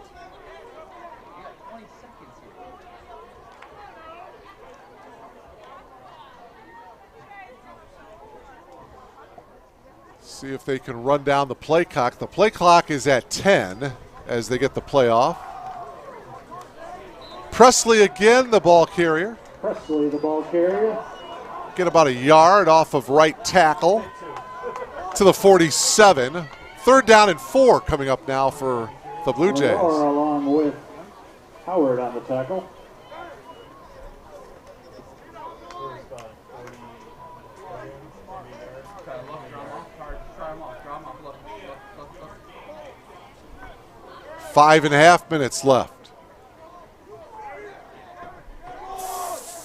See if they can run down the play clock. The play clock is at 10 as they get the play off. Presley again, the ball carrier. Presley, the ball carrier. Get about a yard off of right tackle to the 47. 3rd down and 4 coming up now for the Blue Jays. Along with Howard on the tackle. Five and a half minutes left.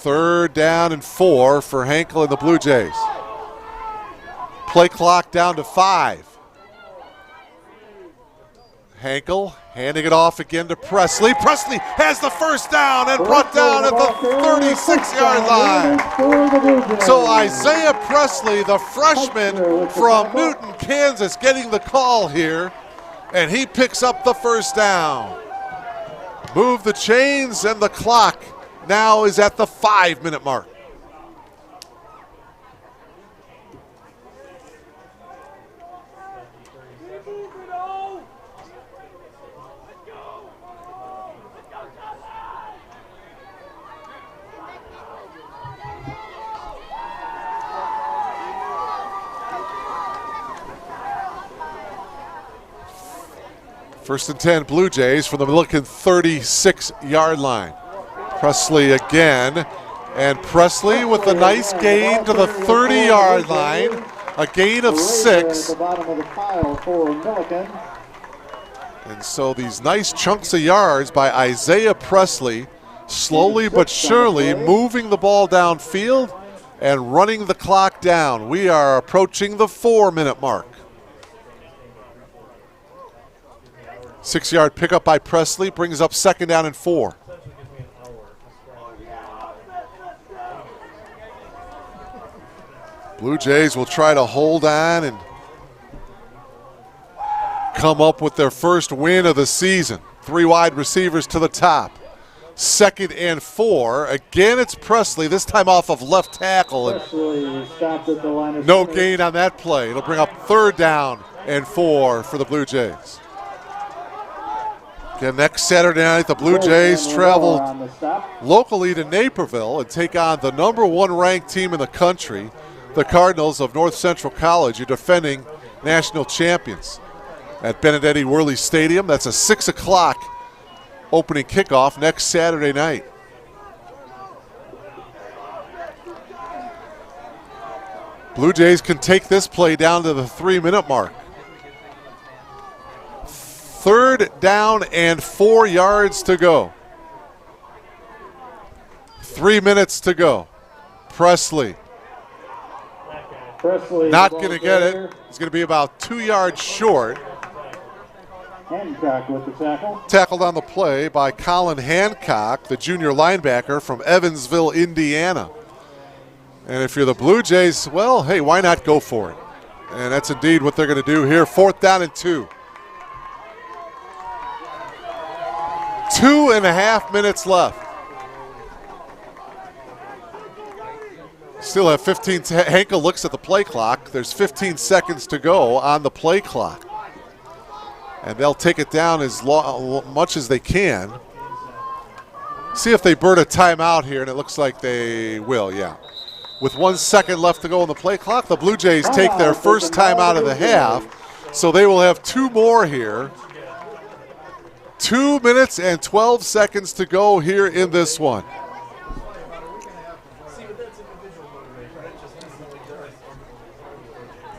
3rd down and 4 for Hankel and the Blue Jays. Play clock down to 5. Hankel handing it off again to Presley. Presley has the 1st down and brought down at the 36-yard line. So Isaiah Presley, the freshman from Newton, Kansas, getting the call here, and he picks up the 1st down. Move the chains, and the clock now is at the 5-minute mark. First and 10, Blue Jays from the Milliken 36-yard line. Presley again, and Presley with a nice gain to the 30-yard line, a gain of 6. And so these nice chunks of yards by Isaiah Presley, slowly but surely moving the ball downfield and running the clock down. We are approaching the 4-minute mark. 6-yard pickup by Presley brings up 2nd down and 4. Blue Jays will try to hold on and come up with their first win of the season. 3 wide receivers to the top. 2nd and 4. Again, it's Presley, this time off of left tackle. And no gain on that play. It'll bring up 3rd down and 4 for the Blue Jays. Again, next Saturday night, the Blue Jays travel locally to Naperville and take on the number 1 ranked team in the country, the Cardinals of North Central College, your defending national champions, at Benedetti Worley Stadium. That's a 6 o'clock opening kickoff next Saturday night. Blue Jays can take this play down to the 3-minute mark. 3rd down and 4 yards to go. 3 minutes to go. Presley not going to get it. He's going to be about 2 yards short. Hancock with the tackle. Tackled on the play by Colin Hancock, the junior linebacker from Evansville, Indiana. And if you're the Blue Jays, well, hey, why not go for it? And that's indeed what they're going to do here. 4th down and 2. 2.5 minutes left. Still have 15. Hankel looks at the play clock. There's 15 seconds to go on the play clock. And they'll take it down as much as they can. See if they burn a timeout here, and it looks like they will, yeah. With 1 second left to go on the play clock, the Blue Jays take their first timeout of the half, so they will have 2 more here. 2 minutes and 12 seconds to go here in this one.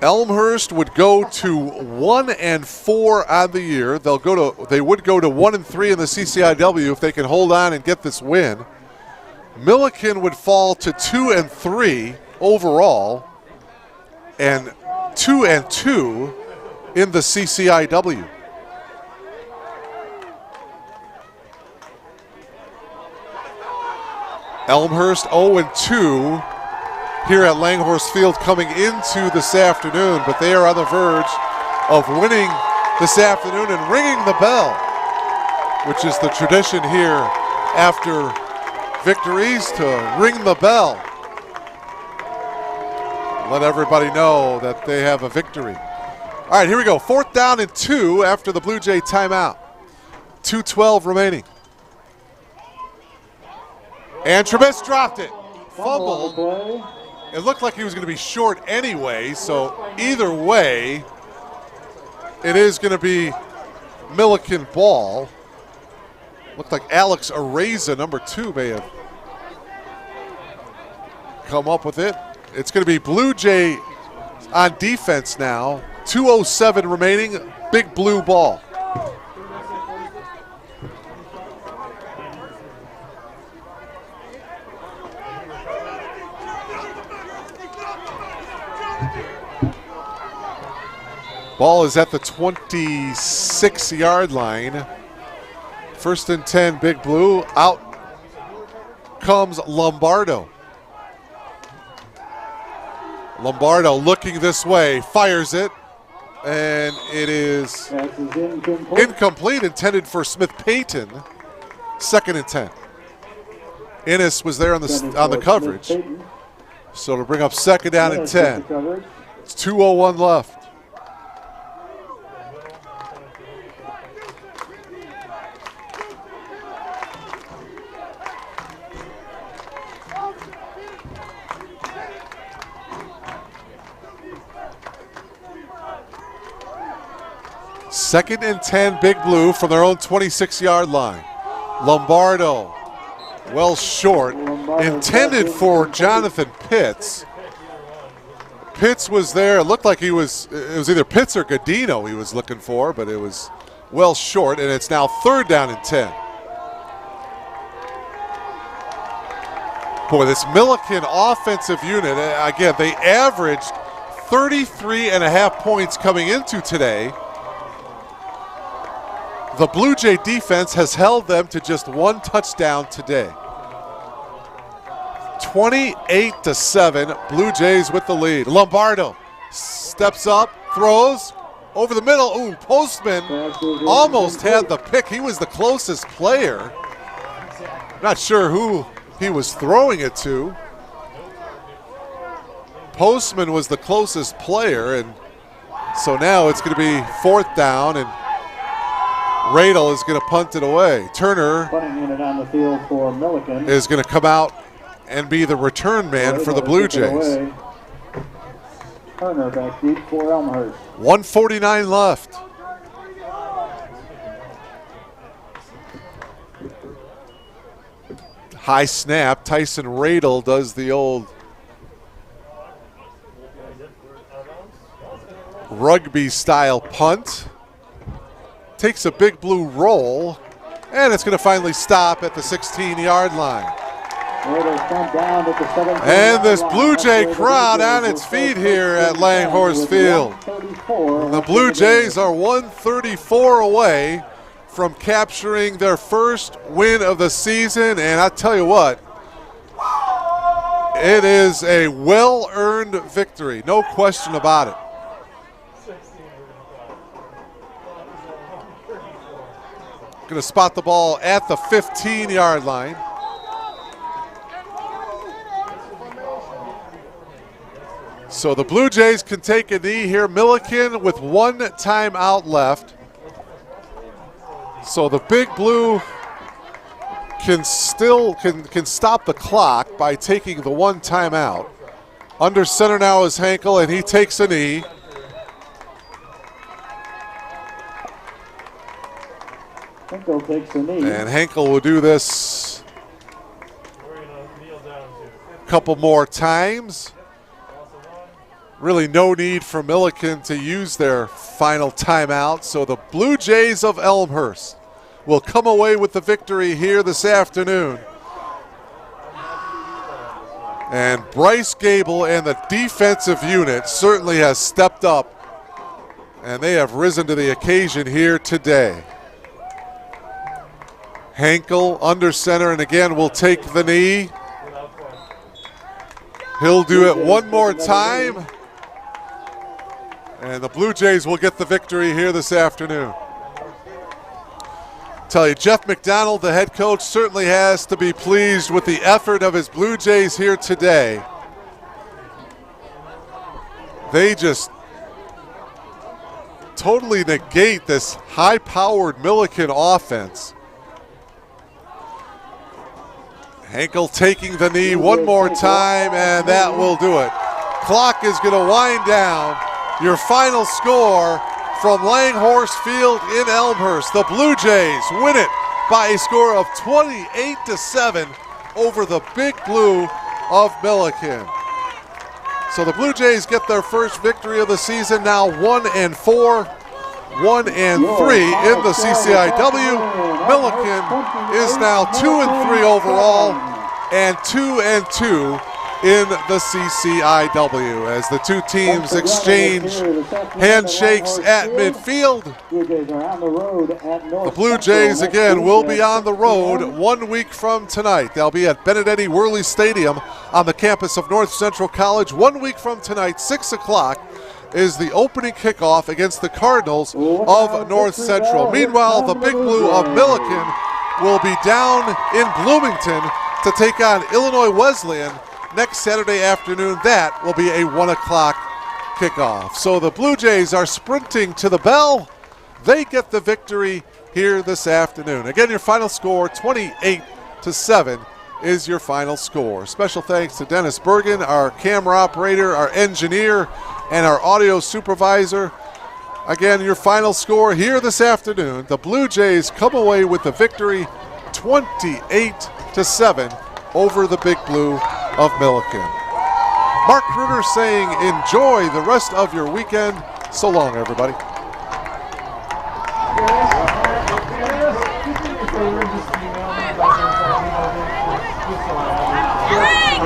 Elmhurst would go to 1-4 on the year. They would go to 1-3 in the CCIW if they can hold on and get this win. Milliken would fall to 2-3 overall and 2-2 in the CCIW. Elmhurst 0-2 here at Langhorse Field coming into this afternoon, but they are on the verge of winning this afternoon and ringing the bell, which is the tradition here after victories, to ring the bell. Let everybody know that they have a victory. All right, here we go. 4th down and 2 after the Blue Jay timeout. 2:12 remaining. And Trebis dropped it. Fumbled. It looked like he was going to be short anyway, so either way, it is going to be Milliken ball. Looked like Alex Areza, number 2, may have come up with it. It's going to be Blue Jay on defense now. 2:07 remaining, Big Blue ball. Ball is at the 26-yard line. 1st and 10, Big Blue. Out comes Lombardo. Lombardo looking this way, fires it, and it is incomplete, intended for Smith Payton. 2nd and 10. Ennis was there on the coverage. So to bring up 2nd down and 10. It's 2:01 left. Second and 10, Big Blue from their own 26-yard line. Lombardo, well short, intended for Jonathan Pitts. Pitts was there. It looked like it was either Pitts or Godino he was looking for, but it was well short, and it's now 3rd down and 10. Boy, this Milliken offensive unit, again, they averaged 33.5 points coming into today. The Blue Jay defense has held them to just 1 touchdown today. 28-7, Blue Jays with the lead. Lombardo steps up, throws over the middle. Ooh, Postman almost had the pick. He was the closest player. Not sure who he was throwing it to. Postman was the closest player, and so now it's going to be 4th down, and Radel is going to punt it away. Turner on the field for Milliken is going to come out and be the return man for the Blue Jays. Turner back deep for Elmhurst. 1:49 left. High snap. Tyson Radel does the old rugby-style punt. Takes a Big Blue roll, and it's going to finally stop at the 16-yard line. And this Blue Jay crowd on its feet here at Langhorse Field. The Blue Jays are 134 away from capturing their first win of the season, and I tell you what, it is a well-earned victory, no question about it. Going to spot the ball at the 15-yard line. So the Blue Jays can take a knee here. Milliken with 1 timeout left. So the Big Blue can stop the clock by taking the 1 timeout. Under center now is Henkel, and he takes a knee. Henkel takes a knee. And Henkel will do this a couple more times. Really no need for Milliken to use their final timeout. So the Blue Jays of Elmhurst will come away with the victory here this afternoon. And Bryce Gable and the defensive unit certainly has stepped up, and they have risen to the occasion here today. Henkel under center, and again will take the knee. He'll do it one more time. And the Blue Jays will get the victory here this afternoon. Tell you, Jeff McDonald, the head coach, certainly has to be pleased with the effort of his Blue Jays here today. They just totally negate this high-powered Milliken offense. Henkel taking the knee one more time, and that will do it. Clock is going to wind down. Your final score from Langhorse Field in Elmhurst. The Blue Jays win it by a score of 28-7 over the Big Blue of Milliken. So the Blue Jays get their first victory of the season, now 1-4, 1-3 in the CCIW. Milliken is now 2-3 overall and 2-2 in the CCIW as the two teams exchange handshakes at midfield. The Blue Jays again will be on the road 1 week from tonight. They'll be at Benedetti Worley Stadium on the campus of North Central College. 1 week from tonight, 6 o'clock, is the opening kickoff against the Cardinals of North Central. Meanwhile, the Big Blue of Milliken will be down in Bloomington to take on Illinois Wesleyan next Saturday afternoon. That will be a 1 o'clock kickoff. So the Blue Jays are sprinting to the bell. They get the victory here this afternoon. Again, your final score, 28-7 is your final score. Special thanks to Dennis Bergen, our camera operator, our engineer, and our audio supervisor. Again, your final score here this afternoon. The Blue Jays come away with the victory, 28-7 over the Big Blue of Milliken. Mark Kruger saying enjoy the rest of your weekend. So long, everybody. Hey,